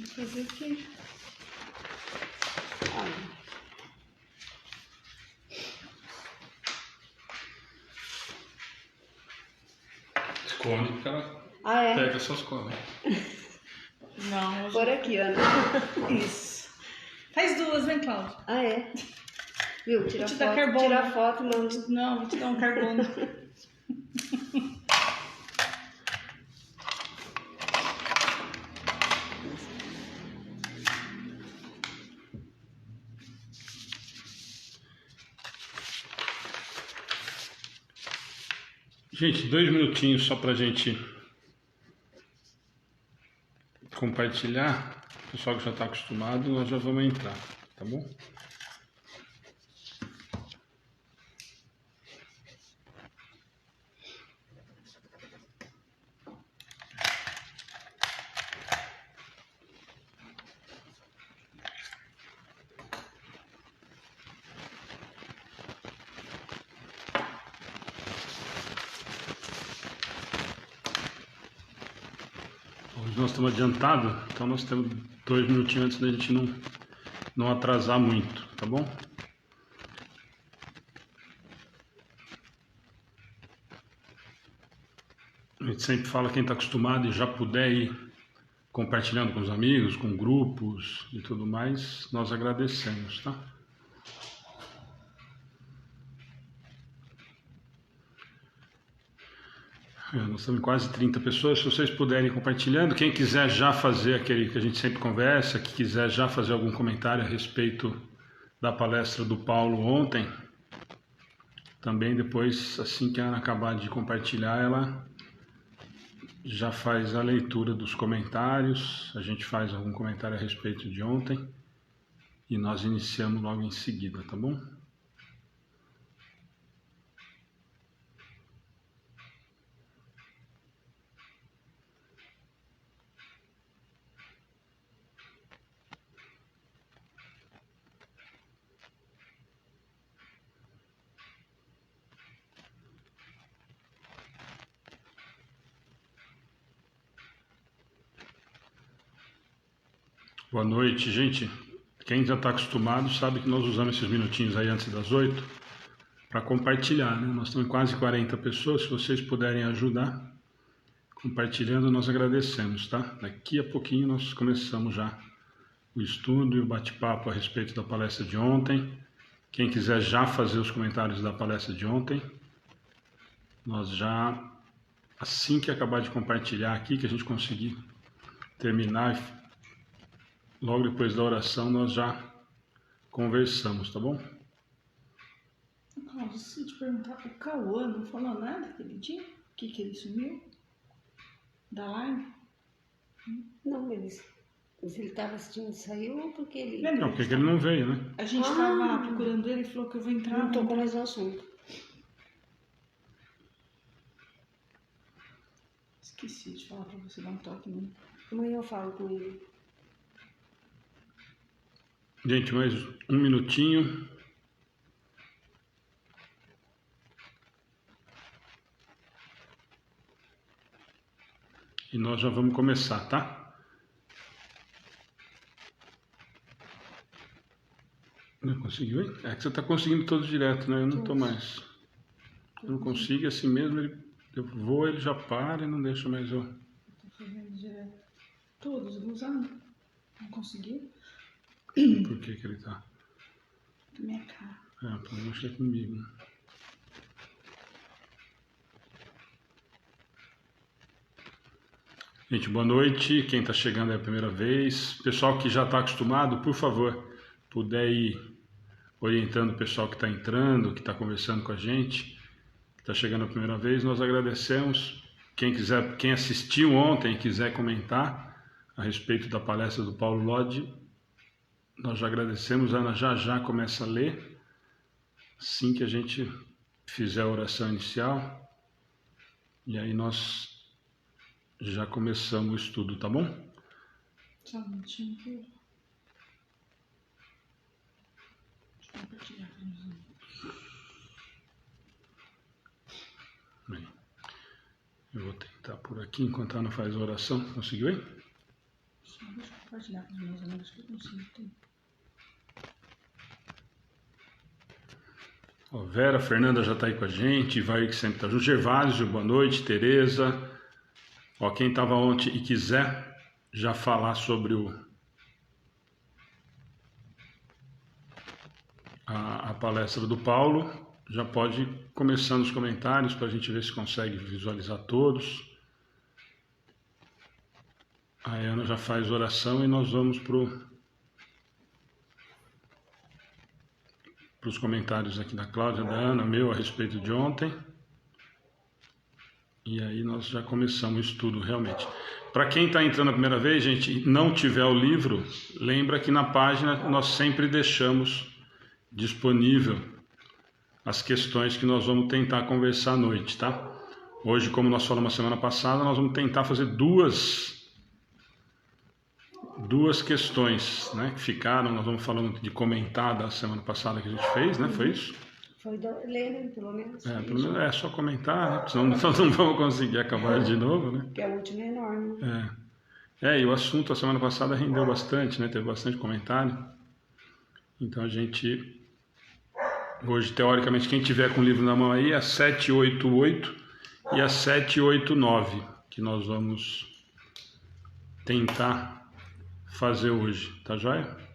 fazer o quê? Esconde porque ela é? pega suas coisas. Não, hoje... Por aqui, Ana. Isso. Faz duas, vem, Cláudia. É? Viu? Vou te dar carbono. Tira foto, manda. Não, vou te dar um carbono. Gente, 2 minutinhos só pra gente compartilhar. O pessoal que já está acostumado, nós já vamos entrar, tá bom? Hoje nós estamos adiantados, então nós temos 2 minutinhos antes da gente não atrasar muito, tá bom? A gente sempre fala, quem está acostumado e já puder ir compartilhando com os amigos, com grupos e tudo mais, nós agradecemos, tá? Nós estamos em quase 30 pessoas. Se vocês puderem ir compartilhando, quem quiser já fazer aquele que a gente sempre conversa, que quiser já fazer algum comentário a respeito da palestra do Paulo ontem, também depois, assim que a Ana acabar de compartilhar, ela já faz a leitura dos comentários, a gente faz algum comentário a respeito de ontem e nós iniciamos logo em seguida, tá bom? Boa noite, gente. Quem já está acostumado sabe que nós usamos esses minutinhos aí antes das 8 para compartilhar, né? Nós estamos em quase 40 pessoas. Se vocês puderem ajudar compartilhando, nós agradecemos, tá? Daqui a pouquinho nós começamos já o estudo e o bate-papo a respeito da palestra de ontem. Quem quiser já fazer os comentários da palestra de ontem, nós já, assim que acabar de compartilhar aqui, que a gente conseguir terminar, logo depois da oração, nós já conversamos, tá bom? Cláudia, se eu te perguntar, o Cauã não falou nada aquele dia? O que ele sumiu? Da live? Não, se ele estava assistindo, saiu ou porque ele... Lembra? Não, porque ele não veio, né? A gente estava procurando ele e falou que eu vou entrar. Não tocou mais no assunto. Esqueci de falar pra você dar um toque nele. Amanhã eu falo com ele. Gente, mais um minutinho. E nós já vamos começar, tá? Não conseguiu, hein? É que você tá conseguindo todos direto, né? Eu não tô mais. Eu não consigo, assim mesmo, eu vou, ele já para e não deixa mais eu. Tô fazendo direto. Todos, eu vou usando. Não conseguiu? Por que ele tá? Da minha cara. É, pra mexer comigo, né? Gente, boa noite. Quem está chegando é a primeira vez. Pessoal que já está acostumado, por favor, puder ir orientando o pessoal que está entrando, que está conversando com a gente, que está chegando a primeira vez, nós agradecemos. Quem quiser, quem assistiu ontem e quiser comentar a respeito da palestra do Paulo Lodge, nós já agradecemos. A Ana já começa a ler, assim que a gente fizer a oração inicial, e aí nós já começamos o estudo, tá bom? Só um minutinho aqui. Deixa eu compartilhar com os amigos. Bem, eu vou tentar por aqui enquanto a Ana faz a oração. Conseguiu aí? Só deixa eu compartilhar com os meus amigos que eu consigo ter. Ó, Vera, Fernanda já está aí com a gente, vai que sempre está junto. Gervásio, boa noite. Tereza. Ó, quem estava ontem e quiser já falar sobre a palestra do Paulo, já pode ir começando os comentários para a gente ver se consegue visualizar todos. A Ana já faz oração e nós vamos para os comentários aqui da Cláudia, da Ana, meu, a respeito de ontem. E aí nós já começamos o estudo realmente. Para quem está entrando a primeira vez, gente, e não tiver o livro, lembra que na página nós sempre deixamos disponível as questões que nós vamos tentar conversar à noite, tá? Hoje, como nós falamos semana passada, nós vamos tentar fazer duas questões, né, que ficaram. Nós vamos falando de comentar da semana passada que a gente fez, né? Foi isso? Foi ler, pelo menos. Pelo menos é só comentar, né? Senão nós não vamos conseguir acabar de novo, né? Porque a última é enorme. E o assunto a semana passada rendeu bastante, né? Teve bastante comentário. Então a gente, hoje, teoricamente, quem tiver com o livro na mão aí, a 788 e a 789, que nós vamos tentar fazer hoje, tá joia?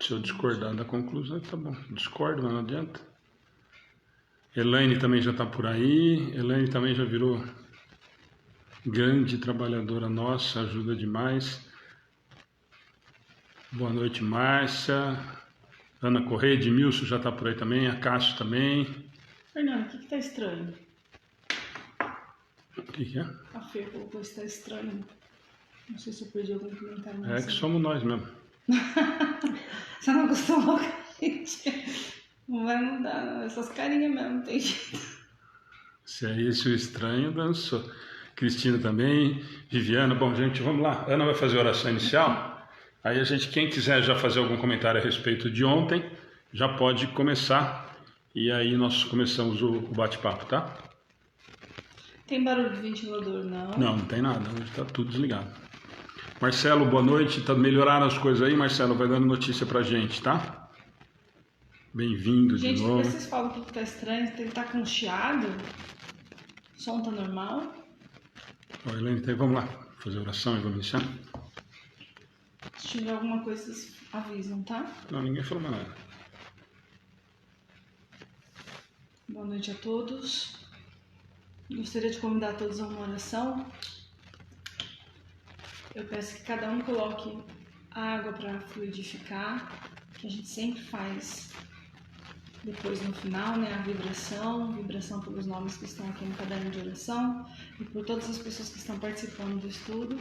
Se eu discordar da conclusão, tá bom. Discordo, mas não adianta. Elaine também já está por aí. Elaine também já virou grande trabalhadora nossa, ajuda demais. Boa noite, Márcia. Ana Correia, Edmilson já está por aí também. A Cássio também. Fernando, o que está estranho? O que é? A Fê colocou está estranho. Não sei se eu perdi algum comentário. É que somos nós mesmo. Você não acostumou com a gente. Não vai mudar, não. Essas carinhas mesmo, não tem jeito. Se é esse o estranho, dançou. Cristina também. Viviana. Bom, gente, vamos lá. Ana vai fazer a oração inicial. Aí a gente, quem quiser já fazer algum comentário a respeito de ontem, já pode começar. E aí nós começamos o bate-papo, tá? Tem barulho de ventilador, não? Não, não tem nada. Hoje está tudo desligado. Marcelo, boa noite. Tá melhorando as coisas aí, Marcelo? Vai dando notícia pra gente, tá? Bem-vindo de Gente, novo. depois vocês falam que tá estranho, ele tá com chiado. O som tá normal. Ó, Helene, então vamos lá fazer a oração e vamos iniciar? Se tiver alguma coisa, vocês avisam, tá? Não, ninguém falou mais nada. Boa noite a todos. Gostaria de convidar todos a uma oração. Eu peço que cada um coloque água para fluidificar, que a gente sempre faz depois no final, né? A vibração pelos nomes que estão aqui no caderno de oração e por todas as pessoas que estão participando do estudo.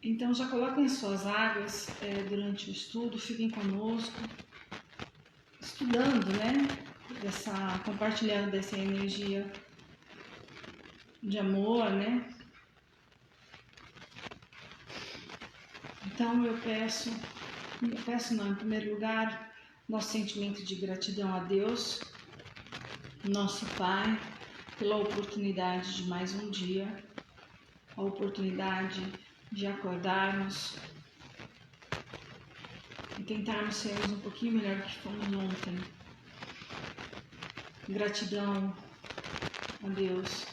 Então já coloquem as suas águas durante o estudo, fiquem conosco, estudando, né? Compartilhando dessa energia de amor, né? Então eu peço não, em primeiro lugar, nosso sentimento de gratidão a Deus, nosso Pai, pela oportunidade de mais um dia, a oportunidade de acordarmos e tentarmos sermos um pouquinho melhor do que fomos ontem. Gratidão a Deus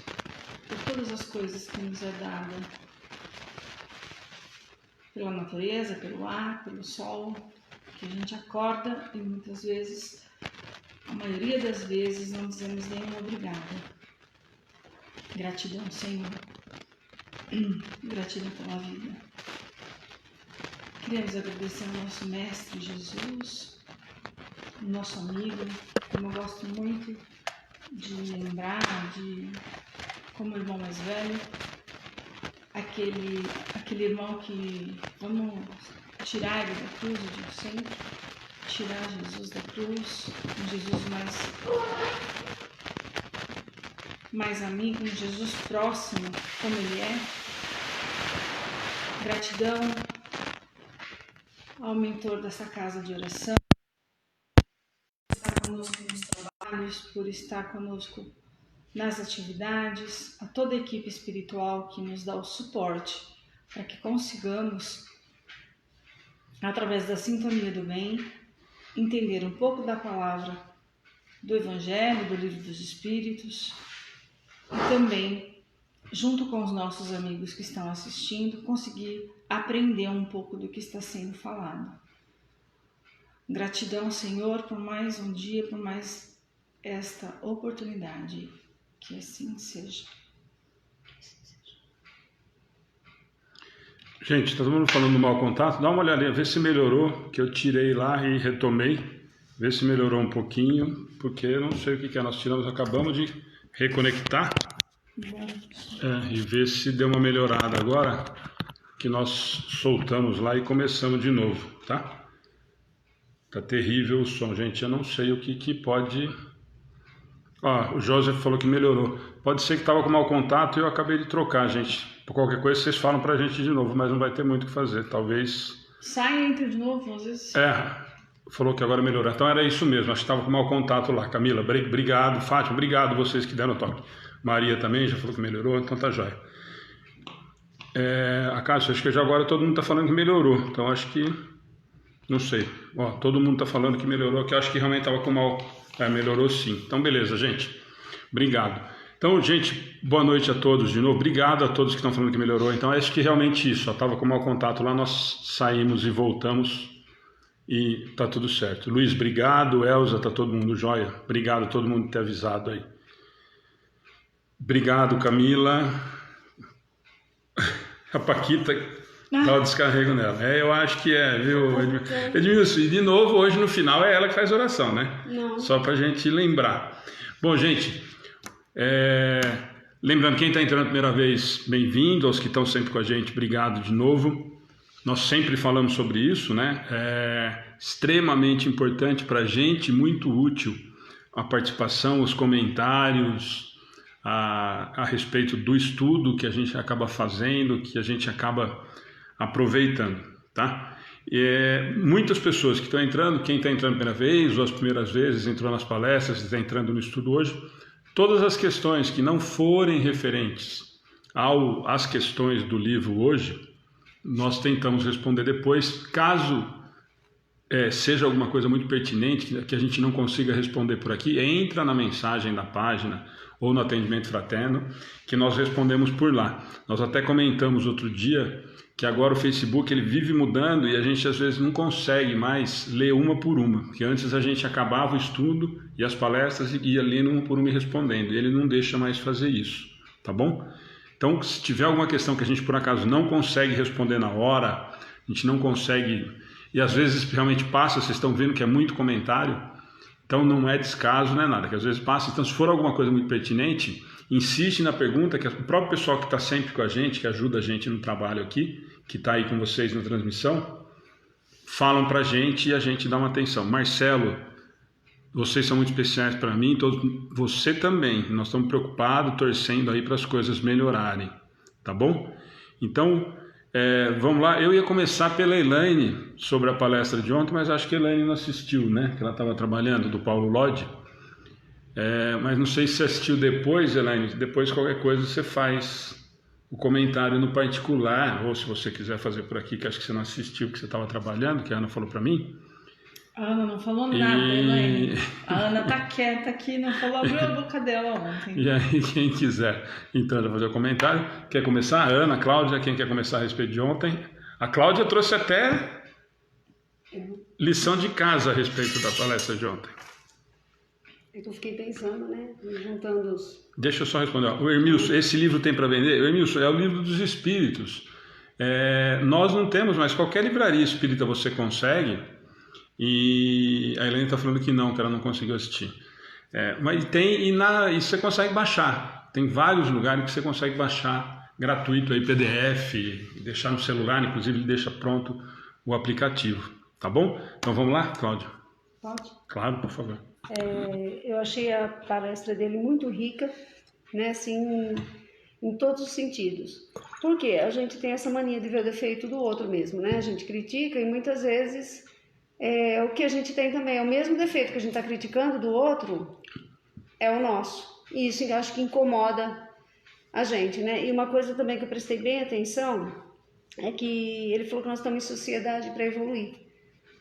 por todas as coisas que nos é dada, pela natureza, pelo ar, pelo sol, que a gente acorda e muitas vezes, a maioria das vezes, não dizemos nenhum obrigado. Gratidão, Senhor. Gratidão pela vida. Queremos agradecer ao nosso Mestre Jesus, nosso amigo, como eu gosto muito de lembrar, como irmão mais velho, aquele irmão que vamos tirar ele da cruz, eu digo sempre, tirar Jesus da cruz, um Jesus mais amigo, um Jesus próximo, como ele é. Gratidão ao mentor dessa casa de oração, que está conosco nos trabalhos. Carlos por estar conosco nas atividades, a toda a equipe espiritual que nos dá o suporte para que consigamos, através da sintonia do bem, entender um pouco da palavra do Evangelho, do Livro dos Espíritos e também, junto com os nossos amigos que estão assistindo, conseguir aprender um pouco do que está sendo falado. Gratidão, Senhor, por mais um dia, por mais esta oportunidade. Que assim seja. Gente, tá todo mundo falando do mau contato? Dá uma olhadinha, vê se melhorou, que eu tirei lá e retomei. Vê se melhorou um pouquinho, porque eu não sei o que é. Nós tiramos, acabamos de reconectar. E ver se deu uma melhorada agora, que nós soltamos lá e começamos de novo, tá? Tá terrível o som, gente. Eu não sei o que pode... Ó, o Joseph falou que melhorou. Pode ser que estava com mau contato e eu acabei de trocar, gente. Por qualquer coisa vocês falam pra gente de novo, mas não vai ter muito o que fazer. Talvez... Sai e entra de novo, às vezes. Falou que agora melhorou. Então era isso mesmo, acho que estava com mau contato lá. Camila, obrigado. Fátima, obrigado vocês que deram o toque. Maria também já falou que melhorou, então tá jóia. A Cássio, acho que já agora todo mundo está falando que melhorou. Então acho que... Não sei. Ó, todo mundo está falando que melhorou, que eu acho que realmente estava com mal. Melhorou sim. Então beleza, gente. Obrigado. Então, gente, boa noite a todos de novo. Obrigado a todos que estão falando que melhorou. Então acho que realmente isso. Eu estava com mau contato lá, nós saímos e voltamos e tá tudo certo. Luiz, obrigado. Elza, tá todo mundo jóia. Obrigado a todo mundo por ter avisado aí. Obrigado, Camila. A Paquita dá o descarrego nela. Eu acho que viu, Edmilson? E de novo, hoje no final é ela que faz oração, né? Não. Só pra gente lembrar. Bom, gente, lembrando, quem está entrando a primeira vez, bem-vindo. Aos que estão sempre com a gente, obrigado de novo. Nós sempre falamos sobre isso, né? É extremamente importante pra gente, muito útil a participação, os comentários, a respeito do estudo que a gente acaba fazendo, que a gente acaba aproveitando, tá? Muitas pessoas que estão entrando, quem está entrando a primeira vez ou as primeiras vezes entrou nas palestras, está entrando no estudo hoje, todas as questões que não forem referentes às questões do livro hoje, nós tentamos responder depois, caso seja alguma coisa muito pertinente que a gente não consiga responder por aqui, entra na mensagem da página ou no atendimento fraterno, que nós respondemos por lá. Nós até comentamos outro dia que agora o Facebook ele vive mudando e a gente às vezes não consegue mais ler uma por uma, porque antes a gente acabava o estudo e as palestras e ia lendo uma por uma e respondendo, e ele não deixa mais fazer isso, tá bom? Então, se tiver alguma questão que a gente por acaso não consegue responder na hora, a gente não consegue, e às vezes realmente passa, vocês estão vendo que é muito comentário, então não é descaso, não é nada, que às vezes passa. Então, se for alguma coisa muito pertinente, insiste na pergunta, que o próprio pessoal que está sempre com a gente, que ajuda a gente no trabalho aqui, que está aí com vocês na transmissão, falam para a gente e a gente dá uma atenção. Marcelo, vocês são muito especiais para mim, você também. Nós estamos preocupados, torcendo aí para as coisas melhorarem, tá bom? Então, vamos lá. Eu ia começar pela Elaine sobre a palestra de ontem, mas acho que a Elaine não assistiu, né? Que ela estava trabalhando, do Paulo Lodge. Mas não sei se assistiu depois, Elaine. Depois, qualquer coisa, você faz o comentário no particular, ou se você quiser fazer por aqui, que acho que você não assistiu, que você estava trabalhando, que a Ana falou para mim. A Ana não falou nada, Elaine. A Ana tá quieta aqui, não falou, abriu a boca dela ontem. E aí, quem quiser, então, já fazer o comentário. Quer começar? A Ana, a Cláudia, quem quer começar a respeito de ontem? A Cláudia trouxe até lição de casa a respeito da palestra de ontem. Eu fiquei pensando, né? Juntando os... Deixa eu só responder. O Hermilson, esse livro tem para vender? O Hermilson, é o livro dos espíritos. Nós não temos, mas qualquer livraria espírita você consegue. E a Helene está falando que ela não conseguiu assistir. Mas tem, e você consegue baixar. Tem vários lugares que você consegue baixar gratuito aí, PDF, deixar no celular, inclusive ele deixa pronto o aplicativo. Tá bom? Então vamos lá, Cláudia? Pode? Claro, por favor. Eu achei a palestra dele muito rica, né, assim, em todos os sentidos. Porque a gente tem essa mania de ver o defeito do outro mesmo, né? A gente critica e muitas vezes o que a gente tem também é o mesmo defeito que a gente está criticando do outro, é o nosso. E isso eu acho que incomoda a gente, né? E uma coisa também que eu prestei bem atenção é que ele falou que nós estamos em sociedade para evoluir.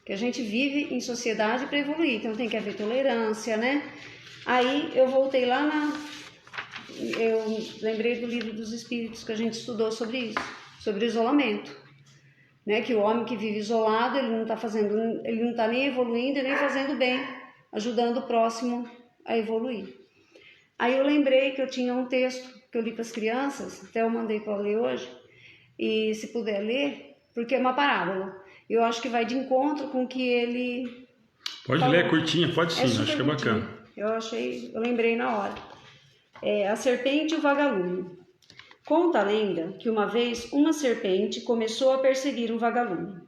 Que a gente vive em sociedade para evoluir, então tem que haver tolerância, né? Aí eu voltei lá eu lembrei do Livro dos Espíritos que a gente estudou sobre isso, sobre o isolamento, né? Que o homem que vive isolado, ele não está nem evoluindo e nem fazendo bem, ajudando o próximo a evoluir. Aí eu lembrei que eu tinha um texto que eu li para as crianças, até eu mandei para ler hoje, e se puder ler, porque é uma parábola. Eu acho que vai de encontro com o que ele Pode falou. ler, curtinha, pode sim, acho que é bacana. Eu lembrei na hora. A serpente e o vagalume. Conta a lenda que uma vez uma serpente começou a perseguir um vagalume.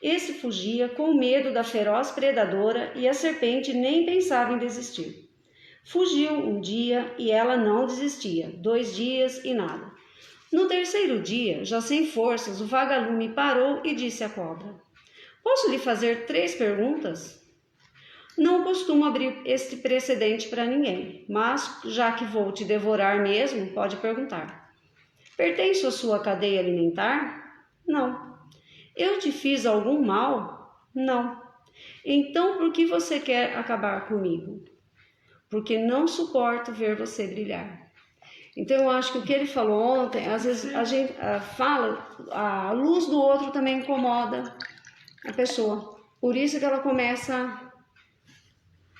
Esse fugia com medo da feroz predadora e a serpente nem pensava em desistir. Fugiu um dia e ela não desistia, 2 dias e nada. No 3º dia, já sem forças, o vagalume parou e disse à cobra: "Posso lhe fazer 3 perguntas?" Não costumo abrir este precedente para ninguém, mas já que vou te devorar mesmo, pode perguntar. Pertence à sua cadeia alimentar? Não. Eu te fiz algum mal? Não. Então por que você quer acabar comigo? Porque não suporto ver você brilhar. Então eu acho que o que ele falou ontem, às vezes a gente fala, a luz do outro também incomoda a pessoa. Por isso que ela começa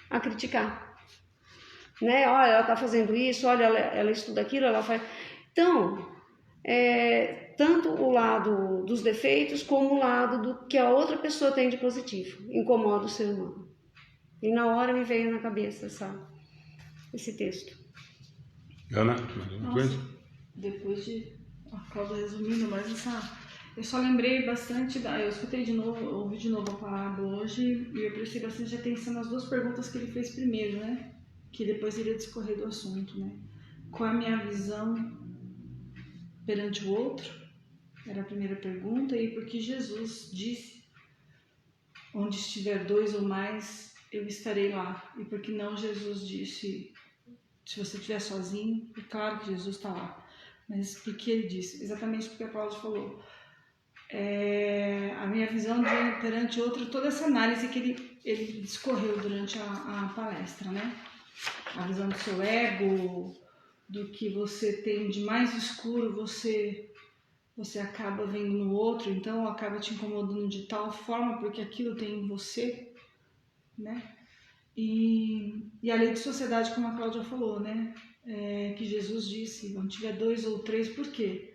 a criticar, né? Olha, ela está fazendo isso, olha, ela estuda aquilo, ela faz. Então, tanto o lado dos defeitos como o lado do que a outra pessoa tem de positivo incomoda o ser humano. E na hora me veio na cabeça esse texto. Ana, mais uma coisa? Depois de a Cláudia resumindo, mas eu só lembrei bastante, eu escutei de novo, ouvi de novo a parábola hoje e eu prestei bastante atenção nas 2 perguntas que ele fez primeiro, né? Que depois iria discorrer do assunto, né? Qual é a minha visão perante o outro? Era a primeira pergunta. E por que Jesus disse: onde estiver 2 ou mais, eu estarei lá. E por que não Jesus disse: se você estiver sozinho, é claro que Jesus está lá. Mas por que ele disse? Exatamente porque a Cláudia falou. A minha visão perante outro, toda essa análise que ele discorreu durante a palestra, né? A visão do seu ego, do que você tem de mais escuro, você acaba vendo no outro, então acaba te incomodando de tal forma porque aquilo tem em você, né? E a lei de sociedade, como a Cláudia falou, né? Que Jesus disse, onde tiver 2 ou 3, por quê?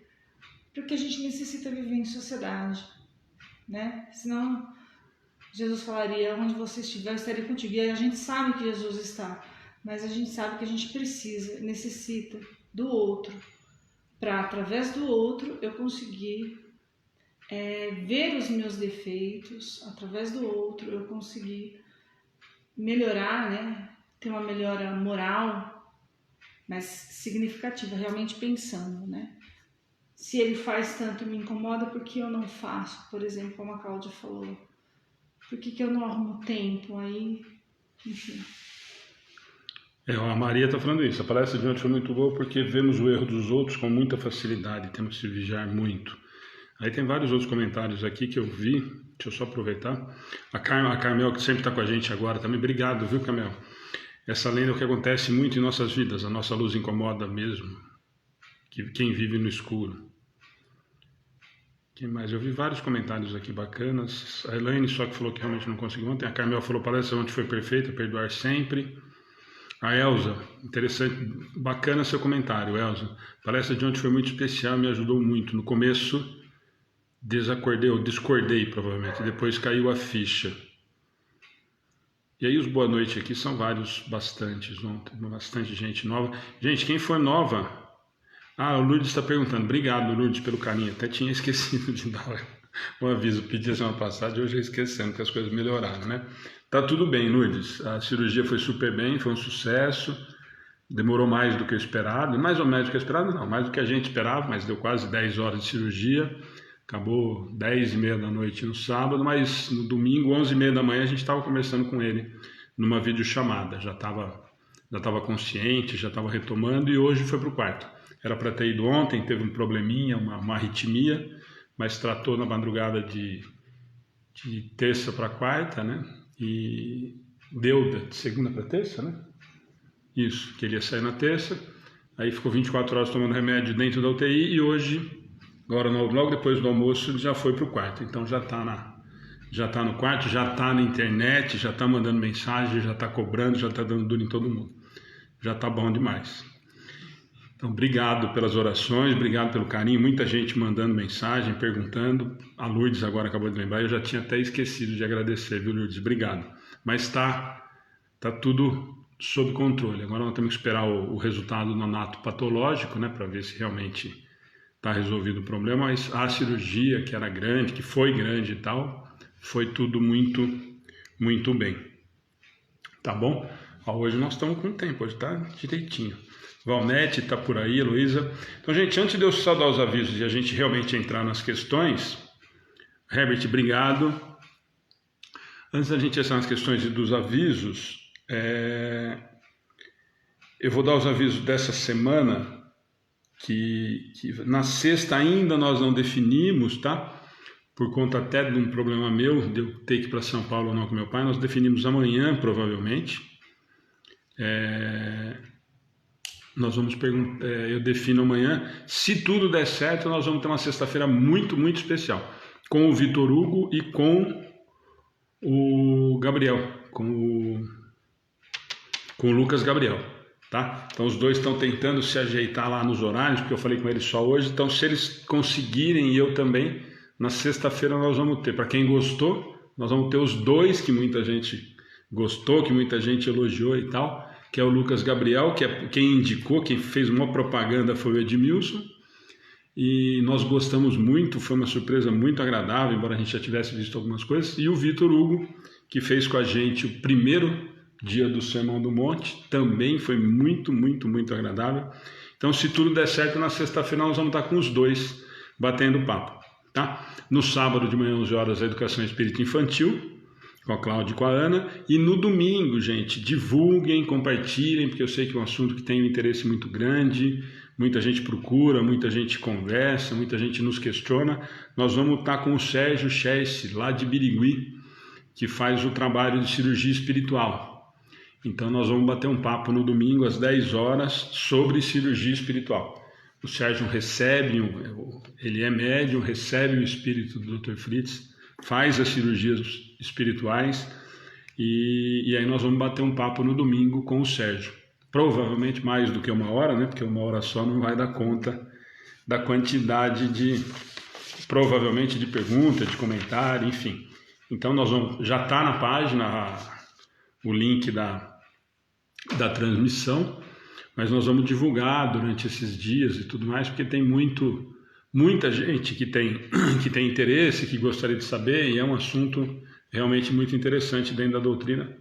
Porque a gente necessita viver em sociedade, né? Senão Jesus falaria: onde você estiver, eu estarei contigo. E a gente sabe que Jesus está, mas a gente sabe que a gente necessita do outro, para através do outro eu conseguir ver os meus defeitos, através do outro eu conseguir melhorar, né? Ter uma melhora moral mais significativa, realmente pensando, né? Se ele faz tanto me incomoda, por que eu não faço? Por exemplo, como a Cláudia falou. Por que eu não arrumo tempo? Aí, enfim. A Maria está falando isso. A palestra de ontem foi muito boa porque vemos o erro dos outros com muita facilidade. Temos que se vigiar muito. Aí tem vários outros comentários aqui que eu vi. Deixa eu só aproveitar. A Carmel, que sempre está com a gente agora também. Obrigado, viu, Carmel? Essa lenda é o que acontece muito em nossas vidas. A nossa luz incomoda mesmo. Quem vive no escuro. Quem mais? Eu vi vários comentários aqui bacanas. A Elaine só que falou que realmente não conseguiu ontem. A Carmel falou: palestra ontem foi perfeita, perdoar sempre. A Elza, interessante, bacana seu comentário, Elza. A palestra de ontem foi muito especial, me ajudou muito. No começo discordei provavelmente, depois caiu a ficha. E aí os boa noite aqui são vários, bastantes ontem, bastante gente nova. Gente, quem for nova... o Lourdes está perguntando. Obrigado, Lourdes, pelo carinho. Até tinha esquecido de dar um aviso. Pedi semana passada e hoje esquecendo que as coisas melhoraram, né? Tá tudo bem, Lourdes. A cirurgia foi super bem, foi um sucesso. Demorou mais do que eu esperado. Mais ou menos do que eu esperado, não. Mais do que a gente esperava, mas deu quase 10 horas de cirurgia. Acabou 10h30 da noite no sábado, mas no domingo, 11h30 da manhã, a gente estava conversando com ele numa videochamada. Já estava já estava consciente, já estava retomando e hoje foi para o quarto. Era para ter ido ontem, teve um probleminha, uma arritmia, mas tratou na madrugada de terça para quarta, né? E deu de segunda para terça, né? Isso, que ele ia sair na terça, aí ficou 24 horas tomando remédio dentro da UTI e hoje, agora logo depois do almoço, ele já foi para o quarto. Então já está no quarto, já está na internet, já está mandando mensagem, já está cobrando, já está dando duro em todo mundo. Já está bom demais. Então, obrigado pelas orações, obrigado pelo carinho, muita gente mandando mensagem, perguntando. A Lourdes agora acabou de lembrar, eu já tinha até esquecido de agradecer, viu, Lourdes? Obrigado. Mas está tudo sob controle. Agora nós temos que esperar o resultado do anato patológico, né, para ver se realmente está resolvido o problema. Mas a cirurgia, que era grande, que foi grande e tal, foi tudo muito, muito bem. Tá bom? Hoje nós estamos com tempo, hoje está direitinho. Valnete está por aí, Heloísa. Então, gente, antes de eu só dar os avisos e a gente realmente entrar nas questões, Herbert, obrigado. Antes da gente entrar nas questões e dos avisos, eu vou dar os avisos dessa semana, que na sexta ainda nós não definimos, tá? Por conta até de um problema meu, de eu ter que ir para São Paulo ou não com meu pai, nós definimos amanhã, provavelmente. Nós vamos perguntar, eu defino amanhã. Se tudo der certo, nós vamos ter uma sexta-feira muito, muito especial, com o Vitor Hugo e com o Gabriel, com o Lucas Gabriel, tá? Então os dois estão tentando se ajeitar lá nos horários, porque eu falei com eles só hoje. Então, se eles conseguirem e eu também, na sexta-feira nós vamos ter. Para quem gostou, nós vamos ter os dois que muita gente gostou, que muita gente elogiou e tal, que é o Lucas Gabriel, que é quem indicou, quem fez uma propaganda foi o Edmilson, e nós gostamos muito, foi uma surpresa muito agradável, embora a gente já tivesse visto algumas coisas, e o Vitor Hugo, que fez com a gente o primeiro dia do Sermão do Monte, também foi muito, muito, muito agradável. Então, se tudo der certo, na sexta-feira nós vamos estar com os dois batendo papo, tá? No sábado de manhã, 11 horas, a Educação Espírita Infantil, com a Cláudia e com a Ana, e no domingo, gente, divulguem, compartilhem, porque eu sei que é um assunto que tem um interesse muito grande, muita gente procura, muita gente conversa, muita gente nos questiona. Nós vamos estar com o Sérgio Chesse, lá de Birigui, que faz o trabalho de cirurgia espiritual. Então nós vamos bater um papo no domingo às 10 horas sobre cirurgia espiritual. O Sérgio recebe, ele é médium, recebe o espírito do Dr. Fritz, faz as cirurgias espirituais e aí nós vamos bater um papo no domingo com o Sérgio. Provavelmente mais do que uma hora, né? Porque uma hora só não vai dar conta da quantidade provavelmente de pergunta, de comentário, enfim. Então já está na página o link da transmissão, mas nós vamos divulgar durante esses dias e tudo mais, porque tem muita gente que tem interesse, que gostaria de saber, e é um assunto realmente muito interessante dentro da doutrina.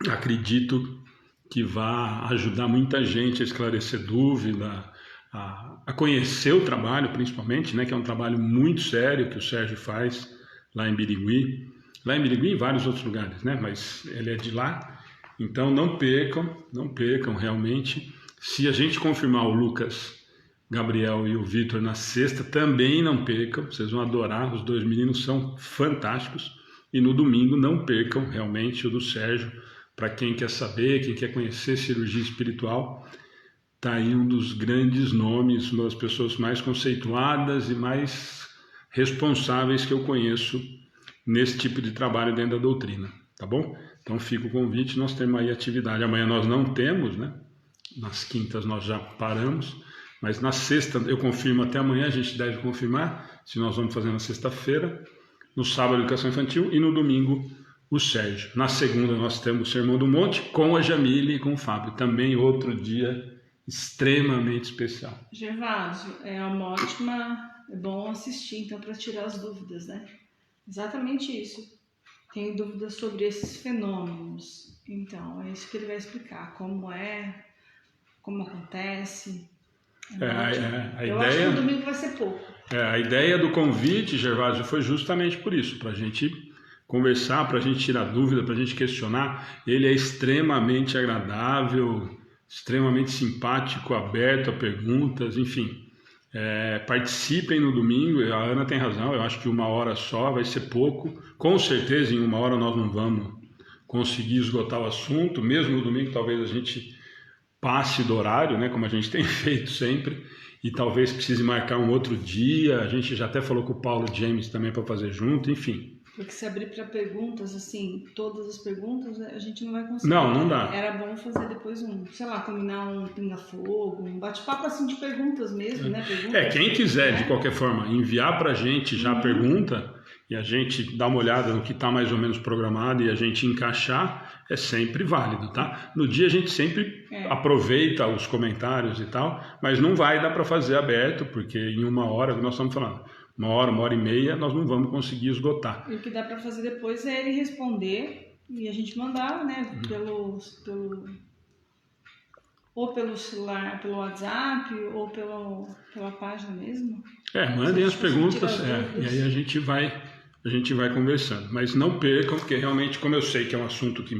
Acredito que vai ajudar muita gente a esclarecer dúvida, a conhecer o trabalho, principalmente, né, que é um trabalho muito sério que o Sérgio faz lá em Birigui e em vários outros lugares, né, mas ele é de lá. Então não percam realmente. Se a gente confirmar o Lucas Gabriel e o Vitor na sexta, também não percam, vocês vão adorar, os dois meninos são fantásticos. E no domingo não percam realmente o do Sérgio, para quem quer saber, quem quer conhecer cirurgia espiritual, está aí um dos grandes nomes, uma das pessoas mais conceituadas e mais responsáveis que eu conheço nesse tipo de trabalho dentro da doutrina, tá bom? Então fica o convite, nós temos aí atividade. Amanhã nós não temos, né? Nas quintas nós já paramos, mas na sexta, eu confirmo até amanhã, a gente deve confirmar se nós vamos fazer na sexta-feira, no sábado a Educação Infantil e no domingo o Sérgio. Na segunda nós temos o Sermão do Monte com a Jamile e com o Fábio. Também outro dia extremamente especial. Gervásio, é bom assistir então para tirar as dúvidas, né? Exatamente isso. Tenho dúvidas sobre esses fenômenos. Então, é isso que ele vai explicar. Como acontece. Eu acho que o domingo vai ser pouco. A ideia do convite, Gervásio, foi justamente por isso, para a gente conversar, para a gente tirar dúvida, para a gente questionar. Ele é extremamente agradável, extremamente simpático, aberto a perguntas, enfim. Participem no domingo, a Ana tem razão, eu acho que 1 hora só vai ser pouco. Com certeza em 1 hora nós não vamos conseguir esgotar o assunto, mesmo no domingo talvez a gente passe do horário, né, como a gente tem feito sempre, e talvez precise marcar um outro dia. A gente já até falou com o Paulo James também para fazer junto, enfim. Porque se abrir para perguntas, assim, todas as perguntas, a gente não vai conseguir. Não dá. Era bom fazer depois combinar um pinga-fogo, um bate-papo assim de perguntas mesmo, né? Perguntas, quem quiser, de qualquer forma, enviar para a gente já a pergunta e a gente dá uma olhada no que está mais ou menos programado e a gente encaixar, é sempre válido, tá? No dia a gente sempre aproveita os comentários e tal, mas não vai dar para fazer aberto, porque em 1 hora, nós estamos falando, 1 hora e meia, nós não vamos conseguir esgotar. E o que dá para fazer depois é ele responder e a gente mandar, né, ou pelo celular, pelo WhatsApp, ou pela página mesmo. Mandem as perguntas, e aí a gente vai conversando. Mas não percam, porque realmente, como eu sei que é um assunto que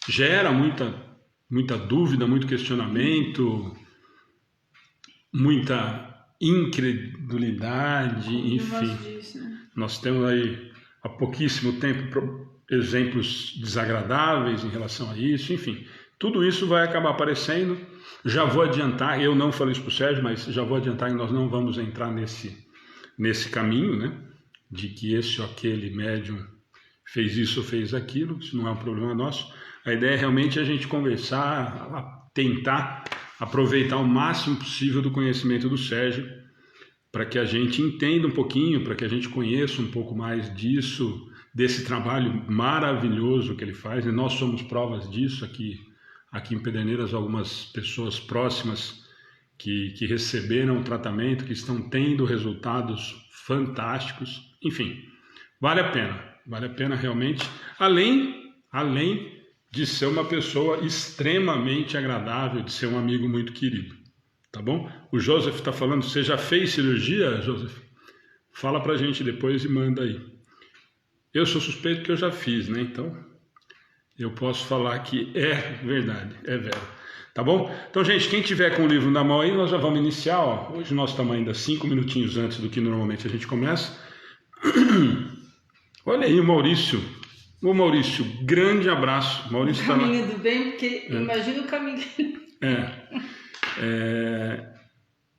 gera muita dúvida, muito questionamento, muita incredulidade, enfim. Disso, né? Nós temos aí há pouquíssimo tempo exemplos desagradáveis em relação a isso, enfim. Tudo isso vai acabar aparecendo. Já vou adiantar, eu não falei isso para o Sérgio, mas já vou adiantar que nós não vamos entrar nesse caminho, né? De que esse ou aquele médium fez isso ou fez aquilo, isso não é um problema nosso. A ideia é realmente a gente conversar, tentar aproveitar o máximo possível do conhecimento do Sérgio, para que a gente entenda um pouquinho, para que a gente conheça um pouco mais desse trabalho maravilhoso que ele faz, e nós somos provas disso aqui em Pederneiras, algumas pessoas próximas que receberam o tratamento, que estão tendo resultados fantásticos, enfim, vale a pena realmente, além de ser uma pessoa extremamente agradável, de ser um amigo muito querido, tá bom? O Joseph está falando, você já fez cirurgia, Joseph? Fala pra gente depois e manda aí. Eu sou suspeito que eu já fiz, né? Então, eu posso falar que é verdade, é velho. Tá bom? Então, gente, quem tiver com o livro na mão aí, nós já vamos iniciar, ó. Hoje nós estamos ainda 5 minutinhos antes do que normalmente a gente começa. Olha aí o Maurício. Ô Maurício, grande abraço. Maurício tá caminho do bem, porque imagina o caminho.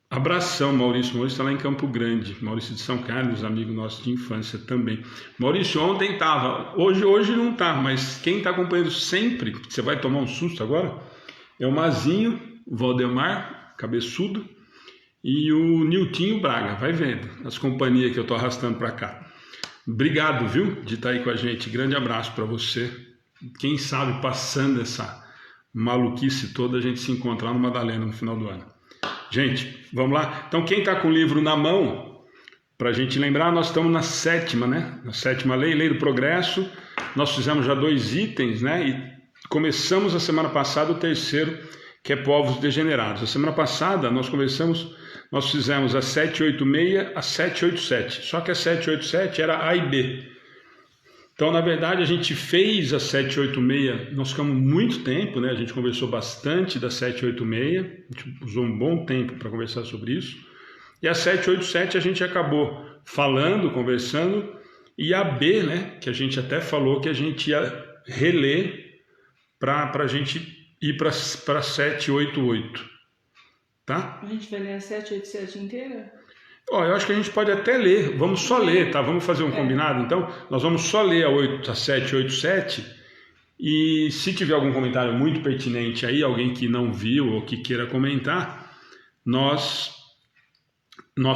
Abração, Maurício. Maurício está lá em Campo Grande. Maurício de São Carlos, amigo nosso de infância também. Maurício, ontem estava. Hoje não está, mas quem está acompanhando sempre, você vai tomar um susto agora, é o Mazinho, o Valdemar, cabeçudo, e o Niltinho Braga. Vai vendo as companhias que eu estou arrastando para cá. Obrigado, viu, de estar aí com a gente. Grande abraço para você. Quem sabe, passando essa maluquice toda, a gente se encontrar no Madalena no final do ano. Gente, vamos lá? Então, quem está com o livro na mão, para a gente lembrar, nós estamos na 7ª, né? Na 7ª lei do progresso. Nós fizemos já 2 itens, né? E começamos a semana passada o 3º, que é povos degenerados. A semana passada nós fizemos a 786, a 787. Só que a 787 era A e B. Então, na verdade, a gente fez a 786, nós ficamos muito tempo, né? A gente conversou bastante da 786, a gente usou um bom tempo para conversar sobre isso. E a 787 a gente acabou falando, conversando, e a B, né? Que a gente até falou que a gente ia reler para a gente ir para 788, tá? A gente vai ler a 787 inteira? Eu acho que a gente pode até ler, vamos só ler, tá? Vamos fazer um combinado, então? Nós vamos só ler a 787 e se tiver algum comentário muito pertinente aí, alguém que não viu ou que queira comentar, nós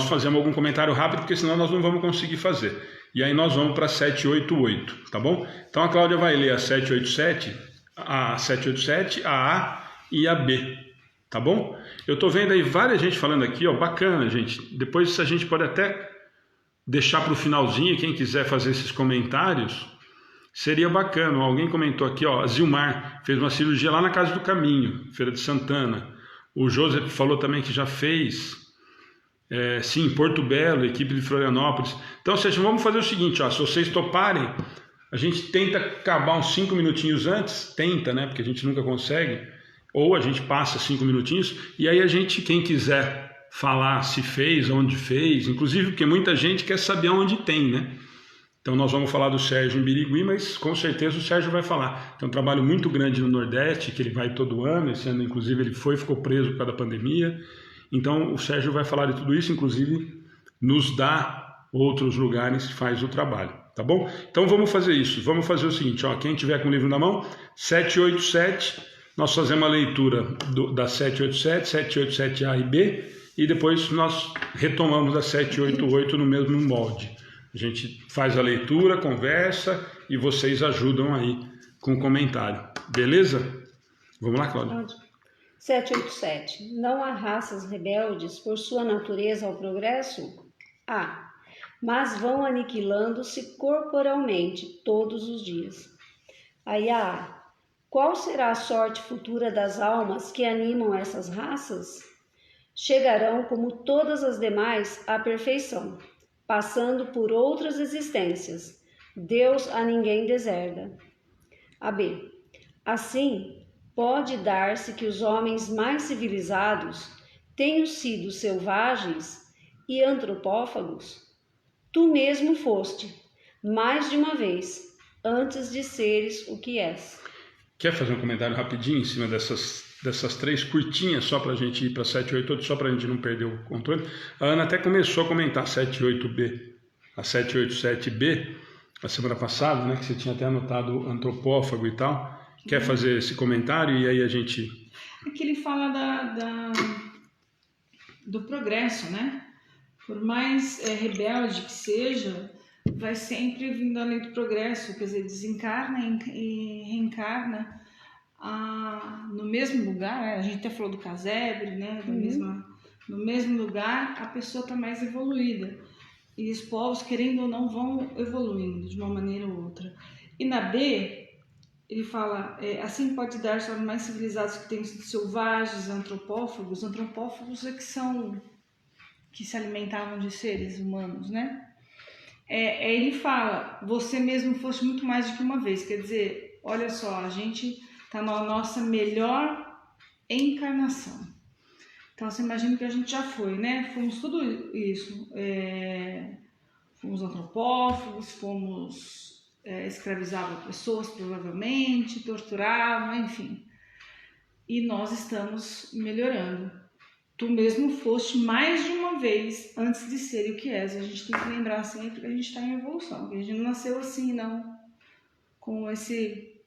fazemos algum comentário rápido, porque senão nós não vamos conseguir fazer. E aí nós vamos para 788, tá bom? Então a Cláudia vai ler a 787, a A e a B. Tá bom? Eu tô vendo aí várias gente falando aqui, ó, bacana, gente. Depois a gente pode até deixar para o finalzinho, quem quiser fazer esses comentários, seria bacana. Alguém comentou aqui, ó, a Zilmar fez uma cirurgia lá na Casa do Caminho, Feira de Santana. O Joseph falou também que já fez. Sim, Porto Belo, equipe de Florianópolis. Então, vamos fazer o seguinte, ó, se vocês toparem, a gente tenta acabar uns 5 minutinhos antes, tenta, né? Porque a gente nunca consegue. Ou a gente passa 5 minutinhos e aí quem quiser falar se fez, onde fez, inclusive porque muita gente quer saber onde tem, né? Então nós vamos falar do Sérgio em Birigui, mas com certeza o Sérgio vai falar. Tem um trabalho muito grande no Nordeste, que ele vai todo ano, esse ano inclusive ele ficou preso por causa da pandemia. Então o Sérgio vai falar de tudo isso, inclusive nos dá outros lugares que faz o trabalho, tá bom? Então vamos fazer isso, vamos fazer o seguinte, ó, quem tiver com o livro na mão, 787, nós fazemos a leitura da 787, 787A e B, e depois nós retomamos a 788 no mesmo molde. A gente faz a leitura, conversa e vocês ajudam aí com o comentário. Beleza? Vamos lá, Cláudia. 787. Não há raças rebeldes por sua natureza ao progresso? Há, mas vão aniquilando-se corporalmente todos os dias. Aí há. Qual será a sorte futura das almas que animam essas raças? Chegarão, como todas as demais, à perfeição, passando por outras existências. Deus a ninguém deserda. AB. Assim, pode dar-se que os homens mais civilizados tenham sido selvagens e antropófagos. Tu mesmo foste, mais de uma vez, antes de seres o que és. Quer fazer um comentário rapidinho em cima dessas 3 curtinhas, só para a gente ir para 788, só para a gente não perder o controle? A Ana até começou a comentar 78B, a 787B, a semana passada, né, que você tinha até anotado antropófago e tal. Quer fazer esse comentário e aí a gente... É que ele fala do progresso, né? Por mais rebelde que seja, vai sempre vindo a lei do progresso, quer dizer, desencarna e reencarna no mesmo lugar, né? A gente até falou do casebre, né? No mesmo lugar, a pessoa está mais evoluída. E os povos, querendo ou não, vão evoluindo de uma maneira ou outra. E na B, ele fala, assim pode dar-se aos mais civilizados que têm sido selvagens, antropófagos. Antropófagos é que se alimentavam de seres humanos, né? Ele fala, você mesmo fosse muito mais do que uma vez. Quer dizer, olha só, a gente está na nossa melhor encarnação. Então, você imagina que a gente já foi, né? Fomos tudo isso. Fomos antropófagos, fomos escravizavam pessoas, provavelmente, torturavam, enfim. E nós estamos melhorando. Tu mesmo foste mais de uma vez antes de ser o que és. A gente tem que lembrar sempre que a gente está em evolução. Que a gente não nasceu assim, não. Com esse...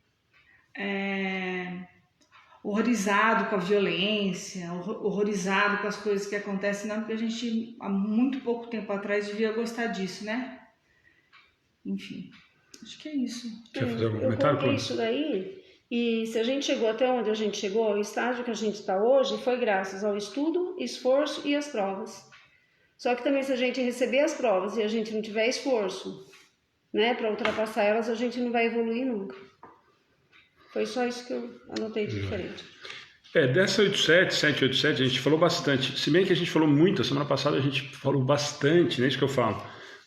horrorizado com a violência, horrorizado com as coisas que acontecem, não, porque a gente, há muito pouco tempo atrás, devia gostar disso, né? Enfim, acho que é isso. Quer fazer algum Eu comentário? coloquei isso daí, e se a gente chegou até onde a gente chegou, o estágio que a gente está hoje, foi graças ao estudo, esforço e as provas. Só que também se a gente receber as provas e a gente não tiver esforço, né, para ultrapassar elas, a gente não vai evoluir nunca. Foi só isso que eu anotei de diferente. Dessa 787, a gente falou bastante. Se bem que a gente falou muito, a semana passada a gente falou bastante, não é isso que eu falo.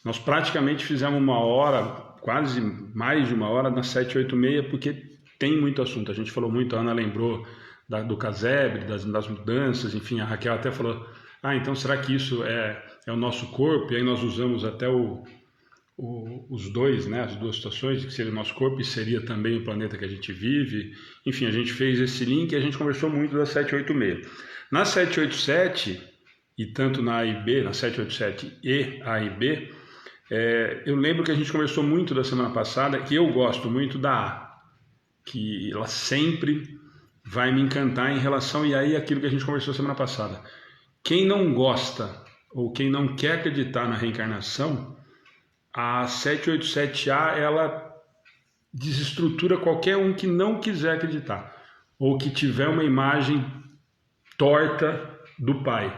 Nós praticamente fizemos 1 hora, quase mais de 1 hora na 786, porque tem muito assunto. A gente falou muito, a Ana lembrou do casebre, das mudanças, enfim, a Raquel até falou, então será que isso é o nosso corpo? E aí nós usamos até os dois, né, as duas situações, que seria o nosso corpo e seria também o planeta que a gente vive. Enfim, a gente fez esse link e a gente conversou muito da 786. Na 787, e tanto na A e B, na 787 e A e B, eu lembro que a gente conversou muito da semana passada, que eu gosto muito da A, que ela sempre vai me encantar em relação, e aí aquilo que a gente conversou semana passada. Quem não gosta ou quem não quer acreditar na reencarnação, a 787A, ela desestrutura qualquer um que não quiser acreditar, ou que tiver uma imagem torta do Pai.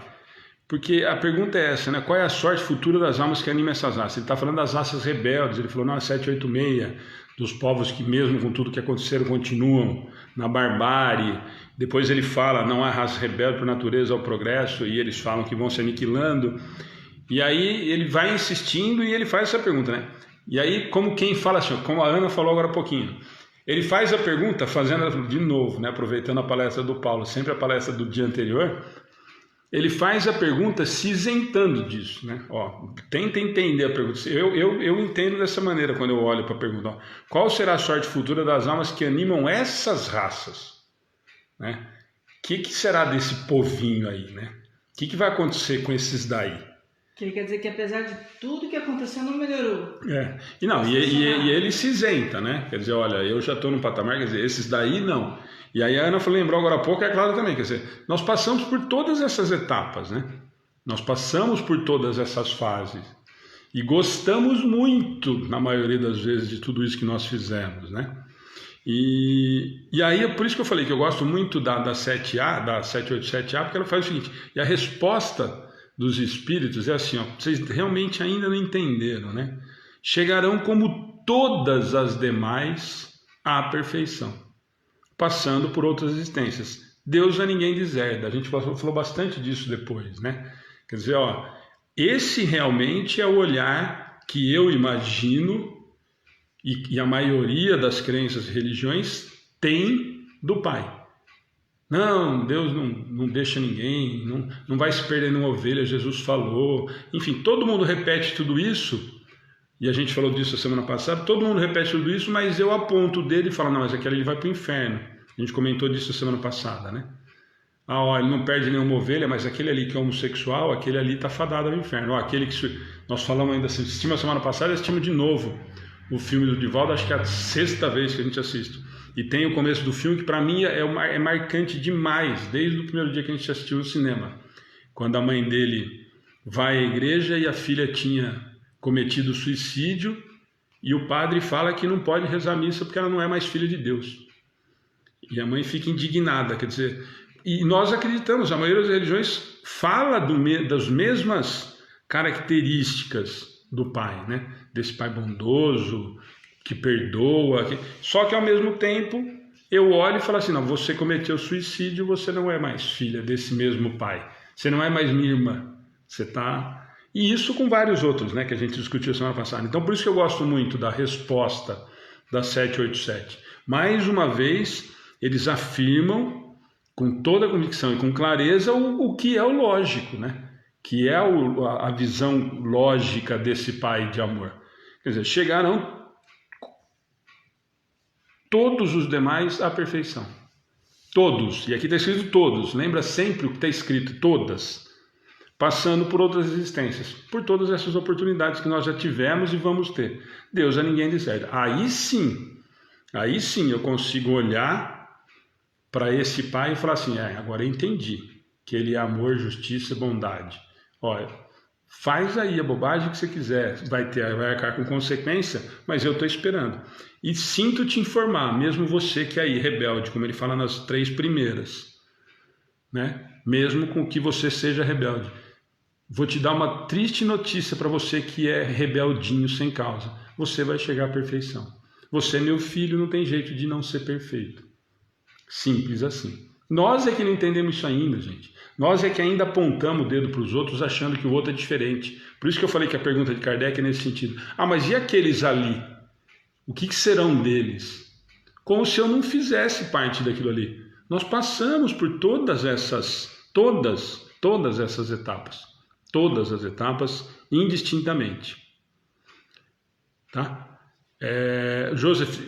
Porque a pergunta é essa, né? Qual é a sorte futura das almas que animam essas raças? Ele está falando das raças rebeldes, ele falou, não, a 786, dos povos que mesmo com tudo que aconteceram continuam na barbárie. Depois ele fala, não há raça rebelde por natureza ao progresso, e eles falam que vão se aniquilando. E aí ele vai insistindo e ele faz essa pergunta, né? E aí, como quem fala assim, como a Ana falou agora há pouquinho, ele faz a pergunta fazendo de novo, né? Aproveitando a palestra do Paulo, sempre a palestra do dia anterior, ele faz a pergunta se isentando disso, né? Ó, tenta entender a pergunta. Eu entendo dessa maneira quando eu olho para a pergunta. Ó, qual será a sorte futura das almas que animam essas raças? Né? O que será desse povinho aí, né? O que vai acontecer com esses daí? Que quer dizer que apesar de tudo que aconteceu, não melhorou. E ele se isenta, né? Quer dizer, olha, eu já estou num patamar, quer dizer, esses daí não. E aí a Ana lembrou agora há pouco, é claro também, quer dizer, nós passamos por todas essas etapas, né? Nós passamos por todas essas fases. E gostamos muito, na maioria das vezes, de tudo isso que nós fizemos, né? E aí é por isso que eu falei que eu gosto muito da 7A, da 787A, porque ela faz o seguinte, e a resposta dos espíritos é assim, ó, vocês realmente ainda não entenderam, né? Chegarão como todas as demais à perfeição, passando por outras existências. Deus a ninguém deserda. A gente falou bastante disso depois, né? Quer dizer, ó, esse realmente é o olhar que eu imagino e a maioria das crenças e religiões tem do Pai. Não, Deus não deixa ninguém, não vai se perder numa ovelha, Jesus falou. Enfim, todo mundo repete tudo isso, e a gente falou disso a semana passada, todo mundo repete tudo isso, mas eu aponto o dedo e falo, não, mas aquele ele vai para o inferno. A gente comentou disso a semana passada, né? Ah, ó, ele não perde nenhuma ovelha, mas aquele ali que é homossexual, aquele ali está fadado ao inferno. Ó, aquele que nós falamos ainda, assistimos a semana passada, assistimos de novo o filme do Divaldo, acho que é a 6ª vez que a gente assiste. E tem o começo do filme que para mim é marcante demais, desde o primeiro dia que a gente assistiu no cinema. Quando a mãe dele vai à igreja e a filha tinha cometido suicídio e o padre fala que não pode rezar a missa porque ela não é mais filha de Deus. E a mãe fica indignada, quer dizer, e nós acreditamos, a maioria das religiões fala das mesmas características do pai, né? Desse pai bondoso, que perdoa, só que ao mesmo tempo eu olho e falo assim, não, você cometeu suicídio, você não é mais filha desse mesmo pai, você não é mais minha irmã, você tá... E isso com vários outros, né, que a gente discutiu semana passada. Então por isso que eu gosto muito da resposta da 787. Mais uma vez, eles afirmam com toda a convicção e com clareza o que é o lógico, né? Que é a visão lógica desse pai de amor. Quer dizer, chegarão todos os demais à perfeição. Todos. E aqui está escrito todos. Lembra sempre o que está escrito, todas. Passando por outras existências. Por todas essas oportunidades que nós já tivemos e vamos ter. Deus a ninguém deserda. Aí sim eu consigo olhar para esse pai e falar assim, agora eu entendi que ele é amor, justiça e bondade. Olha, faz aí a bobagem que você quiser, vai arcar com consequência, mas eu estou esperando. E sinto te informar, mesmo você que é aí rebelde, como ele fala nas 3 primeiras, né? Mesmo com que você seja rebelde. Vou te dar uma triste notícia para você que é rebeldinho sem causa. Você vai chegar à perfeição. Você é meu filho, não tem jeito de não ser perfeito. Simples assim. Nós é que não entendemos isso ainda, gente. Nós é que ainda apontamos o dedo para os outros achando que o outro é diferente. Por isso que eu falei que a pergunta de Kardec é nesse sentido. Ah, mas e aqueles ali? O que serão deles? Como se eu não fizesse parte daquilo ali. Nós passamos por todas essas etapas. Todas as etapas, indistintamente. Tá? Joseph,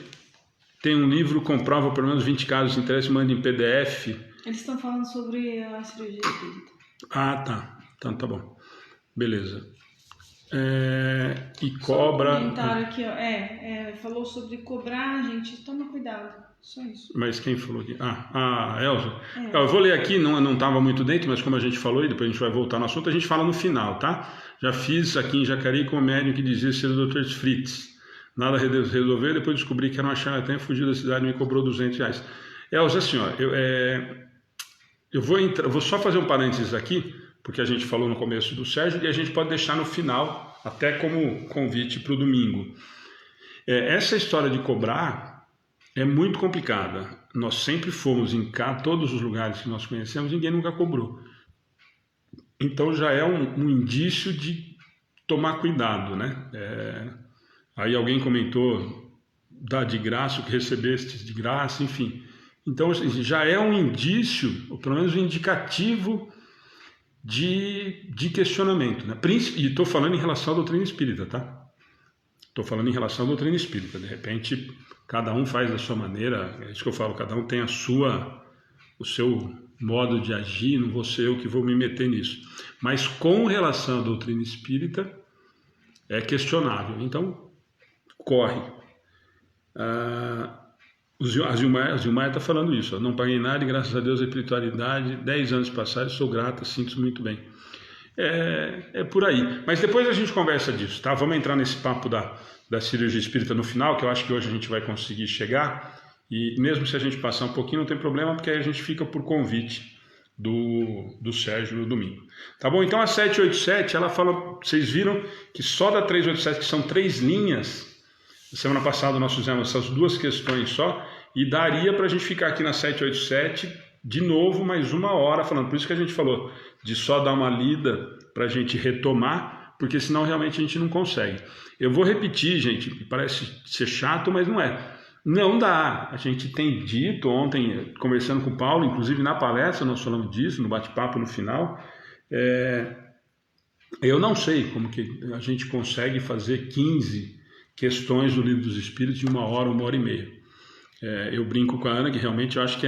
tem um livro, comprova pelo menos 20 casos de interesse, manda em PDF. Eles estão falando sobre a cirurgia espírita. Ah, tá. Então tá bom. Beleza. E cobra... Só um comentário aqui, ó. Falou sobre cobrar, gente. Toma cuidado. Só isso. Mas quem falou aqui? A Elza. Eu vou ler aqui, não estava muito dentro, mas como a gente falou, e depois a gente vai voltar no assunto, a gente fala no final, tá? Já fiz aqui em Jacareí com o médium que dizia ser o Dr. Fritz. Nada resolver, depois descobri que era uma charlatã, fugiu da cidade e me cobrou R$200. Elza, assim, ó, eu vou só fazer um parênteses aqui, porque a gente falou no começo do Sérgio, e a gente pode deixar no final, até como convite para o domingo. Essa história de cobrar é muito complicada. Nós sempre fomos em todos os lugares que nós conhecemos, ninguém nunca cobrou. Então já é um indício de tomar cuidado, né? Aí alguém comentou, dá de graça o que recebeste de graça, enfim. Então já é um indício, ou pelo menos um indicativo de questionamento, né? E estou falando em relação à doutrina espírita, tá? Estou falando em relação à doutrina espírita. De repente, cada um faz da sua maneira, é isso que eu falo, cada um tem o seu modo de agir, não vou ser eu que vou me meter nisso. Mas com relação à doutrina espírita, é questionável. Então, corre. O Zilmar está falando isso. Não paguei nada e graças a Deus a espiritualidade, 10 anos passados, sou grata, sinto muito bem. É por aí. Mas depois a gente conversa disso, tá? Vamos entrar nesse papo da cirurgia espírita no final, que eu acho que hoje a gente vai conseguir chegar. E mesmo se a gente passar um pouquinho, não tem problema, porque aí a gente fica por convite do Sérgio no domingo. Tá bom? Então a 787, ela fala, vocês viram que só da 387, que são 3 linhas, semana passada nós fizemos essas 2 questões só, e daria para a gente ficar aqui na 787 de novo mais 1 hora falando. Por isso que a gente falou de só dar uma lida para a gente retomar, porque senão realmente a gente não consegue. Eu vou repetir, gente, parece ser chato, mas não é. Não dá. A gente tem dito ontem, conversando com o Paulo, inclusive na palestra nós falamos disso, no bate-papo no final. Eu não sei como que a gente consegue fazer 15 questões do Livro dos Espíritos em 1 hora, 1 hora e meia. Eu brinco com a Ana que realmente eu acho que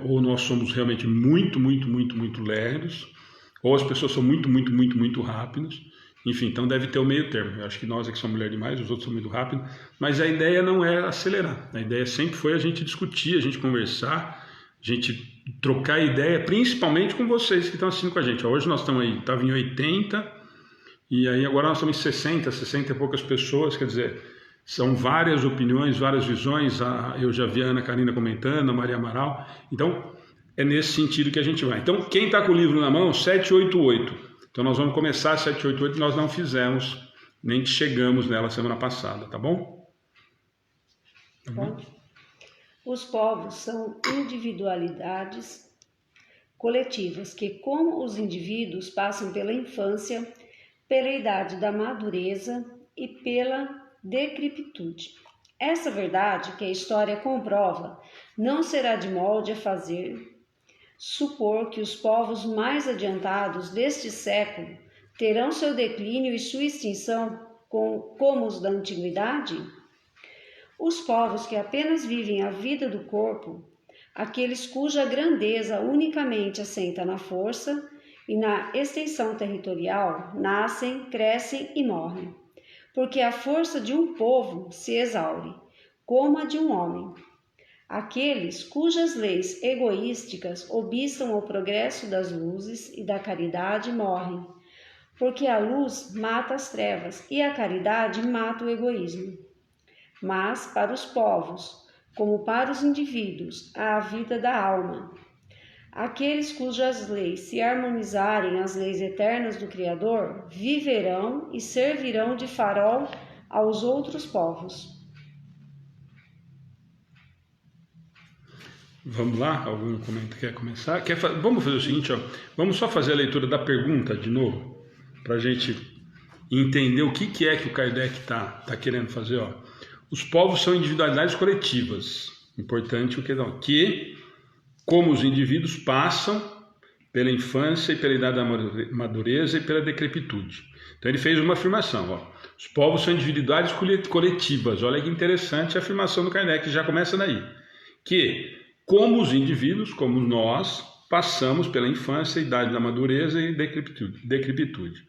ou nós somos realmente muito, muito, muito, muito lerdos, ou as pessoas são muito, muito, muito, muito rápidas. Enfim, então deve ter o meio termo. Eu acho que nós é que somos mulher demais, os outros são muito rápidos, mas a ideia não é acelerar. A ideia sempre foi a gente discutir, a gente conversar, a gente trocar ideia, principalmente com vocês que estão assistindo com a gente. Hoje nós estamos aí, estava em 80, e aí agora nós estamos em 60 e poucas pessoas, quer dizer, são várias opiniões, várias visões. Eu já vi a Ana Karina comentando, a Maria Amaral. Então, é nesse sentido que a gente vai. Então, quem está com o livro na mão, 788. Então nós vamos começar a 788, nós não fizemos, nem chegamos nela semana passada, tá bom? Tá bom? Os povos são individualidades coletivas que, como os indivíduos, passam pela infância, pela idade da madureza e pela decrepitude. Essa verdade que a história comprova não será de molde a fazer supor que os povos mais adiantados deste século terão seu declínio e sua extinção como os da antiguidade? Os povos que apenas vivem a vida do corpo, aqueles cuja grandeza unicamente assenta na força e na extensão territorial, nascem, crescem e morrem, porque a força de um povo se exaure, como a de um homem. Aqueles cujas leis egoísticas obstam ao progresso das luzes e da caridade morrem, porque a luz mata as trevas e a caridade mata o egoísmo. Mas para os povos, como para os indivíduos, há a vida da alma. Aqueles cujas leis se harmonizarem às leis eternas do Criador, viverão e servirão de farol aos outros povos. Vamos lá? Algum comentário quer começar? Vamos fazer o seguinte, ó. Vamos só fazer a leitura da pergunta de novo, para a gente entender o que é que o Kardec está querendo fazer. Ó. Os povos são individualidades coletivas. Importante o que, como os indivíduos passam pela infância e pela idade da madureza e pela decrepitude. Então ele fez uma afirmação. Ó. Os povos são individualidades coletivas. Olha que interessante a afirmação do Kardec, já começa daí. Que como os indivíduos, como nós, passamos pela infância, idade da madureza e decrepitude.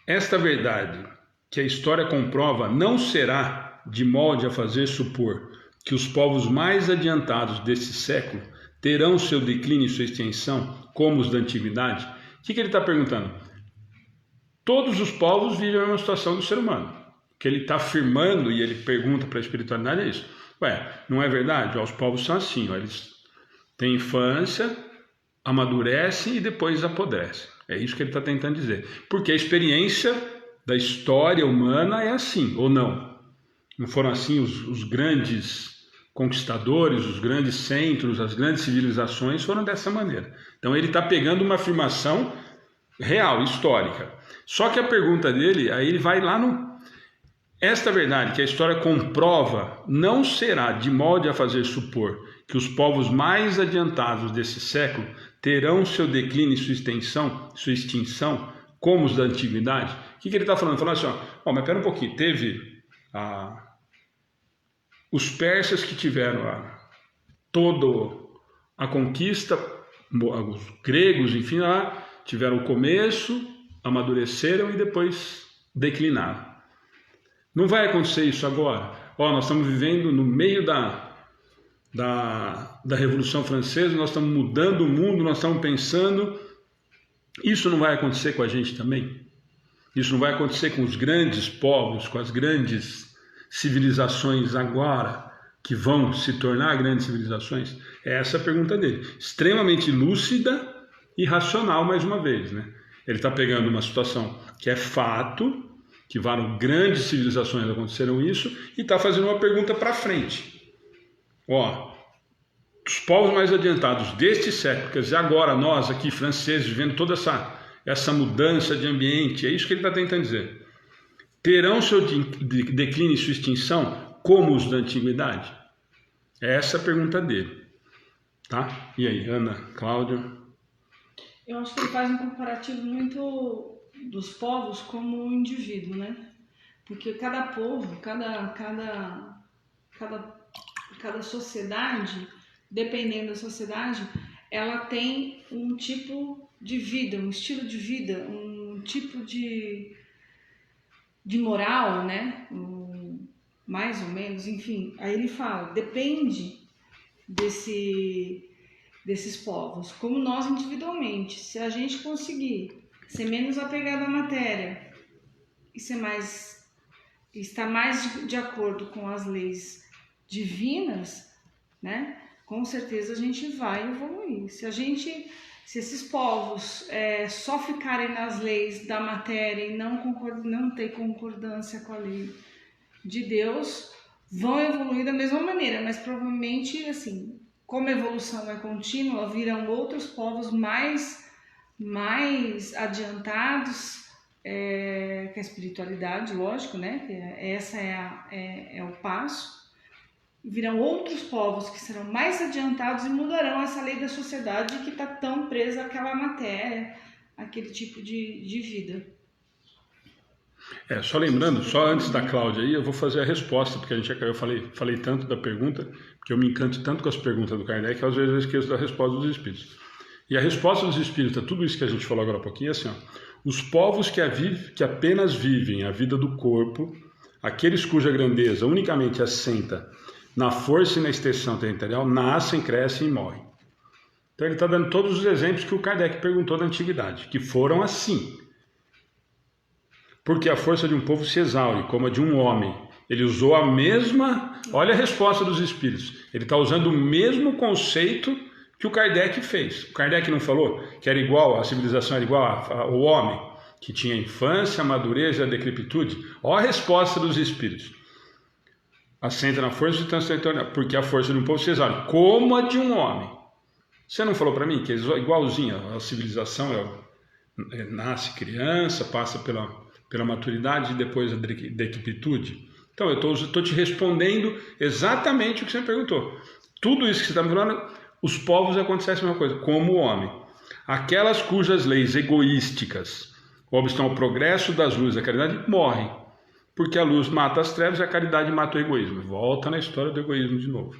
Esta verdade que a história comprova não será de molde a fazer supor que os povos mais adiantados desse século terão seu declínio e sua extinção como os da antiguidade. O que ele está perguntando? Todos os povos vivem a mesma situação do ser humano. O que ele está afirmando e ele pergunta para a espiritualidade é isso. Não é verdade? Os povos são assim, eles têm infância, amadurecem e depois apodrecem. É isso que ele está tentando dizer. Porque a experiência da história humana é assim, ou não? Não foram assim os grandes conquistadores, os grandes centros, as grandes civilizações foram dessa maneira. Então ele está pegando uma afirmação real, histórica. Só que a pergunta dele, aí ele vai lá no... Esta verdade que a história comprova não será de modo a fazer supor que os povos mais adiantados desse século terão seu declínio e sua extinção como os da antiguidade. O que ele está falando? Falando assim, mas pera um pouquinho, teve os persas que tiveram toda a conquista, os gregos, enfim, lá tiveram o começo, amadureceram e depois declinaram. Não vai acontecer isso agora. Nós estamos vivendo no meio da Revolução Francesa, nós estamos mudando o mundo, nós estamos pensando. Isso não vai acontecer com a gente também? Isso não vai acontecer com os grandes povos, com as grandes civilizações agora, que vão se tornar grandes civilizações? É essa a pergunta dele. Extremamente lúcida e racional, mais uma vez, né? Ele está pegando uma situação que é fato, que várias grandes civilizações aconteceram isso, e está fazendo uma pergunta para frente. Os povos mais adiantados deste século, quer dizer, agora nós aqui, franceses, vivendo toda essa mudança de ambiente, é isso que ele está tentando dizer. Terão seu declínio e sua extinção como os da antiguidade? É essa a pergunta dele. Tá? E aí, Ana, Cláudia? Eu acho que ele faz um comparativo muito dos povos como um indivíduo, né? Porque cada povo, cada sociedade, dependendo da sociedade, ela tem um tipo de vida, um estilo de vida, um tipo de moral, né? Mais ou menos, enfim. Aí ele fala, depende desses povos, como nós individualmente. Se a gente conseguir ser menos apegado à matéria e estar mais de acordo com as leis divinas, né? Com certeza a gente vai evoluir. Se esses povos só ficarem nas leis da matéria e não ter concordância com a lei de Deus, vão evoluir da mesma maneira, mas provavelmente, assim, como a evolução é contínua, virão outros povos mais adiantados que a espiritualidade, lógico, né? Essa é o passo. Virão outros povos que serão mais adiantados e mudarão essa lei da sociedade que está tão presa àquela matéria, àquele tipo de vida. Só lembrando, só antes da Cláudia aí, eu vou fazer a resposta, porque eu falei tanto da pergunta, porque eu me encanto tanto com as perguntas do Kardec, que às vezes eu esqueço da resposta dos espíritos. E a resposta dos espíritos, tudo isso que a gente falou agora há pouquinho, é assim, os povos que apenas vivem a vida do corpo, aqueles cuja grandeza unicamente assenta na força e na extensão territorial, nascem, crescem e morrem. Então ele está dando todos os exemplos que o Kardec perguntou da antiguidade, que foram assim. Porque a força de um povo se exaure, como a de um homem. Ele usou a mesma... Olha a resposta dos espíritos. Ele está usando o mesmo conceito que o Kardec fez. O Kardec não falou que era igual, a civilização era igual ao homem, que tinha infância, madureza e a decrepitude? Olha a resposta dos espíritos. Assenta na força de transcendental, porque a força de um povo se exaure, como a de um homem. Você não falou para mim que é igualzinha a civilização, nasce criança, passa pela maturidade e depois a decrepitude? Então, eu estou te respondendo exatamente o que você me perguntou. Tudo isso que você está me falando, os povos acontecem a mesma coisa, como o homem. Aquelas cujas leis egoísticas obstam ao progresso das luzes da caridade, morrem. Porque a luz mata as trevas e a caridade mata o egoísmo. Volta na história do egoísmo de novo.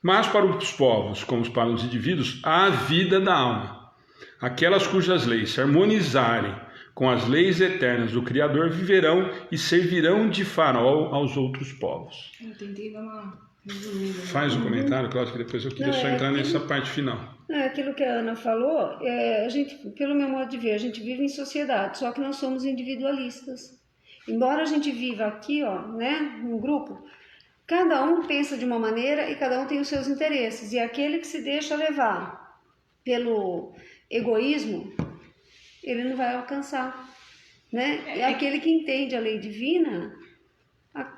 Mas para os povos, como para os indivíduos, há a vida da alma. Aquelas cujas leis se harmonizarem com as leis eternas do Criador viverão e servirão de farol aos outros povos. Eu tentei dar uma resumida. Faz um comentário, Cláudio, que depois eu queria só entrar nessa parte final. Aquilo que a Ana falou, a gente, pelo meu modo de ver, a gente vive em sociedade, só que nós somos individualistas. Embora a gente viva aqui, num grupo, cada um pensa de uma maneira e cada um tem os seus interesses. E aquele que se deixa levar pelo egoísmo, ele não vai alcançar, né? É aquele que entende a lei divina,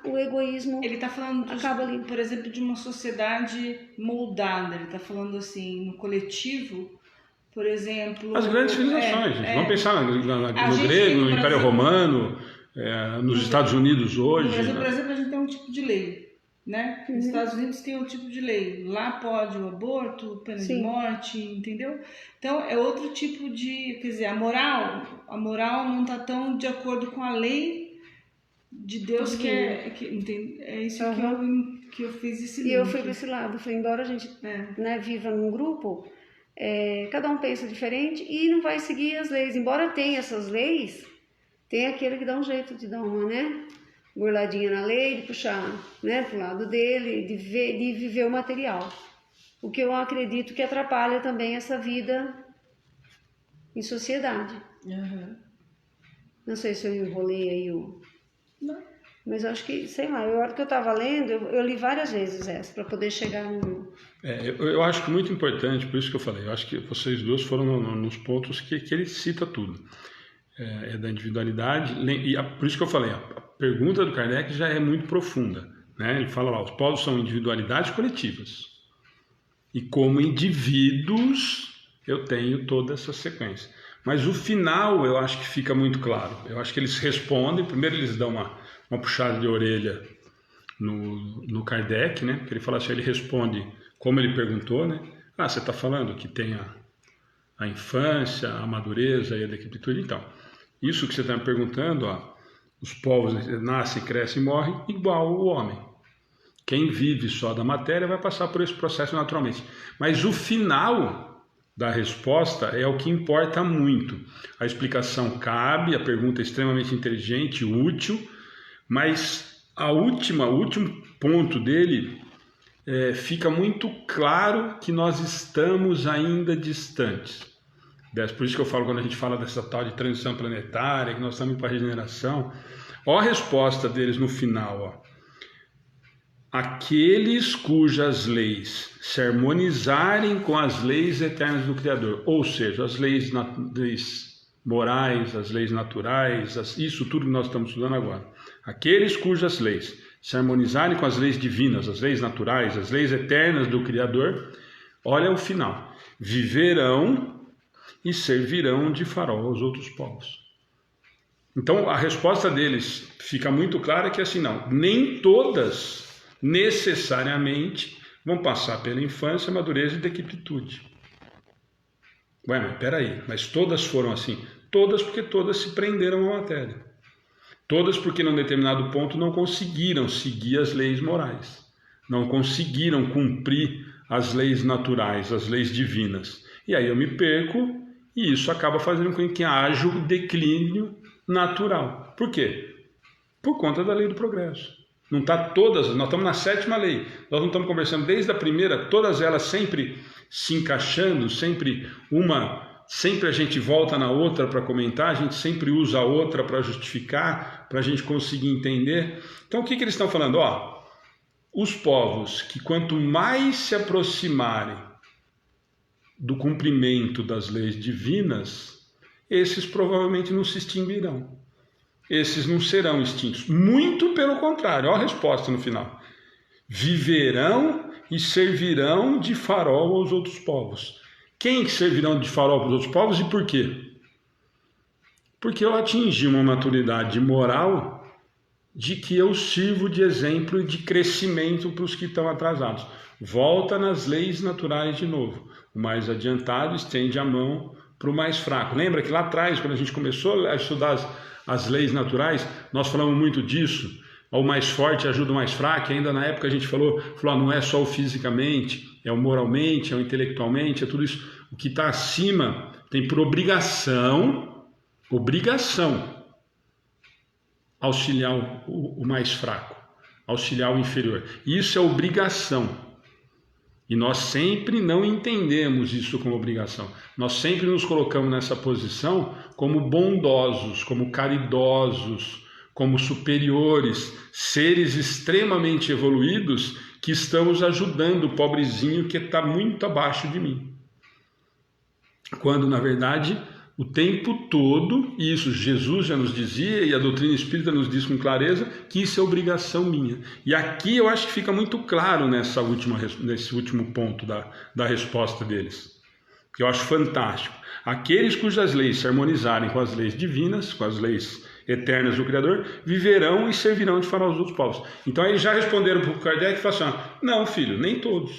o egoísmo Ele está falando, acaba ali. por exemplo, de uma sociedade moldada. Ele está falando assim, no coletivo, por exemplo... As grandes civilizações, gente. Vamos pensar no gente grego, no no Império Brasil, Romano, nos Estados Unidos hoje. No Brasil, por exemplo, a gente tem um tipo de lei, né? Uhum. Nos Estados Unidos tem um tipo de lei. Lá pode o aborto, pena de morte, entendeu? Então, é outro tipo de... Quer dizer, a moral não está tão de acordo com a lei de Deus, é isso que eu fiz esse link. E eu fui para esse lado. Falei, embora a gente né, viva num grupo, cada um pensa diferente e não vai seguir as leis. Embora tenha essas leis, tem aquele que dá um jeito de dar uma, né, burladinha na lei, de puxar, né, pro lado dele, de viver o material. O que eu acredito que atrapalha também essa vida em sociedade. Uhum. Não sei se eu enrolei aí Não. Mas eu acho que, sei lá, a hora que eu estava lendo, eu li várias vezes essa, para poder chegar no... Eu acho que muito importante, por isso que eu falei, eu acho que vocês dois foram nos pontos que ele cita tudo. Da individualidade, e por isso que eu falei, a pergunta do Kardec já é muito profunda, né? Ele fala lá, os povos são individualidades coletivas, e como indivíduos eu tenho toda essa sequência. Mas o final eu acho que fica muito claro. Eu acho que eles respondem, primeiro eles dão uma puxada de orelha no Kardec, né? Porque ele fala assim, ele responde como ele perguntou, né? Você está falando que tem a infância, a madureza e a decrepitude, então. Isso que você está me perguntando, os povos nascem, crescem e morrem igual o homem. Quem vive só da matéria vai passar por esse processo naturalmente. Mas o final da resposta é o que importa muito. A explicação cabe, a pergunta é extremamente inteligente, útil, mas o último ponto dele fica muito claro que nós estamos ainda distantes. Por isso que eu falo, quando a gente fala dessa tal de transição planetária, que nós estamos indo para a regeneração, a resposta deles no final, aqueles cujas leis se harmonizarem com as leis eternas do Criador, ou seja, as leis morais, as leis naturais, isso tudo que nós estamos estudando agora, aqueles cujas leis se harmonizarem com as leis divinas, as leis naturais, as leis eternas do Criador, olha o final, viverão e servirão de farol aos outros povos. Então a resposta deles fica muito clara que assim, não, nem todas necessariamente vão passar pela infância, madureza e decrepitude. Ué, mas peraí, mas todas foram assim? Todas porque todas se prenderam à matéria. Todas porque num determinado ponto não conseguiram seguir as leis morais. Não conseguiram cumprir as leis naturais, as leis divinas. E aí eu me perco e isso acaba fazendo com que haja um declínio natural. Por quê? Por conta da lei do progresso. Não está todas, nós estamos na 7ª lei, nós não estamos conversando desde a primeira, todas elas sempre se encaixando, sempre a gente volta na outra para comentar, a gente sempre usa a outra para justificar, para a gente conseguir entender. Então o que eles estão falando? Os povos que quanto mais se aproximarem do cumprimento das leis divinas, esses provavelmente não se extinguirão. Esses não serão extintos. Muito pelo contrário, olha a resposta no final. Viverão e servirão de farol aos outros povos. Quem servirão de farol para os outros povos e por quê? Porque eu atingi uma maturidade moral de que eu sirvo de exemplo e de crescimento para os que estão atrasados. Volta nas leis naturais de novo. O mais adiantado estende a mão para o mais fraco. Lembra que lá atrás, quando a gente começou a estudar as leis naturais, nós falamos muito disso. O mais forte ajuda o mais fraco. E ainda na época a gente falou, não é só o fisicamente, é o moralmente, é o intelectualmente, é tudo isso. O que está acima tem por obrigação auxiliar o mais fraco, auxiliar o inferior. Isso é obrigação. E nós sempre não entendemos isso como obrigação. Nós sempre nos colocamos nessa posição como bondosos, como caridosos, como superiores, seres extremamente evoluídos que estamos ajudando o pobrezinho que está muito abaixo de mim. Quando, na verdade, o tempo todo, e isso Jesus já nos dizia, e a doutrina espírita nos diz com clareza, que isso é obrigação minha. E aqui eu acho que fica muito claro nesse último ponto da resposta deles, que eu acho fantástico. Aqueles cujas leis se harmonizarem com as leis divinas, com as leis eternas do Criador, viverão e servirão de farol aos outros povos. Então eles já responderam para o Kardec e falaram assim, não, filho, nem todos.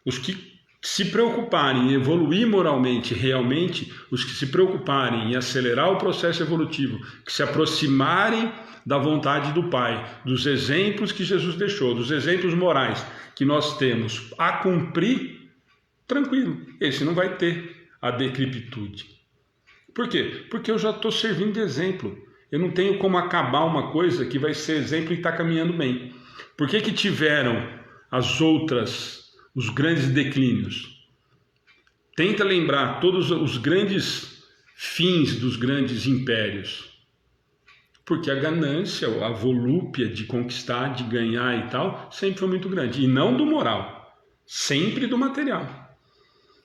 Os que se preocuparem em evoluir moralmente, realmente, os que se preocuparem em acelerar o processo evolutivo, que se aproximarem da vontade do Pai, dos exemplos que Jesus deixou, dos exemplos morais que nós temos a cumprir, tranquilo, esse não vai ter a decrepitude. Por quê? Porque eu já estou servindo de exemplo. Eu não tenho como acabar uma coisa que vai ser exemplo e está caminhando bem. Por que tiveram as outras, os grandes declínios? Tenta lembrar todos os grandes fins dos grandes impérios. Porque a ganância, a volúpia de conquistar, de ganhar e tal, sempre foi muito grande. E não do moral, sempre do material.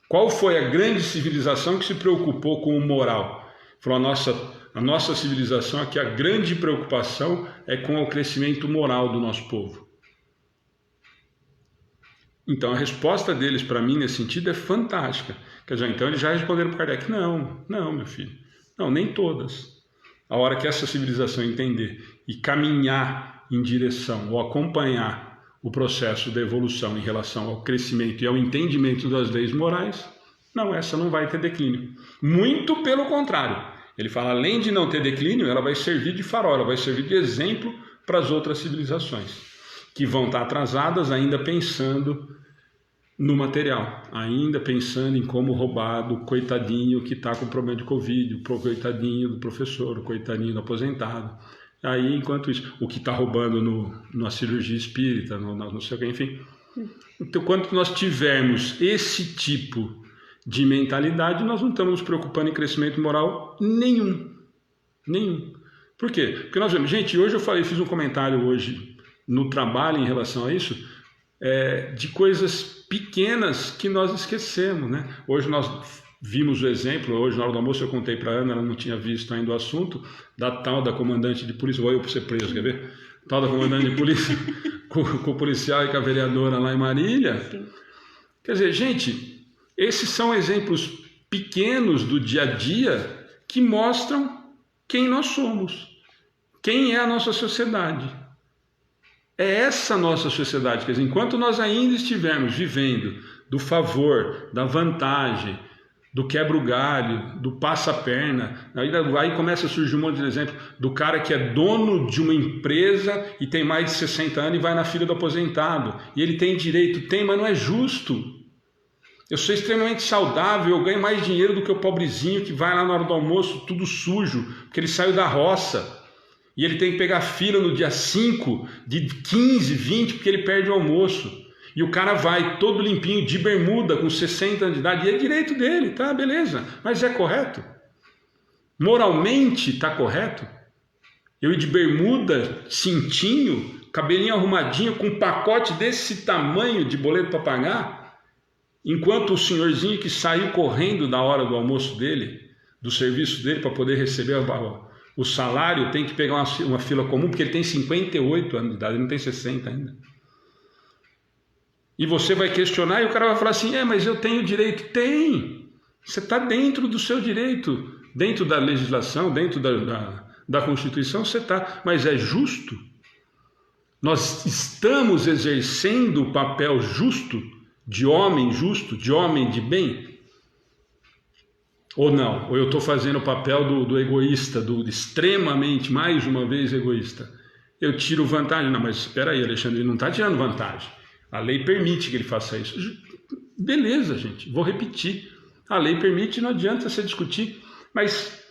Qual foi a grande civilização que se preocupou com o moral? Falou, a nossa civilização aqui, a grande preocupação é com o crescimento moral do nosso povo. Então a resposta deles para mim nesse sentido é fantástica. Quer dizer, então eles já responderam para Kardec, não, meu filho, não, nem todas. A hora que essa civilização entender e caminhar em direção ou acompanhar o processo da evolução em relação ao crescimento e ao entendimento das leis morais, não, essa não vai ter declínio. Muito pelo contrário. Ele fala, além de não ter declínio, ela vai servir de farol, ela vai servir de exemplo para as outras civilizações, que vão estar atrasadas ainda pensando no material, ainda pensando em como roubar do coitadinho que está com problema de Covid, o coitadinho do professor, o coitadinho do aposentado. Aí, enquanto isso, o que está roubando na cirurgia espírita, não sei o que, enfim. Então, quando nós tivermos esse tipo de mentalidade, nós não estamos nos preocupando em crescimento moral nenhum. Por quê? Porque nós vemos, gente, hoje eu fiz um comentário hoje no trabalho em relação a isso, de coisas pequenas que nós esquecemos, né? Hoje nós vimos o exemplo, hoje na hora do almoço eu contei para a Ana, ela não tinha visto ainda o assunto, da tal da comandante de polícia, vou eu para ser preso, quer ver? Tal da comandante de polícia, com o policial e com a vereadora lá em Marília. Quer dizer, gente, esses são exemplos pequenos do dia a dia que mostram quem nós somos, quem é a nossa sociedade. É essa nossa sociedade, quer dizer, enquanto nós ainda estivermos vivendo do favor, da vantagem, do quebra o galho, do passa-perna, aí começa a surgir um monte de exemplo do cara que é dono de uma empresa e tem mais de 60 anos e vai na fila do aposentado, e ele tem direito, mas não é justo. Eu sou extremamente saudável, eu ganho mais dinheiro do que o pobrezinho que vai lá na hora do almoço tudo sujo, porque ele saiu da roça. E ele tem que pegar fila no dia 5, de 15, 20, porque ele perde o almoço. E o cara vai todo limpinho, de bermuda, com 60 anos de idade, e é direito dele, tá, beleza. Mas é correto? Moralmente está correto? Eu ir de bermuda, cintinho, cabelinho arrumadinho, com um pacote desse tamanho de boleto para pagar, enquanto o senhorzinho que saiu correndo da hora do almoço dele, do serviço dele, para poder receber o salário, tem que pegar uma fila comum, porque ele tem 58 anos de idade, ele não tem 60 ainda. E você vai questionar e o cara vai falar assim, mas eu tenho direito. Tem! Você está dentro do seu direito, dentro da legislação, dentro da Constituição, você está. Mas é justo? Nós estamos exercendo o papel justo, de homem de bem? Ou não? Ou eu estou fazendo o papel do egoísta, do extremamente, mais uma vez, egoísta? Eu tiro vantagem? Não, mas espera aí, Alexandre, ele não está tirando vantagem. A lei permite que ele faça isso. Beleza, gente, vou repetir. A lei permite, não adianta você discutir. Mas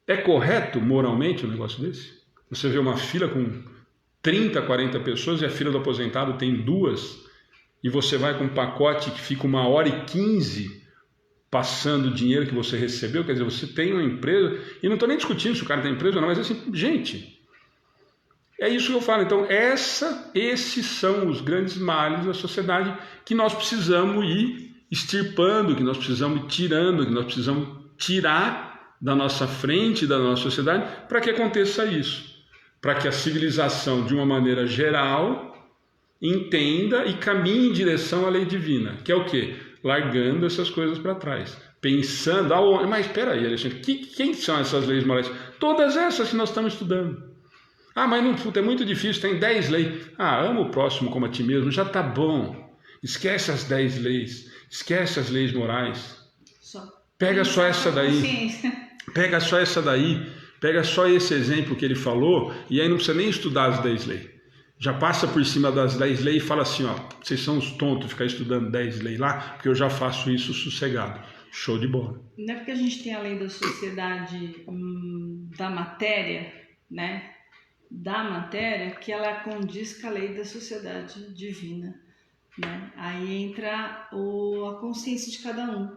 é correto moralmente um negócio desse? Você vê uma fila com 30, 40 pessoas e a fila do aposentado tem 2, e você vai com um pacote que fica 1h15 passando o dinheiro que você recebeu, quer dizer, você tem uma empresa, e não estou nem discutindo se o cara tem empresa ou não, mas assim, gente, é isso que eu falo. Então, esses são os grandes males da sociedade que nós precisamos ir extirpando, que nós precisamos ir tirando, que nós precisamos tirar da nossa frente, da nossa sociedade, para que aconteça isso. Para que a civilização, de uma maneira geral, entenda e caminhe em direção à lei divina. Que é o quê? Largando essas coisas para trás. Pensando, mas espera aí, Alexandre, quem são essas leis morais? Todas essas que nós estamos estudando. Mas não, puta, é muito difícil, tem 10 leis. Ama o próximo como a ti mesmo, já tá bom. Esquece as 10 leis, esquece as leis morais. Pega só essa daí. Pega só essa daí, pega só esse exemplo que ele falou, e aí não precisa nem estudar as 10 leis. Já passa por cima das 10 leis e fala assim, vocês são os tontos ficar estudando 10 leis lá, porque eu já faço isso sossegado. Show de bola. Não é porque a gente tem a lei da sociedade da matéria, né? Da matéria, que ela condiz com a lei da sociedade divina, né? Aí entra a consciência de cada um,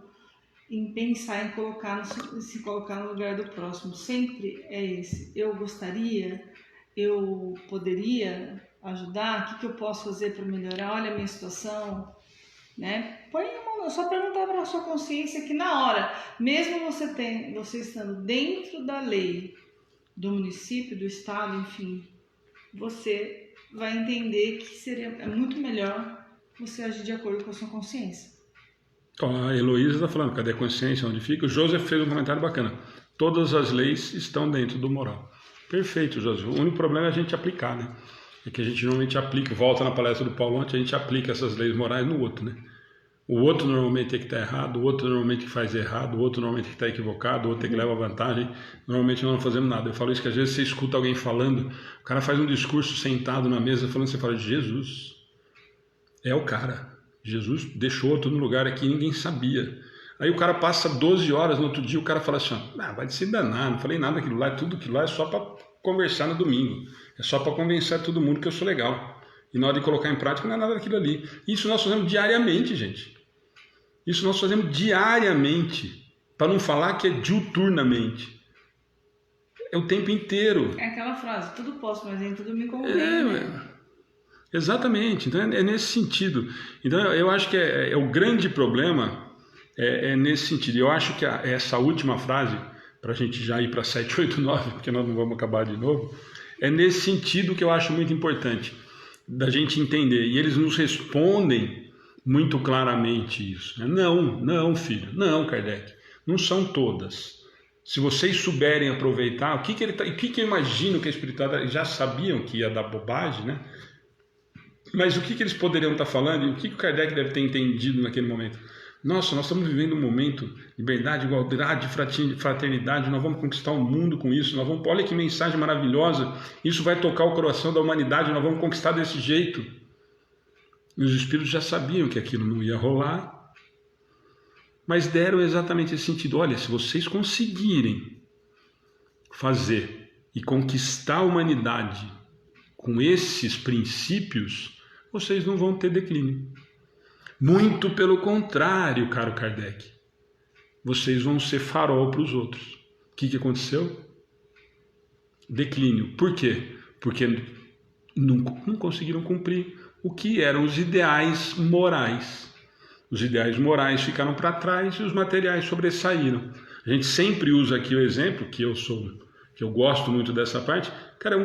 em pensar em se colocar no lugar do próximo. Sempre é esse. Eu gostaria, eu poderia ajudar, o que eu posso fazer para melhorar? Olha a minha situação, né? Põe a mão, só perguntar para a sua consciência que na hora, mesmo você estando dentro da lei do município, do estado, enfim, você vai entender que é muito melhor você agir de acordo com a sua consciência. A Heloísa está falando, cadê a consciência, onde fica? O Joseph fez um comentário bacana. Todas as leis estão dentro do moral. Perfeito, Joseph. O único problema é a gente aplicar, né? É que a gente normalmente aplica, volta na palestra do Paulo ontem, a gente aplica essas leis morais no outro, né? O outro normalmente é que está errado, o outro normalmente que faz errado, o outro normalmente que está equivocado, o outro é que leva vantagem. Normalmente nós não fazemos nada. Eu falo isso que às vezes você escuta alguém falando, o cara faz um discurso sentado na mesa falando, você fala, Jesus, é o cara. Jesus deixou tudo no lugar aqui, ninguém sabia. Aí o cara passa 12 horas, no outro dia o cara fala assim, vai se danar, não falei nada aquilo lá, tudo aquilo lá é só para conversar no domingo, é só para convencer todo mundo que eu sou legal. E na hora de colocar em prática não é nada daquilo ali. Isso nós fazemos diariamente, gente. Isso nós fazemos diariamente, para não falar que é diuturnamente. É o tempo inteiro. É aquela frase, tudo posso, mas nem tudo me convém, né? Exatamente, então é nesse sentido. Então eu acho que o grande problema é nesse sentido. Eu acho que essa última frase, para a gente já ir para 7, 8, 9, porque nós não vamos acabar de novo, é nesse sentido que eu acho muito importante, da gente entender. E eles nos respondem muito claramente isso. Não, filho, não, Kardec, não são todas. Se vocês souberem aproveitar, o que eu imagino que a espiritualidade já sabiam que ia dar bobagem, né? Mas o que eles poderiam estar falando e o que o Kardec deve ter entendido naquele momento? Nossa, nós estamos vivendo um momento de liberdade, igualdade, fraternidade, nós vamos conquistar o mundo com isso, olha que mensagem maravilhosa, isso vai tocar o coração da humanidade, nós vamos conquistar desse jeito. E os espíritos já sabiam que aquilo não ia rolar, mas deram exatamente esse sentido. Olha, se vocês conseguirem fazer e conquistar a humanidade com esses princípios, vocês não vão ter declínio. Muito pelo contrário, caro Kardec. Vocês vão ser farol para os outros. O que aconteceu? Declínio. Por quê? Porque não conseguiram cumprir o que eram os ideais morais. Os ideais morais ficaram para trás e os materiais sobressaíram. A gente sempre usa aqui o exemplo, que eu gosto muito dessa parte. Cara,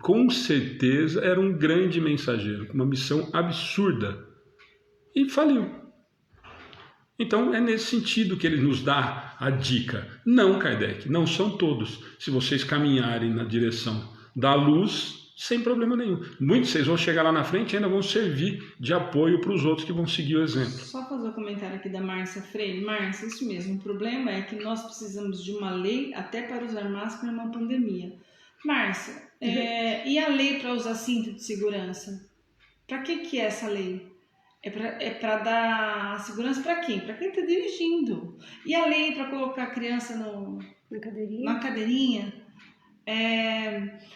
com certeza era um grande mensageiro, com uma missão absurda. E faliu. Então é nesse sentido que ele nos dá a dica. Não, Kardec, não são todos. Se vocês caminharem na direção da luz, sem problema nenhum. Muitos vocês vão chegar lá na frente e ainda vão servir de apoio para os outros que vão seguir o exemplo. Só fazer um comentário aqui da Márcia Freire. Márcia, isso mesmo. O problema é que nós precisamos de uma lei até para usar máscara numa pandemia. Márcia, e a lei para usar cinto de segurança? Para que é essa lei? É para dar segurança para quem? Para quem está dirigindo. E a lei para colocar a criança na cadeirinha?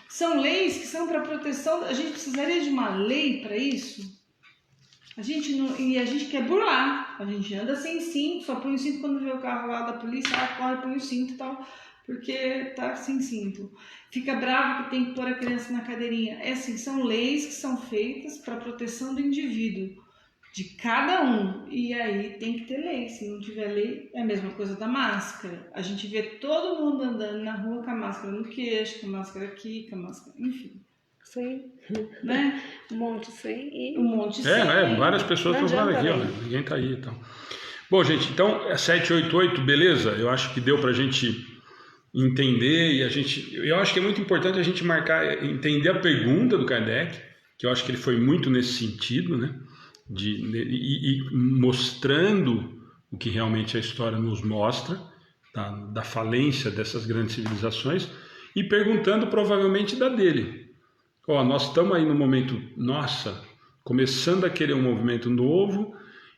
São leis que são para proteção. A gente precisaria de uma lei para isso? A gente quer burlar. A gente anda sem cinto, só põe o cinto quando vê o carro lá da polícia, corre, põe o cinto e tal, porque tá sem cinto. Fica bravo que tem que pôr a criança na cadeirinha. São leis que são feitas para a proteção do indivíduo. de cada um. E aí tem que ter lei. Se não tiver lei, é a mesma coisa da máscara. A gente vê todo mundo andando na rua com a máscara no queixo, com a máscara aqui, com a máscara... Enfim. Sim. Né? Um monte sim. E... Um monte sem lei. Várias pessoas Não estão falando aqui, adianta, ó, ninguém tá aí, então. Bom, gente, então é 788, beleza? Eu acho que deu pra gente entender eu acho que é muito importante a gente entender a pergunta do Kardec, que eu acho que ele foi muito nesse sentido, né? E mostrando o que realmente a história nos mostra, da falência dessas grandes civilizações, e perguntando provavelmente da dele. Ó, nós estamos aí no momento, começando a querer um movimento novo,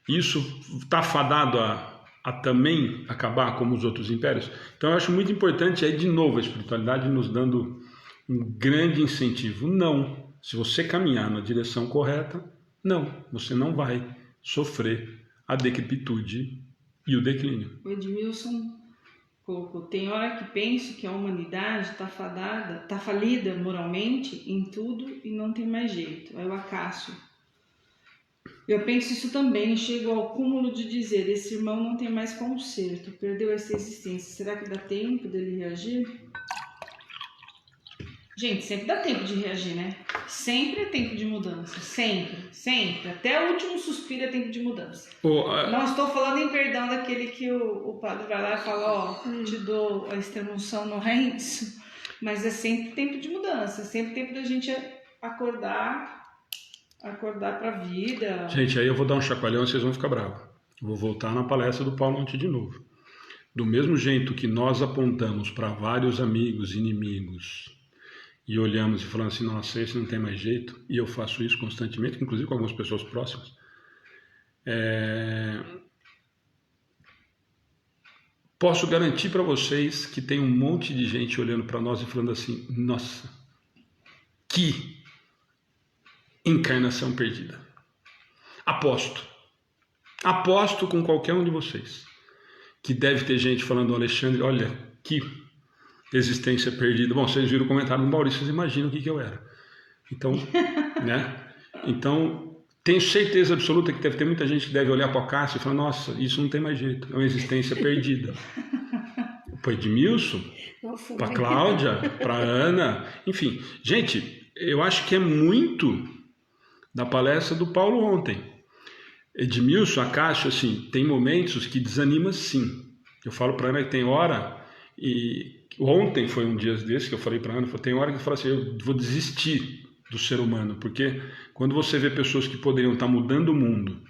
isso está fadado a também acabar como os outros impérios. Então eu acho muito importante aí de novo a espiritualidade nos dando um grande incentivo. Não, se você caminhar na direção correta, não, você não vai sofrer a decrepitude e o declínio. O Edmilson colocou, tem hora que penso que a humanidade está falida moralmente em tudo e não tem mais jeito. Aí o Acácio, eu penso isso também, chego ao cúmulo de dizer, esse irmão não tem mais conserto, perdeu essa existência, será que dá tempo dele reagir? Gente, sempre dá tempo de reagir, né? Sempre é tempo de mudança, sempre, até o último suspiro é tempo de mudança. Não estou falando em perdão daquele que o padre vai lá e fala, te dou a extremunção, não é isso, mas é sempre tempo de mudança, é sempre tempo da gente acordar para a vida. Gente, aí eu vou dar um chacoalhão e vocês vão ficar bravos. Vou voltar na palestra do Paulo Monte de novo. Do mesmo jeito que nós apontamos para vários amigos, inimigos, e olhamos e falamos assim, nossa, esse não tem mais jeito, e eu faço isso constantemente, inclusive com algumas pessoas próximas, posso garantir para vocês que tem um monte de gente olhando para nós e falando assim, nossa, que encarnação perdida. Aposto com qualquer um de vocês que deve ter gente falando, Alexandre, olha, que existência perdida. Bom, vocês viram o comentário do Maurício, vocês imaginam o que eu era. Então, né? Então, tenho certeza absoluta que deve ter muita gente que deve olhar para o Cássio e falar, nossa, isso não tem mais jeito, é uma existência perdida. Para Edmilson, para Cláudia, para Ana, enfim. Gente, eu acho que é muito da palestra do Paulo ontem. Edmilson, a Cássio, assim, tem momentos que desanima sim. Eu falo para Ana que tem hora, e ontem foi um dia desses que eu falei para Ana, tem hora que eu falo assim, eu vou desistir do ser humano, porque quando você vê pessoas que poderiam estar mudando o mundo,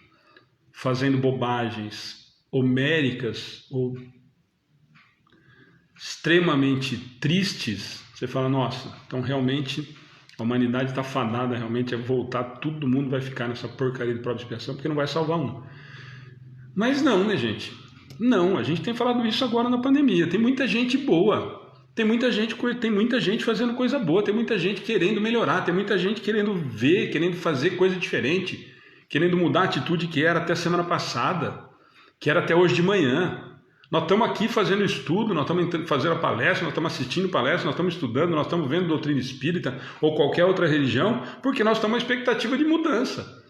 fazendo bobagens homéricas ou extremamente tristes, você fala, nossa, então realmente a humanidade está fadada realmente a voltar, todo mundo vai ficar nessa porcaria de prova de expiação, porque não vai salvar um. Mas não, né, gente? Não, a gente tem falado isso agora na pandemia. Tem muita gente boa, tem muita gente fazendo coisa boa, tem muita gente querendo melhorar, tem muita gente querendo ver, querendo fazer coisa diferente, querendo mudar a atitude que era até semana passada, que era até hoje de manhã. Nós estamos aqui fazendo estudo, nós estamos fazendo a palestra, nós estamos assistindo palestra, nós estamos estudando, nós estamos vendo doutrina espírita ou qualquer outra religião, porque nós estamos com uma expectativa de mudança.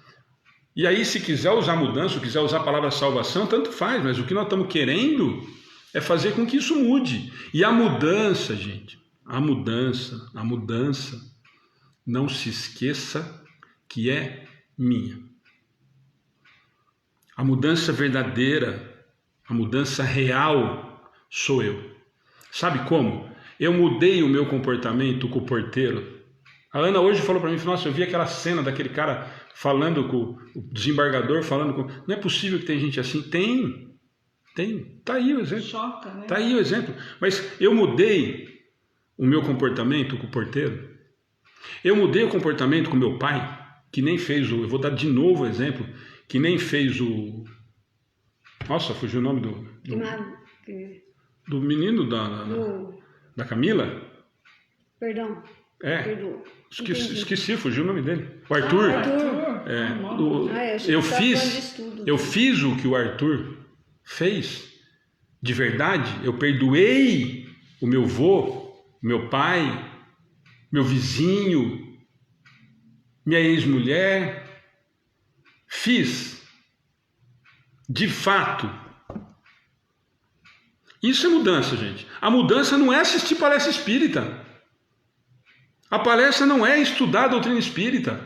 E aí, se quiser usar mudança, ou quiser usar a palavra salvação, tanto faz, mas o que nós estamos querendo é fazer com que isso mude. E a mudança, gente, a mudança, não se esqueça que é minha. A mudança verdadeira, a mudança real sou eu. Sabe como? Eu mudei o meu comportamento com o porteiro. A Ana hoje falou para mim, nossa, eu vi aquela cena daquele cara falando com o desembargador, falando com... Não é possível que tem gente assim. Tem. Tá aí o exemplo. Choca, né? Tá aí o exemplo. Mas eu mudei o meu comportamento com o porteiro. Eu mudei o comportamento com meu pai, que nem fez o... Eu vou dar de novo o exemplo, que nem fez o... Nossa, fugiu o nome do menino da Camila? Perdão. Perdoa. Esqueci, fugiu o nome dele. O Arthur. Eu fiz o que o Arthur fez. De verdade, eu perdoei o meu vô, meu pai, meu vizinho, minha ex-mulher. Fiz. de fato. Isso é mudança, gente. A mudança não é assistir palestra espírita. A palestra não é estudar a doutrina espírita.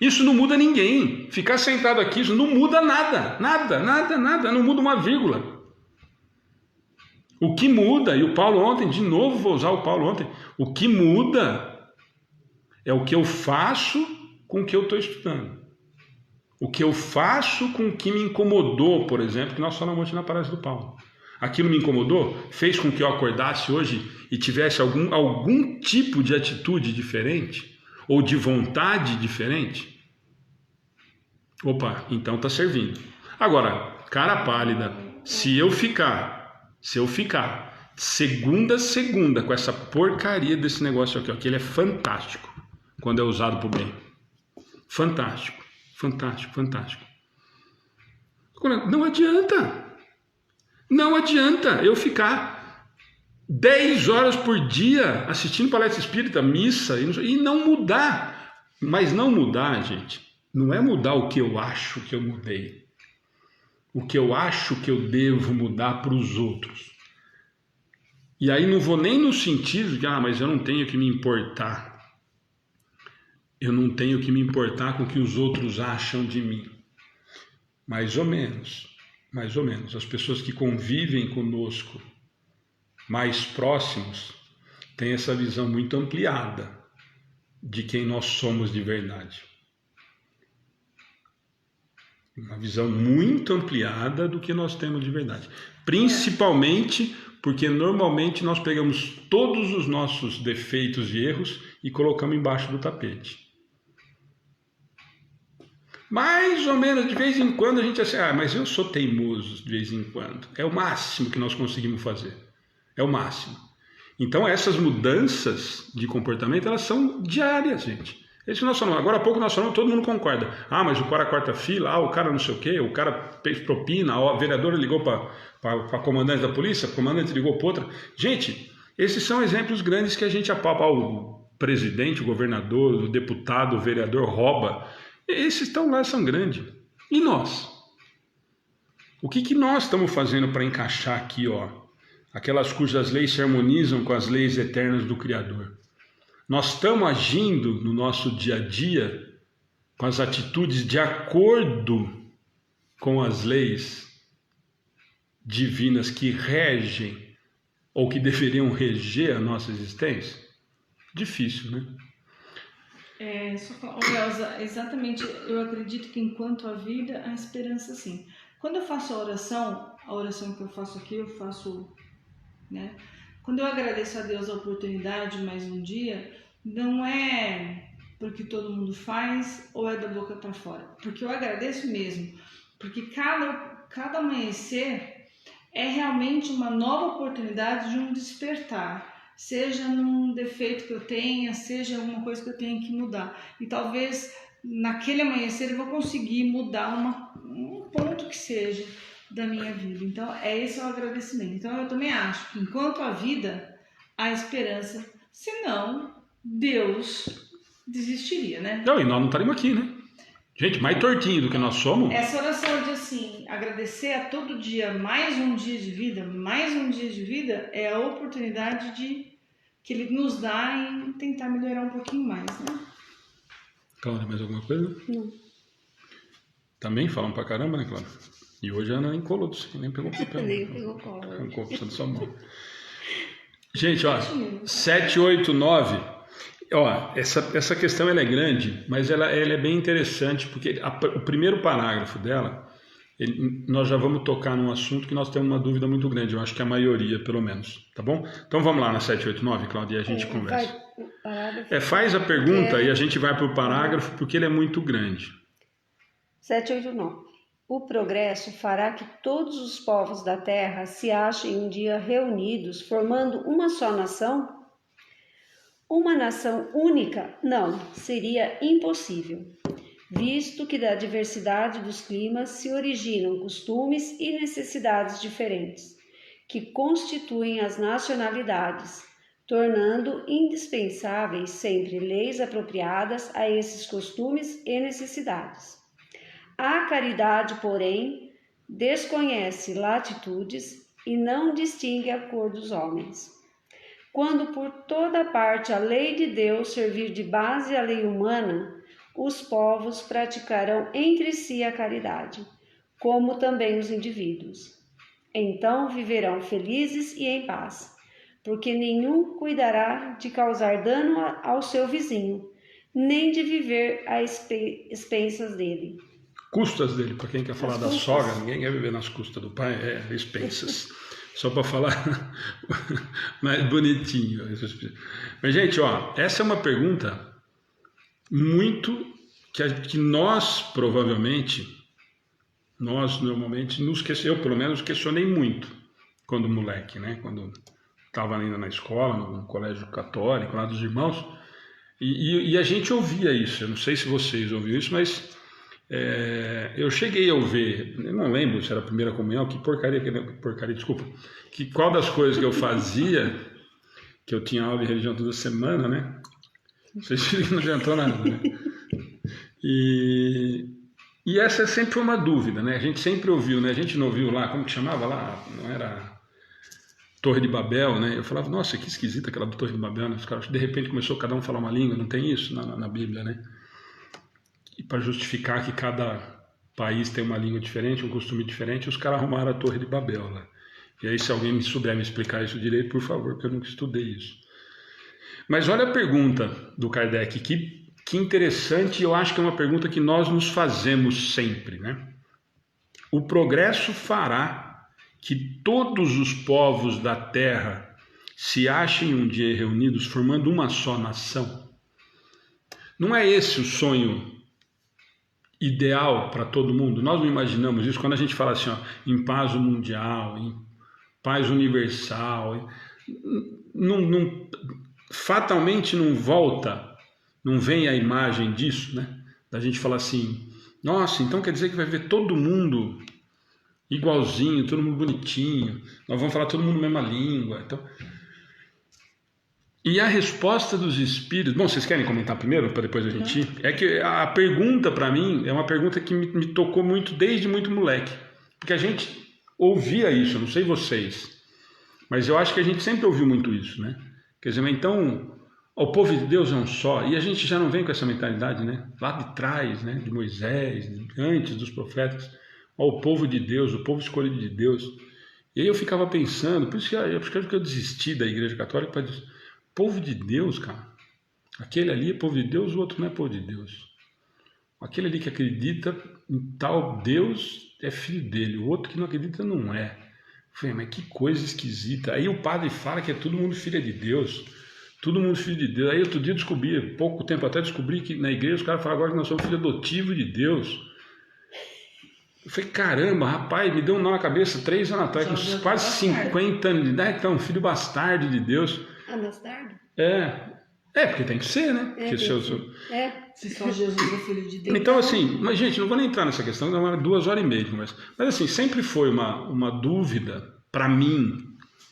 Isso não muda ninguém. Ficar sentado aqui, isso não muda nada. Nada, nada, nada. Não muda uma vírgula. O que muda, e o Paulo ontem, de novo vou usar o Paulo ontem, o que muda é o que eu faço com o que eu estou estudando. O que eu faço com o que me incomodou, por exemplo, que nós falamos ontem na palestra do Paulo. Aquilo me incomodou, fez com que eu acordasse hoje e tivesse algum tipo de atitude diferente ou de vontade diferente. Opa, então está servindo. Agora, cara pálida, se eu ficar segunda a segunda com essa porcaria desse negócio aqui, ó, que ele é fantástico quando é usado para o bem. Fantástico, fantástico, fantástico. Não adianta. Não adianta eu ficar 10 horas por dia assistindo palestra espírita, missa, e não mudar. Mas não mudar, gente, não é mudar o que eu acho que eu mudei. O que eu acho que eu devo mudar para os outros. E aí não vou nem no sentido de, mas eu não tenho que me importar. Eu não tenho que me importar com o que os outros acham de mim. Mais ou menos. Mais ou menos. As pessoas que convivem conosco, mais próximos, têm essa visão muito ampliada de quem nós somos de verdade. Uma visão muito ampliada do que nós temos de verdade. Principalmente porque normalmente nós pegamos todos os nossos defeitos e erros e colocamos embaixo do tapete. Mais ou menos, de vez em quando a gente assim, mas eu sou teimoso de vez em quando. É o máximo que nós conseguimos fazer. É o máximo. Então essas mudanças de comportamento, elas são diárias, gente. É isso que nós falamos. Agora há pouco nós falamos, todo mundo concorda. Mas o cara quarta fila, o cara não sei o quê, o cara fez propina, a vereadora ligou para a comandante da polícia, a comandante ligou para outra. Gente, esses são exemplos grandes que a gente apalpa. O presidente, o governador, o deputado, o vereador rouba. Esses estão lá, são grandes. E nós? O que nós estamos fazendo para encaixar aqui, aquelas cujas leis se harmonizam com as leis eternas do Criador? Nós estamos agindo no nosso dia a dia com as atitudes de acordo com as leis divinas que regem ou que deveriam reger a nossa existência? Difícil, né? Só falar, Elza, exatamente, eu acredito que enquanto a vida, a esperança sim. Quando eu faço a oração que eu faço aqui, eu faço, né? Quando eu agradeço a Deus a oportunidade de mais um dia, não é porque todo mundo faz ou é da boca para fora. Porque eu agradeço mesmo. Porque cada amanhecer é realmente uma nova oportunidade de um despertar. Seja num defeito que eu tenha, seja alguma coisa que eu tenha que mudar. E talvez naquele amanhecer eu vou conseguir mudar um ponto que seja da minha vida. Então, esse é o agradecimento. Então, eu também acho que enquanto a vida, há esperança. Senão, Deus desistiria, né? Não, e nós não estaríamos aqui, né? Gente, mais tortinho do que nós somos. Essa oração de assim, agradecer a todo dia mais um dia de vida, é a oportunidade que Ele nos dá em tentar melhorar um pouquinho mais, né? Cláudia, mais alguma coisa? Não. Também falam pra caramba, né, Cláudia? E hoje a Ana encolou do nem pegou o papel. Nem pegou cola. Arrancou da sua mão. Gente, 789. Essa questão ela é grande, mas ela é bem interessante, porque o primeiro parágrafo dela, nós já vamos tocar num assunto que nós temos uma dúvida muito grande, eu acho que a maioria, pelo menos, tá bom? Então vamos lá na 789, Cláudia, e a gente conversa. Faz a pergunta e a gente vai para o parágrafo, porque ele é muito grande. 789. O progresso fará que todos os povos da Terra se achem um dia reunidos, formando uma só nação? Uma nação única? Não, seria impossível, visto que da diversidade dos climas se originam costumes e necessidades diferentes, que constituem as nacionalidades, tornando indispensáveis sempre leis apropriadas a esses costumes e necessidades. A caridade, porém, desconhece latitudes e não distingue a cor dos homens. Quando por toda parte a lei de Deus servir de base à lei humana, os povos praticarão entre si a caridade, como também os indivíduos. Então viverão felizes e em paz, porque nenhum cuidará de causar dano ao seu vizinho, nem de viver às expensas dele. Custas dele, para quem quer falar da sogra, ninguém quer viver nas custas do pai, expensas. Só para falar mais bonitinho. Mas, gente, essa é uma pergunta muito que nós, provavelmente, normalmente, eu pelo menos questionei muito quando moleque, né? Quando estava ainda na escola, no colégio católico, lá dos irmãos, e a gente ouvia isso. Eu não sei se vocês ouviram isso, mas eu cheguei a ouvir, eu não lembro se era a primeira comunhão, qual das coisas que eu fazia, que eu tinha aula de religião toda semana, né? Vocês viram que não adiantou nada, né? E essa sempre foi uma dúvida, né? A gente sempre ouviu, né? A gente não ouviu lá, como que chamava lá? Não era Torre de Babel, né? Eu falava, nossa, que esquisita aquela Torre de Babel, né? Os caras, de repente começou cada um a falar uma língua, não tem isso na Bíblia, né? E para justificar que cada país tem uma língua diferente, um costume diferente, os caras arrumaram a Torre de Babel lá. E aí, se alguém me souber me explicar isso direito, por favor, porque eu nunca estudei isso. Mas olha a pergunta do Kardec, que interessante, eu acho que é uma pergunta que nós nos fazemos sempre, né? O progresso fará que todos os povos da Terra se achem um dia reunidos formando uma só nação? Não é esse o sonho ideal para todo mundo? Nós não imaginamos isso quando a gente fala assim, em paz mundial, em paz universal. Fatalmente não vem a imagem disso, né? Da gente falar assim, nossa, então quer dizer que vai ver todo mundo igualzinho, todo mundo bonitinho, nós vamos falar todo mundo a mesma língua. Então... E a resposta dos espíritos... Bom, vocês querem comentar primeiro, para depois a gente ir? É que a pergunta, para mim, é uma pergunta que me tocou muito desde muito moleque. Porque a gente ouvia isso, eu não sei vocês, mas eu acho que a gente sempre ouviu muito isso, né? Quer dizer, então, o povo de Deus é um só. E a gente já não vem com essa mentalidade, né? Lá de trás, né? De Moisés, antes dos profetas. O povo de Deus, o povo escolhido de Deus. E aí eu ficava pensando, por isso que eu desisti da Igreja Católica, para dizer, povo de Deus, cara. Aquele ali é povo de Deus, o outro não é povo de Deus. Aquele ali que acredita em tal Deus é filho dele, o outro que não acredita não é. Eu falei, mas que coisa esquisita. Aí o padre fala que é todo mundo filho de Deus. Todo mundo filho de Deus. Aí outro dia descobri, pouco tempo até descobri que na igreja os caras falam agora que nós somos filho adotivo de Deus. Eu falei, caramba, rapaz, me deu um nó na cabeça 3 anos atrás, com quase 50 anos de idade, então, filho bastardo de Deus. Ah, bastardo? Porque tem que ser, né? Se só Jesus é filho de Deus. Então, assim, mas gente, não vou nem entrar nessa questão, é 2 horas e meia de conversa. Mas assim, sempre foi uma dúvida para mim,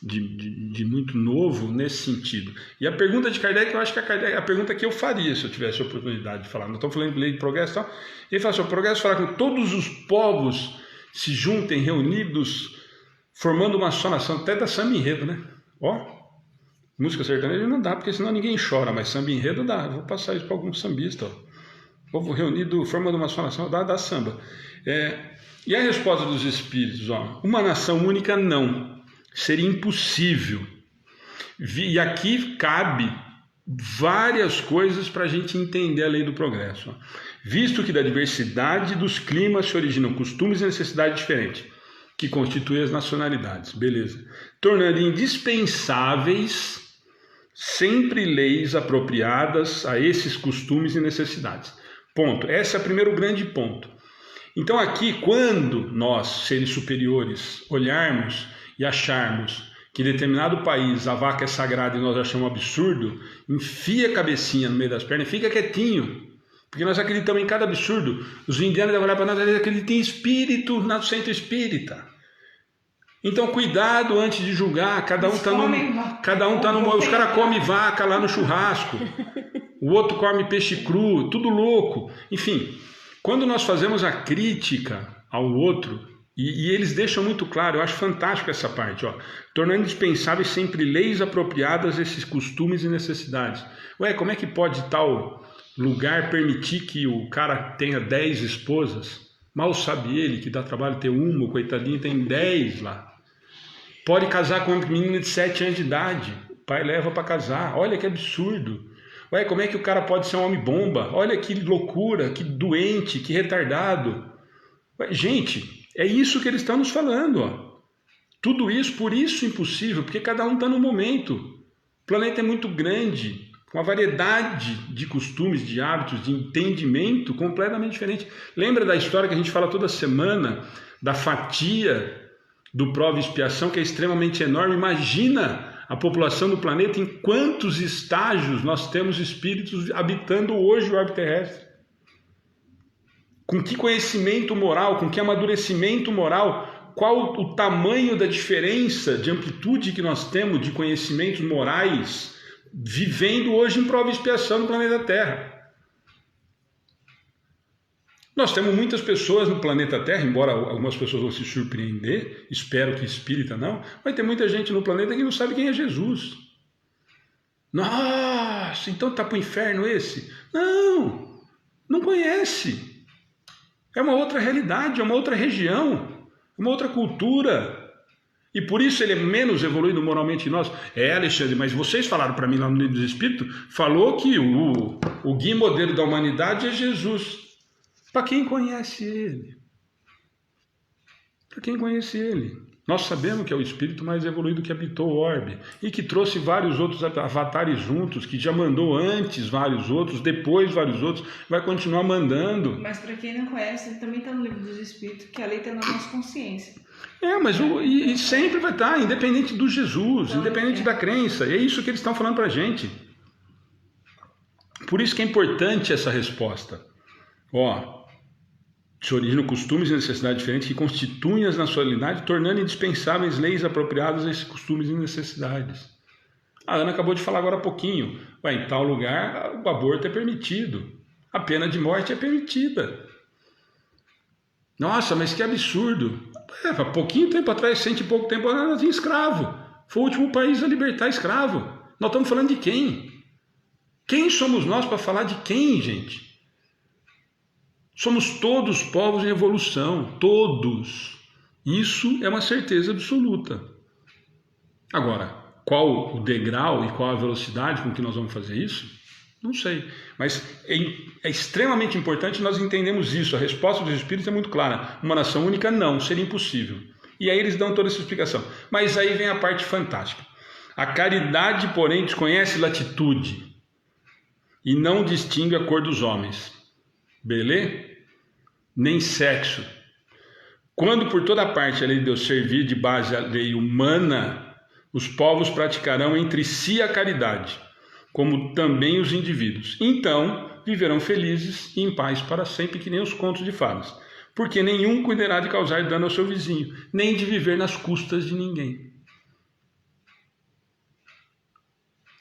de muito novo, nesse sentido. E a pergunta de Kardec, eu acho que a pergunta que eu faria se eu tivesse a oportunidade de falar. Não estou falando de lei de progresso e tal. Ele fala assim, o progresso fará que todos os povos se juntem, reunidos, formando uma só nação, até da samba enredo, né? Música sertaneja não dá, porque senão ninguém chora, mas samba enredo dá. Eu vou passar isso para algum sambista. Povo reunido, formando uma só nação, dá samba. E a resposta dos espíritos, uma nação única não. Seria impossível. E aqui cabe várias coisas para a gente entender a lei do progresso. Visto que da diversidade dos climas se originam costumes e necessidades diferentes, que constituem as nacionalidades, beleza. Tornando indispensáveis sempre leis apropriadas a esses costumes e necessidades. Ponto. Esse é o primeiro grande ponto. Então aqui, quando nós, seres superiores, olharmos e acharmos que em determinado país a vaca é sagrada e nós achamos um absurdo, enfia a cabecinha no meio das pernas e fica quietinho. Porque nós acreditamos em cada absurdo. Os indianos devem olhar para nós e acreditam em espírito no centro espírita. Então, cuidado antes de julgar. Cada um está no. Os caras comem vaca lá no churrasco. O outro come peixe cru, tudo louco. Enfim, quando nós fazemos a crítica ao outro, E eles deixam muito claro, eu acho fantástico essa parte, ó, tornando indispensáveis sempre leis apropriadas a esses costumes e necessidades. Ué, como é que pode tal lugar permitir que o cara tenha 10 esposas? Mal sabe ele que dá trabalho ter uma, o coitadinho tem 10 lá. Pode casar com uma menina de 7 anos de idade, o pai leva para casar, olha que absurdo. Ué, como é que o cara pode ser um homem bomba? Olha que loucura, que doente, que retardado. Ué, gente, é isso que eles estão nos falando, ó. Tudo isso, por isso impossível, porque cada um está no momento. O planeta é muito grande, com uma variedade de costumes, de hábitos, de entendimento completamente diferente. Lembra da história que a gente fala toda semana, da fatia do prova e expiação, que é extremamente enorme? Imagina a população do planeta, em quantos estágios nós temos espíritos habitando hoje o orbe terrestre. Com que conhecimento moral, com que amadurecimento moral, qual o tamanho da diferença de amplitude que nós temos de conhecimentos morais vivendo hoje em prova e expiação no planeta Terra. Nós temos muitas pessoas no planeta Terra, embora algumas pessoas vão se surpreender, espero que espírita não, mas tem muita gente no planeta que não sabe quem é Jesus. Nossa, então está para o inferno esse? Não, não conhece. É uma outra realidade, é uma outra região, uma outra cultura. E por isso ele é menos evoluído moralmente que nós. É, Alexandre, mas vocês falaram para mim lá no Livro dos Espíritos, falou que o guia modelo da humanidade é Jesus. Para quem conhece ele? Para quem conhece ele? Nós sabemos que é o espírito mais evoluído que habitou o orbe e que trouxe vários outros avatares juntos, que já mandou antes vários outros, depois vários outros, vai continuar mandando. Mas para quem não conhece, ele também está no Livro dos Espíritos, que a lei está na nossa consciência. É, mas e sempre vai estar, independente do Jesus, então, independente da crença. E é isso que eles estão falando para a gente. Por isso que é importante essa resposta. Ó, se originam costumes e necessidades diferentes que constituem as nacionalidades, tornando indispensáveis leis apropriadas a esses costumes e necessidades. A Ana acabou de falar agora há pouquinho. Ué, em tal lugar o aborto é permitido. A pena de morte é permitida. Nossa, mas que absurdo. Há pouquinho tempo atrás, 100 e pouco tempo, nós tínhamos escravo. Foi o último país a libertar escravo. Nós estamos falando de quem? Quem somos nós para falar de quem, gente? Somos todos povos em evolução, todos. Isso é uma certeza absoluta. Agora, qual o degrau e qual a velocidade com que nós vamos fazer isso? Não sei. Mas é extremamente importante nós entendermos isso. A resposta dos espíritos é muito clara. Uma nação única, não, seria impossível. E aí eles dão toda essa explicação. Mas aí vem a parte fantástica. A caridade, porém, desconhece latitude e não distingue a cor dos homens. Beleza? Nem sexo. Quando por toda parte a lei de Deus servir de base à lei humana, os povos praticarão entre si a caridade, como também os indivíduos. Então viverão felizes e em paz para sempre, que nem os contos de fadas, porque nenhum cuidará de causar dano ao seu vizinho, nem de viver nas custas de ninguém.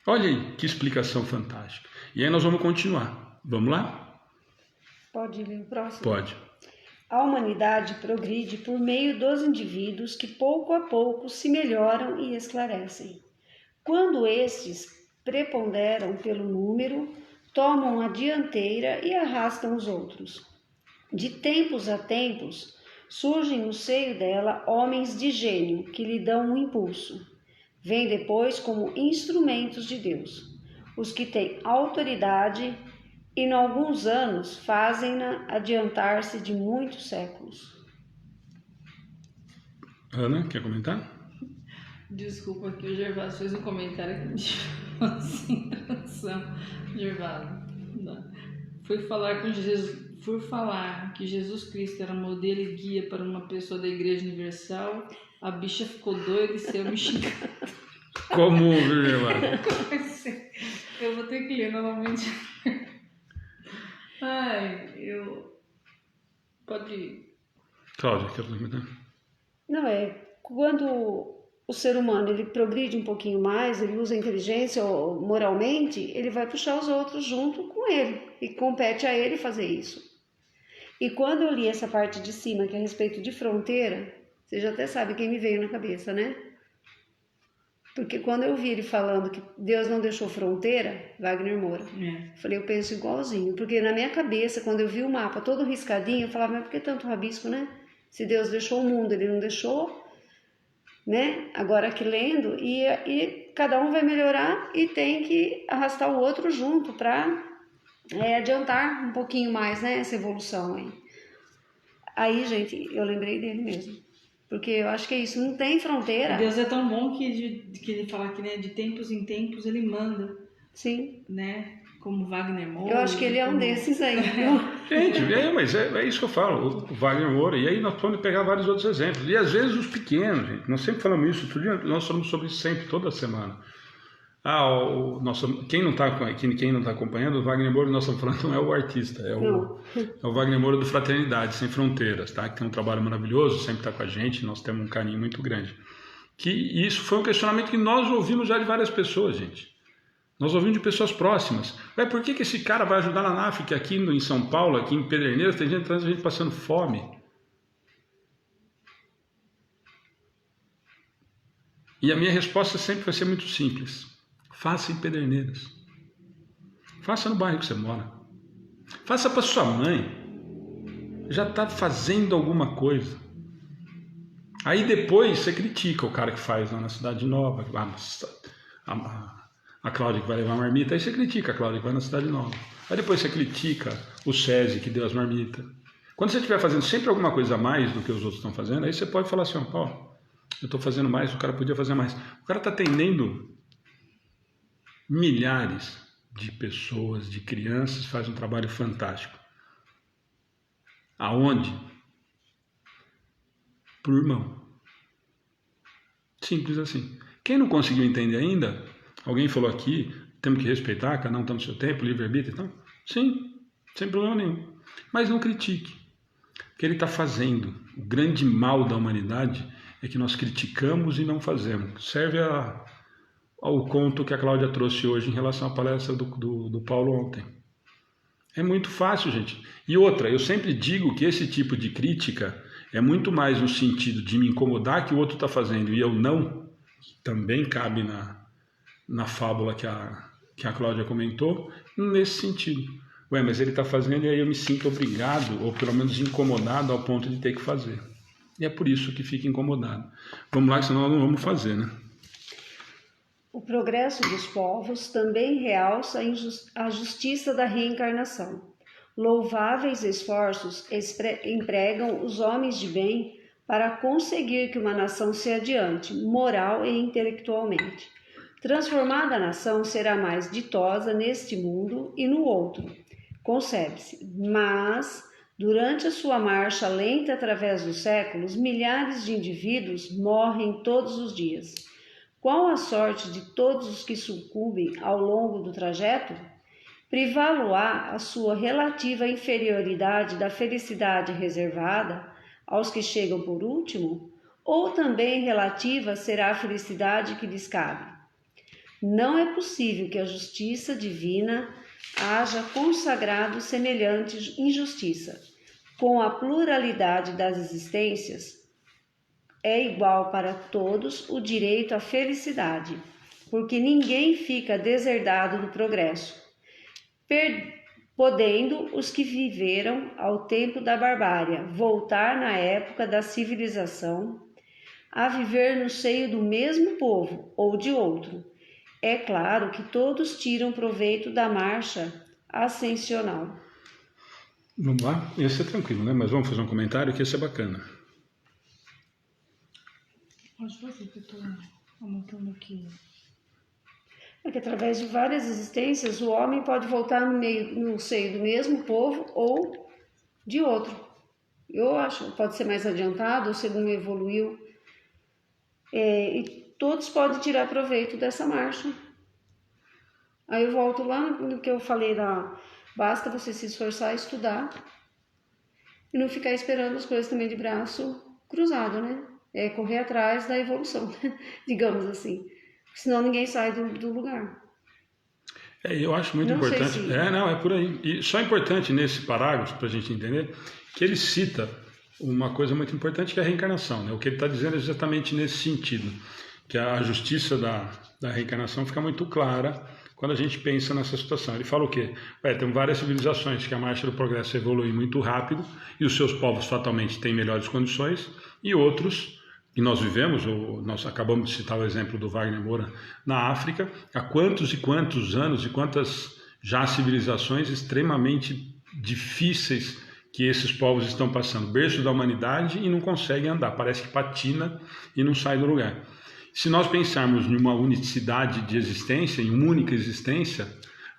Olha aí que explicação fantástica. E aí nós vamos continuar. Vamos lá? Pode ler o próximo? Pode. A humanidade progride por meio dos indivíduos que pouco a pouco se melhoram e esclarecem. Quando estes preponderam pelo número, tomam a dianteira e arrastam os outros. De tempos a tempos, surgem no seio dela homens de gênio que lhe dão um impulso. Vêm depois como instrumentos de Deus, os que têm autoridade e, em alguns anos, fazem-na adiantar-se de muitos séculos. Ana, quer comentar? Desculpa que o Gervásio fez um comentário que me deixou sem tradução. Gervásio, fui falar que Jesus Cristo era modelo e guia para uma pessoa da Igreja Universal, a bicha ficou doida e saiu me xingando. Como, Gervásio? Eu vou ter que ler novamente. Pode ir. Cláudia, quer comentar? Não, quando o ser humano ele progride um pouquinho mais, ele usa a inteligência moralmente, ele vai puxar os outros junto com ele e compete a ele fazer isso. E quando eu li essa parte de cima, que é a respeito de fronteira, você já até sabe quem me veio na cabeça, né? Porque quando eu vi ele falando que Deus não deixou fronteira, Wagner Moura, falei, eu penso igualzinho. Porque na minha cabeça, quando eu vi o mapa todo riscadinho, eu falava, mas por que tanto rabisco, né? Se Deus deixou o mundo, ele não deixou, né? Agora aqui lendo, e cada um vai melhorar e tem que arrastar o outro junto para adiantar um pouquinho mais, né? Essa evolução aí. Aí, gente, eu lembrei dele mesmo. Porque eu acho que é isso, não tem fronteira. Deus é tão bom que ele fala que, né, de tempos em tempos ele manda. Sim. Né? Como Wagner Moura. Eu acho que ele é um desses aí. Gente, mas é isso que eu falo, o Wagner Moura. E aí nós podemos pegar vários outros exemplos. E às vezes os pequenos, gente. Nós sempre falamos isso, outro dia nós falamos sobre isso sempre, toda semana. Quem não está acompanhando, o Wagner Moura, nós estamos falando, não é o artista, é o Wagner Moura do Fraternidade Sem Fronteiras, tá? Que tem um trabalho maravilhoso, sempre está com a gente, nós temos um carinho muito grande. E isso foi um questionamento que nós ouvimos já de várias pessoas, gente. Nós ouvimos de pessoas próximas. Por que esse cara vai ajudar lá na África, aqui em São Paulo, aqui em Pederneiras, tem gente passando fome? E a minha resposta sempre vai ser muito simples. Faça em Pederneiras. Faça no bairro que você mora. Faça para sua mãe. Já está fazendo alguma coisa. Aí depois você critica o cara que faz lá na Cidade Nova. A Cláudia que vai levar a marmita. Aí você critica a Cláudia que vai na Cidade Nova. Aí depois você critica o SESI que deu as marmitas. Quando você estiver fazendo sempre alguma coisa a mais do que os outros estão fazendo, aí você pode falar assim, eu estou fazendo mais, o cara podia fazer mais. O cara está atendendo milhares de pessoas, de crianças, faz um trabalho fantástico. Aonde? Por irmão. Simples assim. Quem não conseguiu entender ainda, alguém falou aqui, temos que respeitar, cada um está no seu tempo, livre-arbítrio e tal. Sim, sem problema nenhum. Mas não critique. O que ele está fazendo, o grande mal da humanidade é que nós criticamos e não fazemos. Serve ao conto que a Cláudia trouxe hoje em relação à palestra do Paulo ontem. É muito fácil, gente. E outra, eu sempre digo que esse tipo de crítica é muito mais no sentido de me incomodar que o outro está fazendo e eu não, que também cabe na fábula que a Cláudia comentou, nesse sentido. Mas ele está fazendo e aí eu me sinto obrigado, ou pelo menos incomodado ao ponto de ter que fazer. E é por isso que fica incomodado. Vamos lá, senão nós não vamos fazer, né? O progresso dos povos também realça a justiça da reencarnação. Louváveis esforços empregam os homens de bem para conseguir que uma nação se adiante, moral e intelectualmente. Transformada a nação será mais ditosa neste mundo e no outro, concebe-se, mas durante a sua marcha lenta através dos séculos, milhares de indivíduos morrem todos os dias. Qual a sorte de todos os que sucumbem ao longo do trajeto? Privá-lo-á a sua relativa inferioridade da felicidade reservada aos que chegam por último? Ou também relativa será a felicidade que lhes cabe? Não é possível que a justiça divina haja consagrado semelhante injustiça. Com a pluralidade das existências, é igual para todos o direito à felicidade, porque ninguém fica deserdado do progresso, podendo os que viveram ao tempo da barbárie voltar na época da civilização a viver no seio do mesmo povo ou de outro. É claro que todos tiram proveito da marcha ascensional. Vamos lá? Esse é tranquilo, né? Mas vamos fazer um comentário que esse é bacana. Pode fazer, que eu estou anotando aqui. É que através de várias existências o homem pode voltar no seio do mesmo povo ou de outro. Eu acho, pode ser mais adiantado, ou segundo evoluiu. E todos podem tirar proveito dessa marcha. Aí eu volto lá no que eu falei lá. Basta você se esforçar a estudar e não ficar esperando as coisas também de braço cruzado, né? É correr atrás da evolução, digamos assim. Senão ninguém sai do lugar. Eu acho muito importante. É por aí. E só é importante nesse parágrafo, para a gente entender, que ele cita uma coisa muito importante, que é a reencarnação, né? O que ele está dizendo é exatamente nesse sentido, que a justiça da reencarnação fica muito clara quando a gente pensa nessa situação. Ele fala o quê? Tem várias civilizações que a marcha do progresso evolui muito rápido e os seus povos fatalmente têm melhores condições, e outros, que nós vivemos, nós acabamos de citar o exemplo do Wagner Moura na África, há quantos e quantos anos e quantas já civilizações extremamente difíceis que esses povos estão passando, berço da humanidade, e não conseguem andar, parece que patina e não sai do lugar. Se nós pensarmos em uma unicidade de existência, em uma única existência,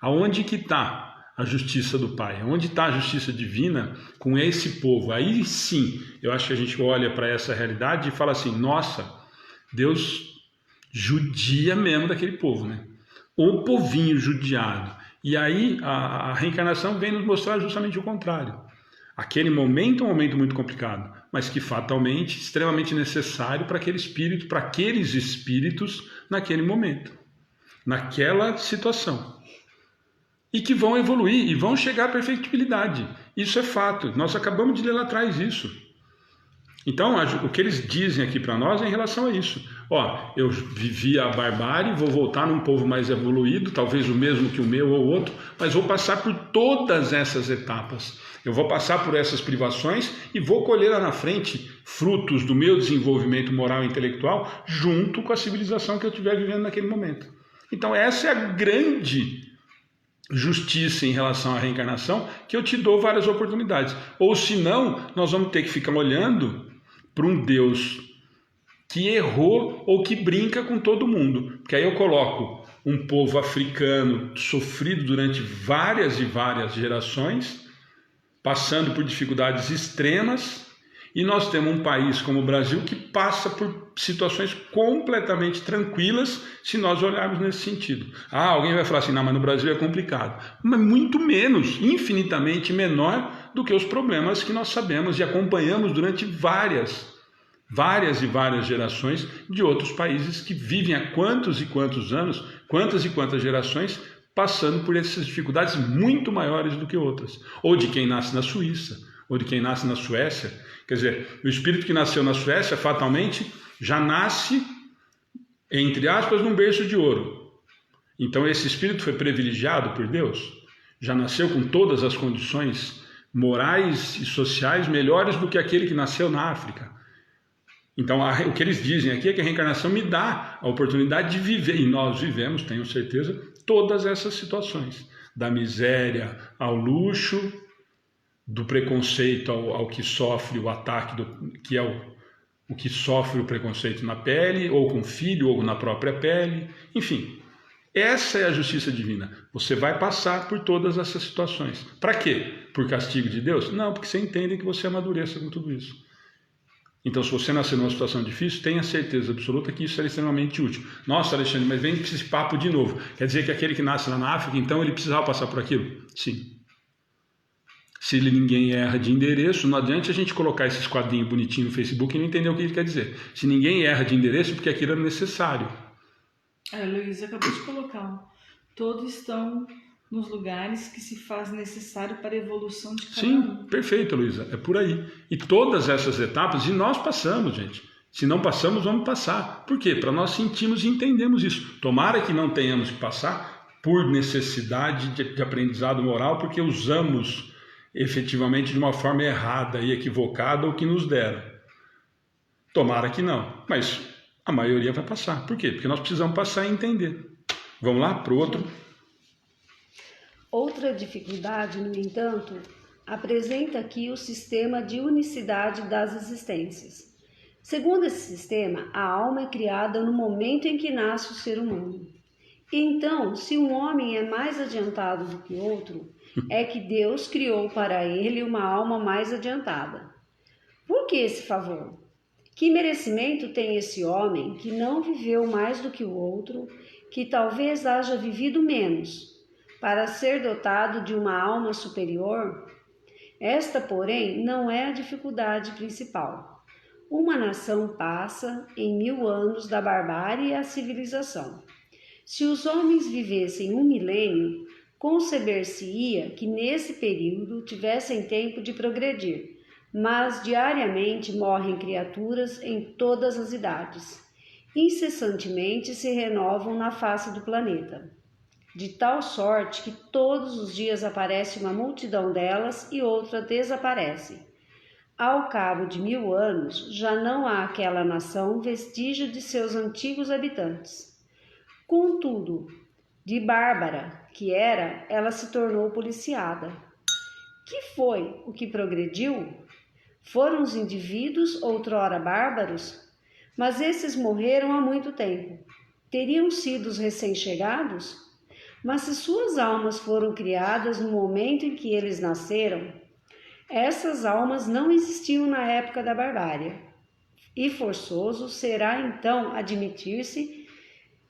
aonde que está a justiça do Pai? Aonde está a justiça divina com esse povo? Aí sim, eu acho que a gente olha para essa realidade e fala assim, nossa, Deus judia mesmo daquele povo, né? O povinho judiado. E aí a reencarnação vem nos mostrar justamente o contrário. Aquele momento é um momento muito complicado, mas que fatalmente extremamente necessário para aquele espírito, para aqueles espíritos naquele momento, naquela situação. E que vão evoluir e vão chegar à perfectibilidade. Isso é fato. Nós acabamos de ler lá atrás isso. Então, o que eles dizem aqui para nós é em relação a isso. Eu vivi a barbárie, vou voltar num povo mais evoluído, talvez o mesmo que o meu ou outro, mas vou passar por todas essas etapas. Eu vou passar por essas privações e vou colher lá na frente frutos do meu desenvolvimento moral e intelectual junto com a civilização que eu estiver vivendo naquele momento. Então, essa é a grande justiça em relação à reencarnação, que eu te dou várias oportunidades. Ou senão, nós vamos ter que ficar olhando para um Deus que errou ou que brinca com todo mundo. Porque aí eu coloco um povo africano sofrido durante várias e várias gerações, passando por dificuldades extremas, e nós temos um país como o Brasil que passa por situações completamente tranquilas, se nós olharmos nesse sentido. Alguém vai falar assim, não, mas no Brasil é complicado. Mas muito menos, infinitamente menor do que os problemas que nós sabemos e acompanhamos durante várias e várias gerações de outros países que vivem há quantos e quantos anos, quantas e quantas gerações, passando por essas dificuldades muito maiores do que outras. Ou de quem nasce na Suíça, ou de quem nasce na Suécia. Quer dizer, o espírito que nasceu na Suécia, fatalmente, já nasce, entre aspas, num berço de ouro. Então esse espírito foi privilegiado por Deus, já nasceu com todas as condições morais e sociais melhores do que aquele que nasceu na África. Então o que eles dizem aqui é que a reencarnação me dá a oportunidade de viver, e nós vivemos, tenho certeza, todas essas situações, da miséria ao luxo, do preconceito ao que sofre o ataque, que é o que sofre o preconceito na pele, ou com o filho, ou na própria pele, enfim. Essa é a justiça divina. Você vai passar por todas essas situações. Para quê? Por castigo de Deus? Não, porque você entende que você amadureça com tudo isso. Então, se você nascer numa situação difícil, tenha certeza absoluta que isso é extremamente útil. Nossa, Alexandre, mas vem com esse papo de novo. Quer dizer que aquele que nasce lá na África, então ele precisava passar por aquilo? Sim. Se ninguém erra de endereço, não adianta a gente colocar esses quadrinhos bonitinhos no Facebook e não entender o que ele quer dizer. Se ninguém erra de endereço, porque aquilo é necessário. Luiz acabou de colocar. Todos estão nos lugares que se faz necessário para a evolução de cada um. Sim, perfeito, Luísa. É por aí. E todas essas etapas, e nós passamos, gente. Se não passamos, vamos passar. Por quê? Para nós sentirmos e entendermos isso. Tomara que não tenhamos que passar por necessidade de aprendizado moral, porque usamos efetivamente de uma forma errada e equivocada o que nos deram. Tomara que não, mas a maioria vai passar. Por quê? Porque nós precisamos passar e entender. Vamos lá para o outro. Outra dificuldade, no entanto, apresenta aqui o sistema de unicidade das existências. Segundo esse sistema, a alma é criada no momento em que nasce o ser humano. Então, se um homem é mais adiantado do que outro, é que Deus criou para ele uma alma mais adiantada. Por que esse favor? Que merecimento tem esse homem que não viveu mais do que o outro, que talvez haja vivido menos, para ser dotado de uma alma superior? Esta, porém, não é a dificuldade principal. Uma nação passa em 1000 anos da barbárie à civilização. Se os homens vivessem 1 milênio, conceber-se-ia que nesse período tivessem tempo de progredir, mas diariamente morrem criaturas em todas as idades. Incessantemente se renovam na face do planeta, de tal sorte que todos os dias aparece uma multidão delas e outra desaparece. Ao cabo de 1000 anos, já não há aquela nação vestígio de seus antigos habitantes. Contudo, de bárbara que era, ela se tornou policiada. Que foi o que progrediu? Foram os indivíduos outrora bárbaros? Mas esses morreram há muito tempo. Teriam sido os recém-chegados? Mas se suas almas foram criadas no momento em que eles nasceram, essas almas não existiam na época da barbárie. E forçoso será então admitir-se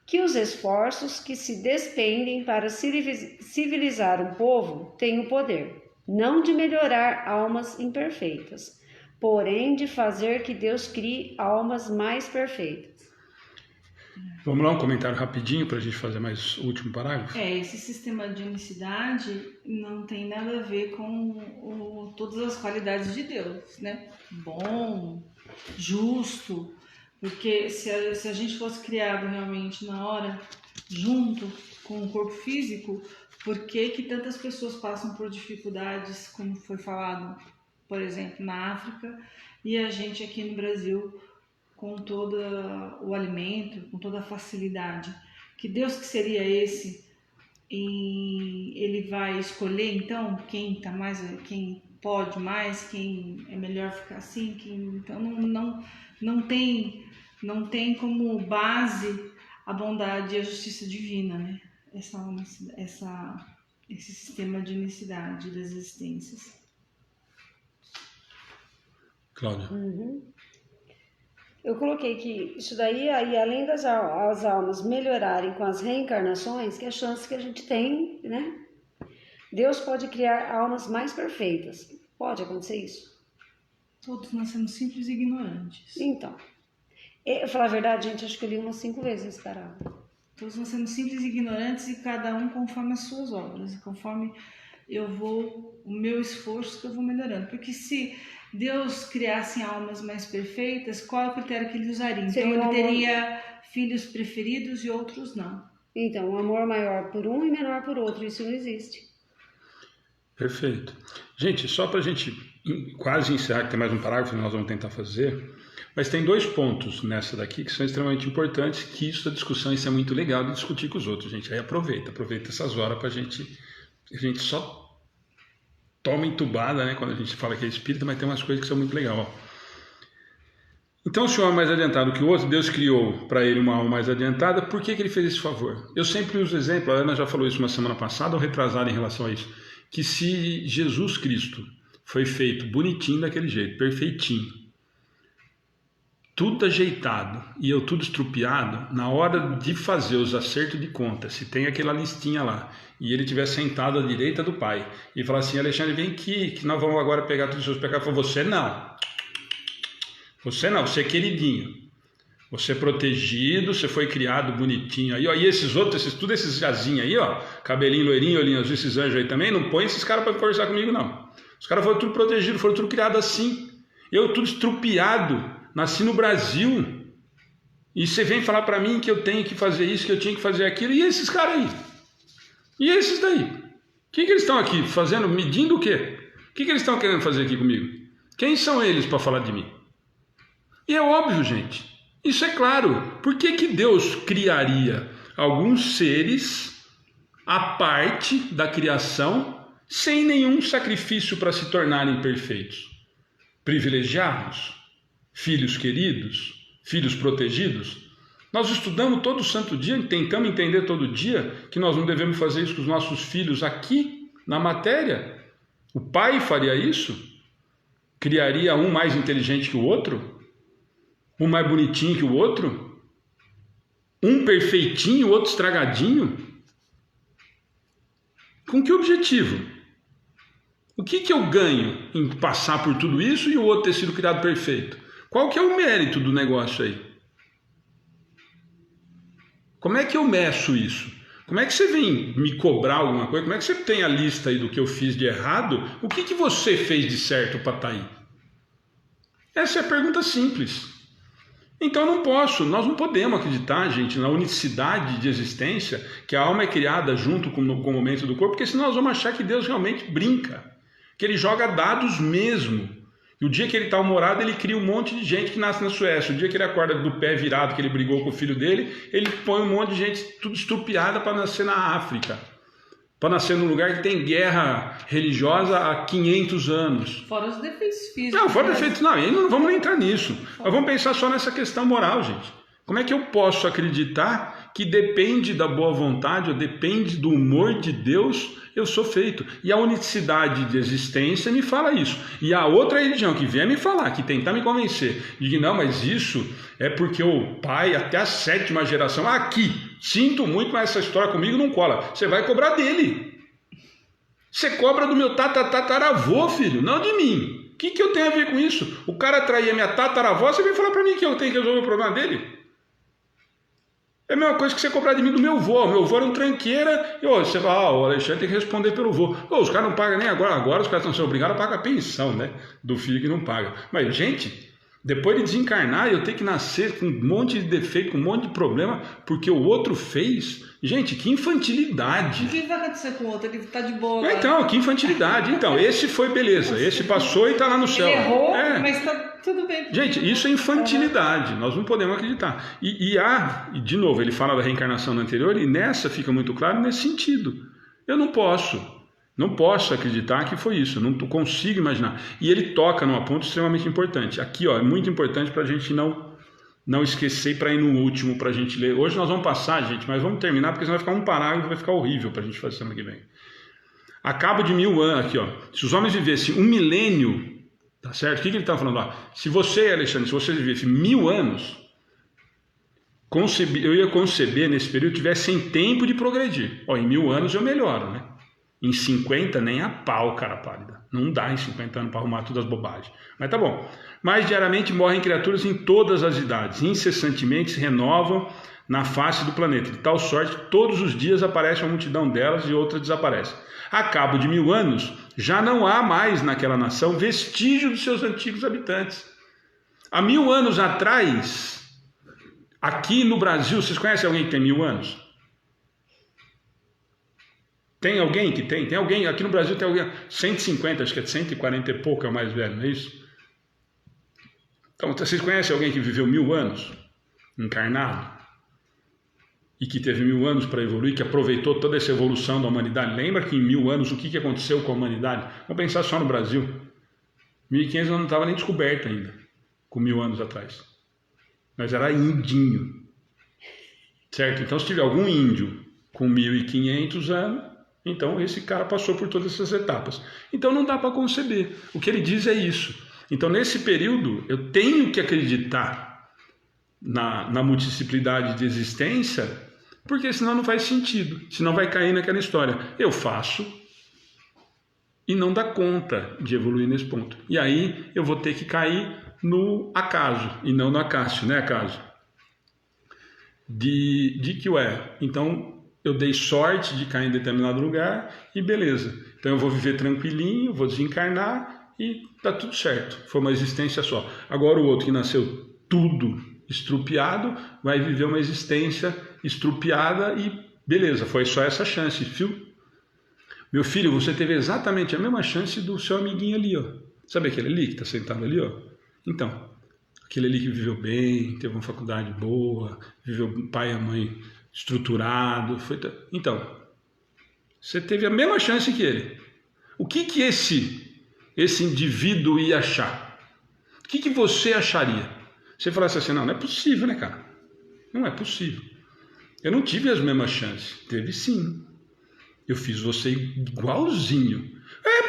que os esforços que se despendem para civilizar um povo têm o poder, não de melhorar almas imperfeitas, porém de fazer que Deus crie almas mais perfeitas. Vamos lá, um comentário rapidinho para a gente fazer mais o último parágrafo? Esse sistema de unicidade não tem nada a ver com todas as qualidades de Deus, né? Bom, justo, porque se a gente fosse criado realmente na hora, junto com o corpo físico, por que tantas pessoas passam por dificuldades, como foi falado, por exemplo, na África, e a gente aqui no Brasil com todo o alimento, com toda a facilidade? Que Deus que seria esse? E ele vai escolher então quem tá mais, quem pode mais, quem é melhor ficar assim, então não tem como base a bondade e a justiça divina, né? Esse sistema de unicidade das existências. Cláudia. Eu coloquei que isso daí, aí, além das as almas melhorarem com as reencarnações, que é a chance que a gente tem, né? Deus pode criar almas mais perfeitas. Pode acontecer isso? Todos nós somos simples e ignorantes. Então, eu falar a verdade, gente, acho que eu li umas 5 vezes esse parágrafo. Todos nós somos simples e ignorantes e cada um conforme as suas obras, e conforme o meu esforço que eu vou melhorando. Porque se Deus criasse almas mais perfeitas, qual é o critério que ele usaria? Então ele teria filhos preferidos e outros não. Então, um amor maior por um e menor por outro, isso não existe. Perfeito. Gente, só para a gente quase encerrar, que tem mais um parágrafo que nós vamos tentar fazer, mas tem 2 pontos nessa daqui que são extremamente importantes, que isso da discussão, isso é muito legal de discutir com os outros, gente. Aí aproveita essas horas para a gente só toma entubada, né, quando a gente fala que é espírita, mas tem umas coisas que são muito legais. Então, o senhor é mais adiantado que o outro, Deus criou para ele uma alma mais adiantada, por que ele fez esse favor? Eu sempre uso o exemplo, a Ana já falou isso uma semana passada, ou retrasada em relação a isso, que se Jesus Cristo foi feito bonitinho daquele jeito, perfeitinho, tudo ajeitado e eu tudo estrupiado, na hora de fazer os acertos de conta, se tem aquela listinha lá, e ele estiver sentado à direita do Pai, e falar assim, Alexandre, vem aqui, que nós vamos agora pegar todos os seus pecados. Fala, você não, você é queridinho, você é protegido, você foi criado bonitinho aí, ó, e esses outros, tudo esses jazinhos aí, ó, cabelinho loirinho, olhinho azul, esses anjos aí também, não põe esses caras para conversar comigo não. Os caras foram tudo protegidos, foram tudo criados assim, eu tudo estrupiado, nasci no Brasil, e você vem falar para mim que eu tenho que fazer isso, que eu tinha que fazer aquilo, e esses caras aí? E esses daí? O que eles estão aqui fazendo, medindo o quê? O que eles estão querendo fazer aqui comigo? Quem são eles para falar de mim? E é óbvio, gente, isso é claro. Por que Deus criaria alguns seres à parte da criação sem nenhum sacrifício para se tornarem perfeitos? Privilegiados? Filhos queridos? Filhos protegidos? Nós estudamos todo santo dia, tentamos entender todo dia que nós não devemos fazer isso com os nossos filhos aqui, na matéria. O pai faria isso? Criaria um mais inteligente que o outro? Um mais bonitinho que o outro? Um perfeitinho, o outro estragadinho? Com que objetivo? O que eu ganho em passar por tudo isso e o outro ter sido criado perfeito? Qual que é o mérito do negócio aí? Como é que eu meço isso? Como é que você vem me cobrar alguma coisa? Como é que você tem a lista aí do que eu fiz de errado? O que você fez de certo para estar aí? Essa é a pergunta simples. Então nós não podemos acreditar, gente, na unicidade de existência, que a alma é criada junto com o momento do corpo, porque senão nós vamos achar que Deus realmente brinca, que ele joga dados mesmo. E o dia que ele está humorado, ele cria um monte de gente que nasce na Suécia. O dia que ele acorda do pé virado, que ele brigou com o filho dele, ele põe um monte de gente tudo estrupiada para nascer na África. Para nascer num lugar que tem guerra religiosa há 500 anos. Fora os defeitos físicos. Não, fora defeitos não, e não vamos nem entrar nisso. Mas vamos pensar só nessa questão moral, gente. Como é que eu posso acreditar que depende da boa vontade, ou depende do humor de Deus, eu sou feito? E a unicidade de existência me fala isso. E a outra religião que vier me falar, que tentar me convencer, de que não, mas isso é porque o pai, até a 7ª geração, aqui, sinto muito, mas essa história comigo não cola. Você vai cobrar dele. Você cobra do meu tataravô, filho, não de mim. O que eu tenho a ver com isso? O cara traía minha tataravó, você vem falar para mim que eu tenho que resolver o problema dele? É a mesma coisa que você cobrar de mim do meu avô. Meu avô era um tranqueira e você fala, o Alexandre tem que responder pelo avô. Os caras não pagam nem agora. Agora os caras estão sendo obrigados a pagar a pensão, né? Do filho que não paga. Mas, gente, depois de desencarnar, eu tenho que nascer com um monte de defeito, com um monte de problema, porque o outro fez. Gente, que infantilidade. O que vai acontecer com o outro? Ele tá de boa agora. Então, que infantilidade. Então, esse foi beleza. Esse passou e está lá no céu. Ele errou, mas tá tudo bem. Gente, isso é infantilidade. Nós não podemos acreditar. E de novo, ele fala da reencarnação na anterior, e nessa fica muito claro nesse sentido. Eu não posso acreditar que foi isso. Eu não consigo imaginar. E ele toca num ponto extremamente importante. Aqui, ó, é muito importante para a gente não esquecer e para ir no último para a gente ler. Hoje nós vamos passar, gente, mas vamos terminar, porque senão vai ficar um parágrafo, vai ficar horrível para a gente fazer semana que vem. A cabo de 1000 anos, aqui, ó, se os homens vivessem 1 milênio, tá certo? O que ele está falando lá? Se você, Alexandre, se você vivesse 1000 anos, eu ia conceber nesse período, tivesse tempo de progredir. Ó, em 1000 anos eu melhoro, né? Em 50 nem a pau, cara pálida. Não dá em 50 anos para arrumar todas as bobagens. Mas tá bom. Mas diariamente morrem criaturas em todas as idades. Incessantemente se renovam na face do planeta. De tal sorte que todos os dias aparece uma multidão delas e outras desaparecem. A cabo de 1000 anos, já não há mais naquela nação vestígio dos seus antigos habitantes. Há 1000 anos atrás, aqui no Brasil, vocês conhecem alguém que tem 1000 anos? Tem alguém que tem? Tem alguém, aqui no Brasil tem alguém, 150, acho que é 140 e pouco é o mais velho, não é isso? Então, vocês conhecem alguém que viveu 1000 anos, encarnado, e que teve 1000 anos para evoluir, que aproveitou toda essa evolução da humanidade? Lembra que em 1000 anos o que aconteceu com a humanidade? Vamos pensar só no Brasil. 1500 não estava nem descoberto ainda, com 1000 anos atrás. Mas era indinho, certo? Então, se tiver algum índio com 1500 anos, então esse cara passou por todas essas etapas. Então não dá para conceber. O que ele diz é isso. Então nesse período eu tenho que acreditar na multiplicidade de existência, porque senão não faz sentido. Senão vai cair naquela história. Eu faço e não dá conta de evoluir nesse ponto. E aí eu vou ter que cair no acaso e não no acácio, né, acaso? De que então eu dei sorte de cair em determinado lugar e beleza. Então eu vou viver tranquilinho, vou desencarnar e tá tudo certo. Foi uma existência só. Agora o outro que nasceu tudo estrupiado vai viver uma existência estrupiada e beleza, foi só essa chance, viu? Meu filho, você teve exatamente a mesma chance do seu amiguinho ali, ó. Sabe aquele ali que está sentado ali, ó? Então, aquele ali que viveu bem, teve uma faculdade boa, viveu pai e mãe estruturado. Então, você teve a mesma chance que ele. O que esse indivíduo ia achar? O que você acharia? Você falasse assim, não é possível, né, cara? Não é possível. Eu não tive as mesmas chances. Teve sim. Eu fiz você igualzinho.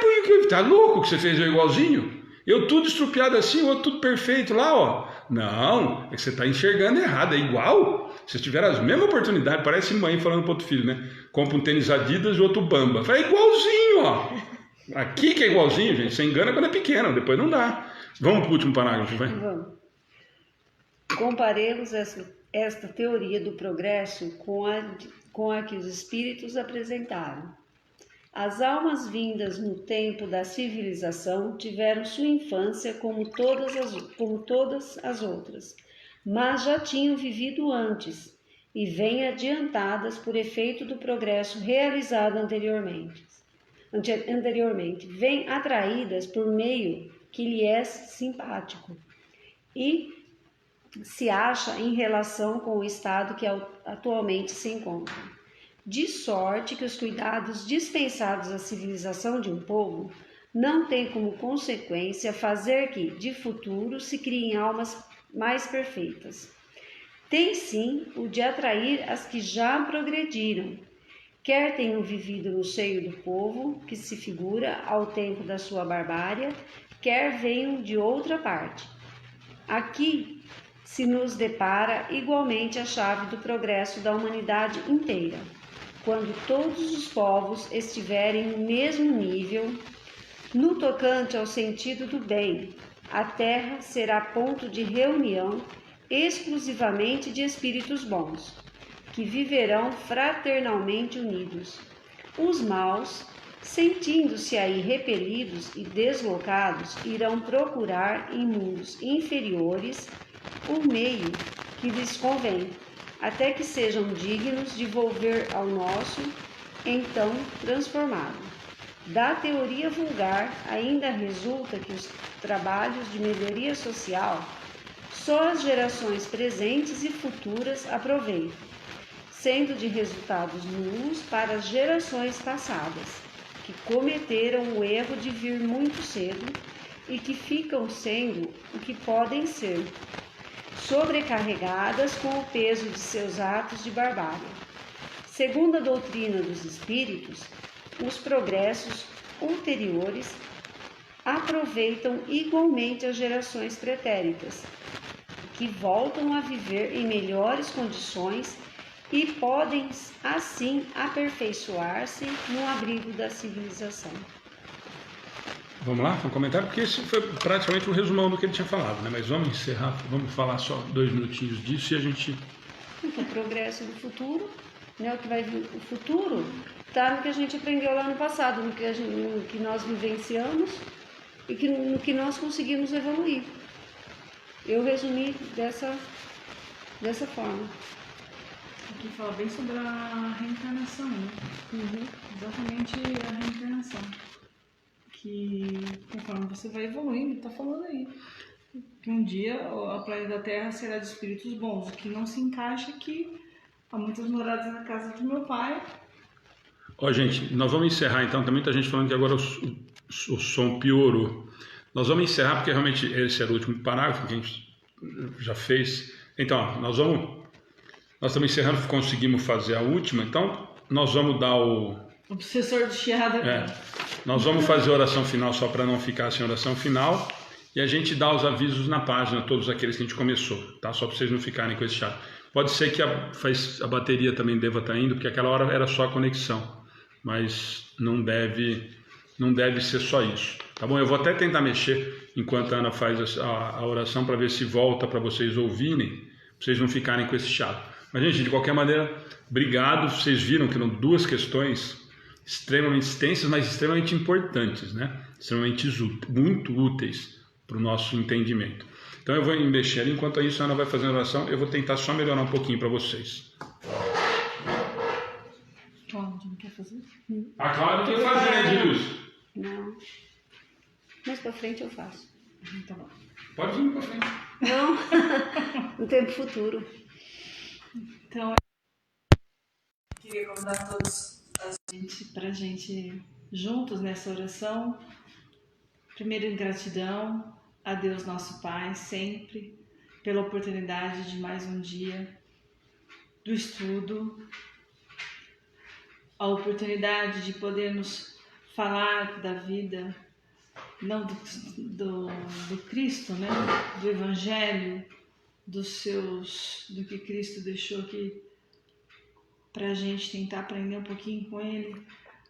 Porque tá louco que você fez eu igualzinho? Eu tudo estrupiado assim, o outro tudo perfeito lá, ó. Não, é que você está enxergando errado, é igual. Se tiver as mesmas oportunidades, parece mãe falando para outro filho, né? Compra um tênis Adidas e outro Bamba. Fala, é igualzinho, ó. Aqui que é igualzinho, gente. Você engana quando é pequeno, depois não dá. Vamos para o último parágrafo, vai. Vamos. Comparemos esta teoria do progresso com a que os espíritos apresentaram. As almas vindas no tempo da civilização tiveram sua infância como todas as outras, mas já tinham vivido antes e vêm adiantadas por efeito do progresso realizado anteriormente, vêm atraídas por meio que lhe é simpático e se acha em relação com o estado que atualmente se encontra. De sorte que os cuidados dispensados à civilização de um povo não têm como consequência fazer que, de futuro, se criem almas mais perfeitas. Tem sim o de atrair as que já progrediram, quer tenham vivido no seio do povo, que se figura ao tempo da sua barbárie, quer venham de outra parte. Aqui se nos depara igualmente a chave do progresso da humanidade inteira. Quando todos os povos estiverem no mesmo nível, no tocante ao sentido do bem, a Terra será ponto de reunião exclusivamente de espíritos bons, que viverão fraternalmente unidos. Os maus, sentindo-se aí repelidos e deslocados, irão procurar em mundos inferiores o meio que lhes convém, até que sejam dignos de volver ao nosso, então transformado. Da teoria vulgar ainda resulta que os trabalhos de melhoria social só as gerações presentes e futuras aproveitam, sendo de resultados nulos para as gerações passadas, que cometeram o erro de vir muito cedo e que ficam sendo o que podem ser, sobrecarregadas com o peso de seus atos de barbárie. Segundo a doutrina dos espíritos, os progressos ulteriores aproveitam igualmente as gerações pretéritas, que voltam a viver em melhores condições e podem assim aperfeiçoar-se no abrigo da civilização. Vamos lá, um comentário, porque esse foi praticamente um resumão do que ele tinha falado, né? Mas vamos encerrar, vamos falar só 2 minutinhos disso e a gente... O progresso do futuro, né? O que vai vir, o futuro está no que a gente aprendeu lá no passado, no que nós vivenciamos e no que nós conseguimos evoluir. Eu resumi dessa forma. Aqui fala bem sobre a reencarnação, né? Exatamente a reencarnação. Que conforme você vai evoluindo, tá falando aí, que um dia a planeta Terra será de espíritos bons, o que não se encaixa aqui. Há muitas moradas na casa do meu pai. Ó, gente, nós vamos encerrar então, tem muita gente falando que agora o som piorou. Nós vamos encerrar porque realmente esse era o último parágrafo que a gente já fez. Então, ó, nós estamos encerrando, conseguimos fazer a última, então nós vamos dar o Obsessor do chiado aqui. Nós vamos fazer a oração final só para não ficar sem oração final e a gente dá os avisos na página, todos aqueles que a gente começou, tá? Só para vocês não ficarem com esse chato. Pode ser que a bateria também deva estar indo, porque aquela hora era só a conexão, mas não deve ser só isso, tá bom? Eu vou até tentar mexer enquanto a Ana faz a oração para ver se volta para vocês ouvirem, para vocês não ficarem com esse chato. Mas, gente, de qualquer maneira, obrigado. Vocês viram que eram 2 questões extremamente extensas, mas extremamente importantes, né? Extremamente muito úteis para o nosso entendimento. Então eu vou mexer, enquanto isso a Ana vai fazendo a oração, eu vou tentar só melhorar um pouquinho para vocês. Cláudia, não quer fazer? A Cláudia tem que fazer, né, Dilus? Não. Mais pra frente eu faço. Tá bom. Pode vir para frente. Não, no tempo futuro. Então, eu queria convidar todos para a gente juntos nessa oração. Primeiro, em gratidão a Deus nosso Pai, sempre, pela oportunidade de mais um dia do estudo, a oportunidade de podermos falar da vida, não do Cristo, né? Do Evangelho, do que Cristo deixou aqui para a gente tentar aprender um pouquinho com Ele,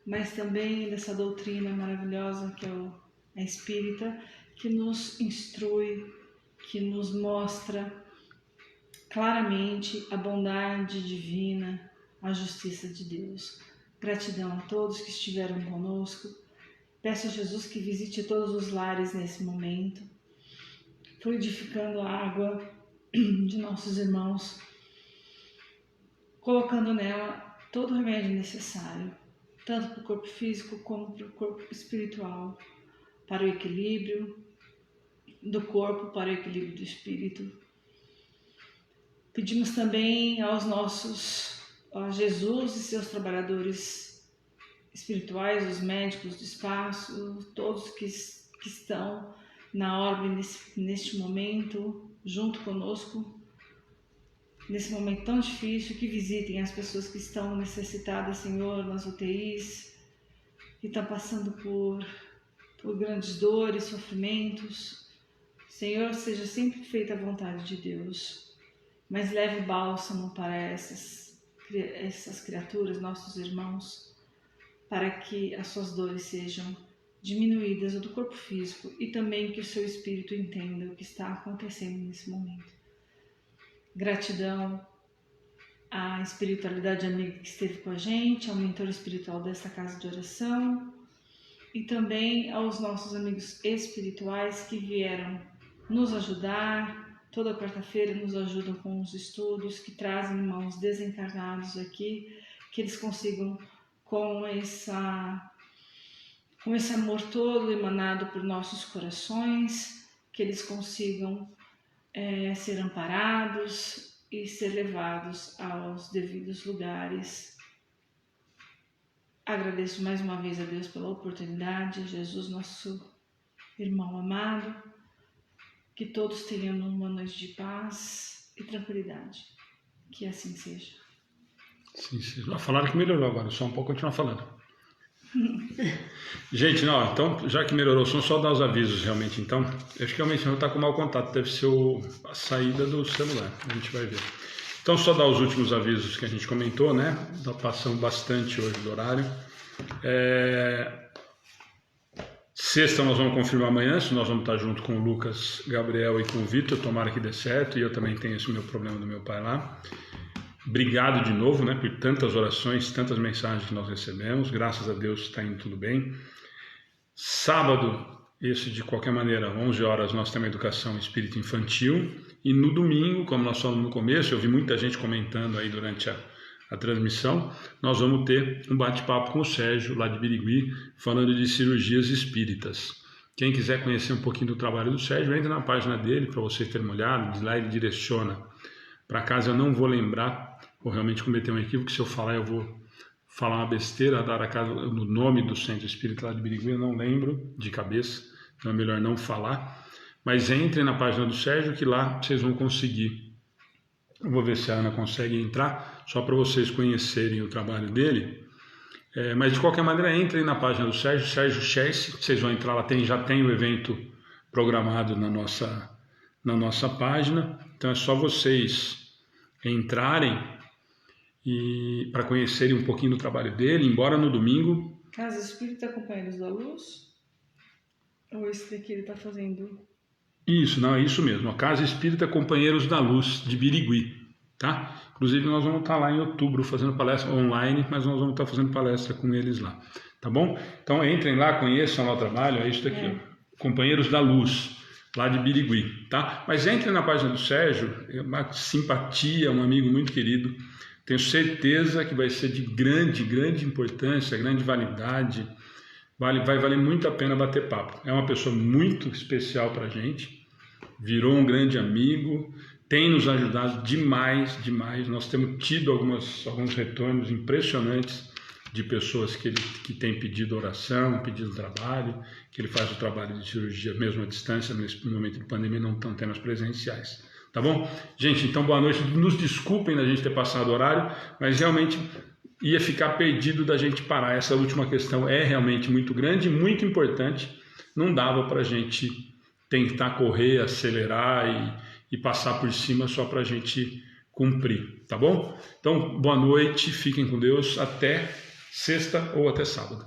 mas também dessa doutrina maravilhosa que é a espírita, que nos instrui, que nos mostra claramente a bondade divina, a justiça de Deus. Gratidão a todos que estiveram conosco. Peço a Jesus que visite todos os lares nesse momento, fluidificando a água de nossos irmãos, colocando nela todo o remédio necessário, tanto para o corpo físico como para o corpo espiritual, para o equilíbrio do corpo, para o equilíbrio do espírito. Pedimos também a Jesus e seus trabalhadores espirituais, os médicos do espaço, todos que estão na orbe neste momento, junto conosco, nesse momento tão difícil, que visitem as pessoas que estão necessitadas, Senhor, nas UTIs, que estão passando por grandes dores, sofrimentos. Senhor, seja sempre feita a vontade de Deus, mas leve bálsamo para essas criaturas, nossos irmãos, para que as suas dores sejam diminuídas do corpo físico e também que o seu espírito entenda o que está acontecendo nesse momento. Gratidão à espiritualidade amiga que esteve com a gente, ao mentor espiritual desta casa de oração e também aos nossos amigos espirituais que vieram nos ajudar. Toda quarta-feira nos ajudam com os estudos, que trazem irmãos desencarnados aqui, que eles consigam, com esse amor todo emanado por nossos corações, que eles consigam ser amparados e ser levados aos devidos lugares. Agradeço mais uma vez a Deus pela oportunidade, Jesus, nosso irmão amado, que todos tenham uma noite de paz e tranquilidade. Que assim seja. Sim, sim. Falaram que melhorou agora, só um pouco continuar falando. Gente, não, então, já que melhorou o som, só dar os avisos realmente. Então, eu acho que realmente não está com mau contato, deve ser a saída do celular, a gente vai ver. Então, só dar os últimos avisos que a gente comentou, né? Passamos bastante hoje do horário. Sexta nós vamos confirmar amanhã, se nós vamos estar junto com o Lucas, Gabriel e com o Vitor, tomara que dê certo, e eu também tenho esse meu problema do meu pai lá. Obrigado de novo, né, por tantas orações, tantas mensagens que nós recebemos. Graças a Deus está indo tudo bem. Sábado, esse de qualquer maneira, 11 horas, nós temos educação espírita infantil. E no domingo, como nós falamos no começo, eu vi muita gente comentando aí durante a transmissão, nós vamos ter um bate-papo com o Sérgio, lá de Birigui, falando de cirurgias espíritas. Quem quiser conhecer um pouquinho do trabalho do Sérgio, entra na página dele para você ter uma olhada, de lá ele direciona. Para casa eu não vou lembrar, vou realmente cometer um equívoco, se eu falar eu vou falar uma besteira, dar a casa, no nome do Centro Espírita lá de Birigui, eu não lembro de cabeça, então é melhor não falar. Mas entrem na página do Sérgio que lá vocês vão conseguir. Eu vou ver se a Ana consegue entrar, só para vocês conhecerem o trabalho dele. Mas de qualquer maneira, entrem na página do Sérgio, Sérgio Chess, vocês vão entrar lá, já tem o evento programado na nossa página. Então é só vocês entrarem e para conhecerem um pouquinho do trabalho dele, embora no domingo... Casa Espírita Companheiros da Luz? Ou esse daqui ele está fazendo... Isso, não, é isso mesmo. A Casa Espírita Companheiros da Luz, de Birigui, tá? Inclusive nós vamos estar lá em outubro fazendo palestra online, mas nós vamos estar fazendo palestra com eles lá, tá bom? Então entrem lá, conheçam lá o trabalho, é isso daqui, ó. Companheiros da Luz, lá de Birigui, tá? Mas entrem na página do Sérgio, é uma simpatia, um amigo muito querido, tenho certeza que vai ser de grande importância, grande validade. Vai valer muito a pena bater papo. É uma pessoa muito especial para a gente, virou um grande amigo, tem nos ajudado demais. Nós temos tido alguns retornos impressionantes de pessoas que têm pedido oração, pedido trabalho, que ele faz o trabalho de cirurgia mesmo à distância, nesse momento de pandemia não estão tendo as presenciais. Tá bom? Gente, então boa noite. Nos desculpem da gente ter passado o horário, mas realmente... ia ficar perdido da gente parar. Essa última questão é realmente muito grande, muito importante. Não dava para a gente tentar correr, acelerar e passar por cima só para a gente cumprir, tá bom? Então, boa noite, fiquem com Deus, até sexta ou até sábado.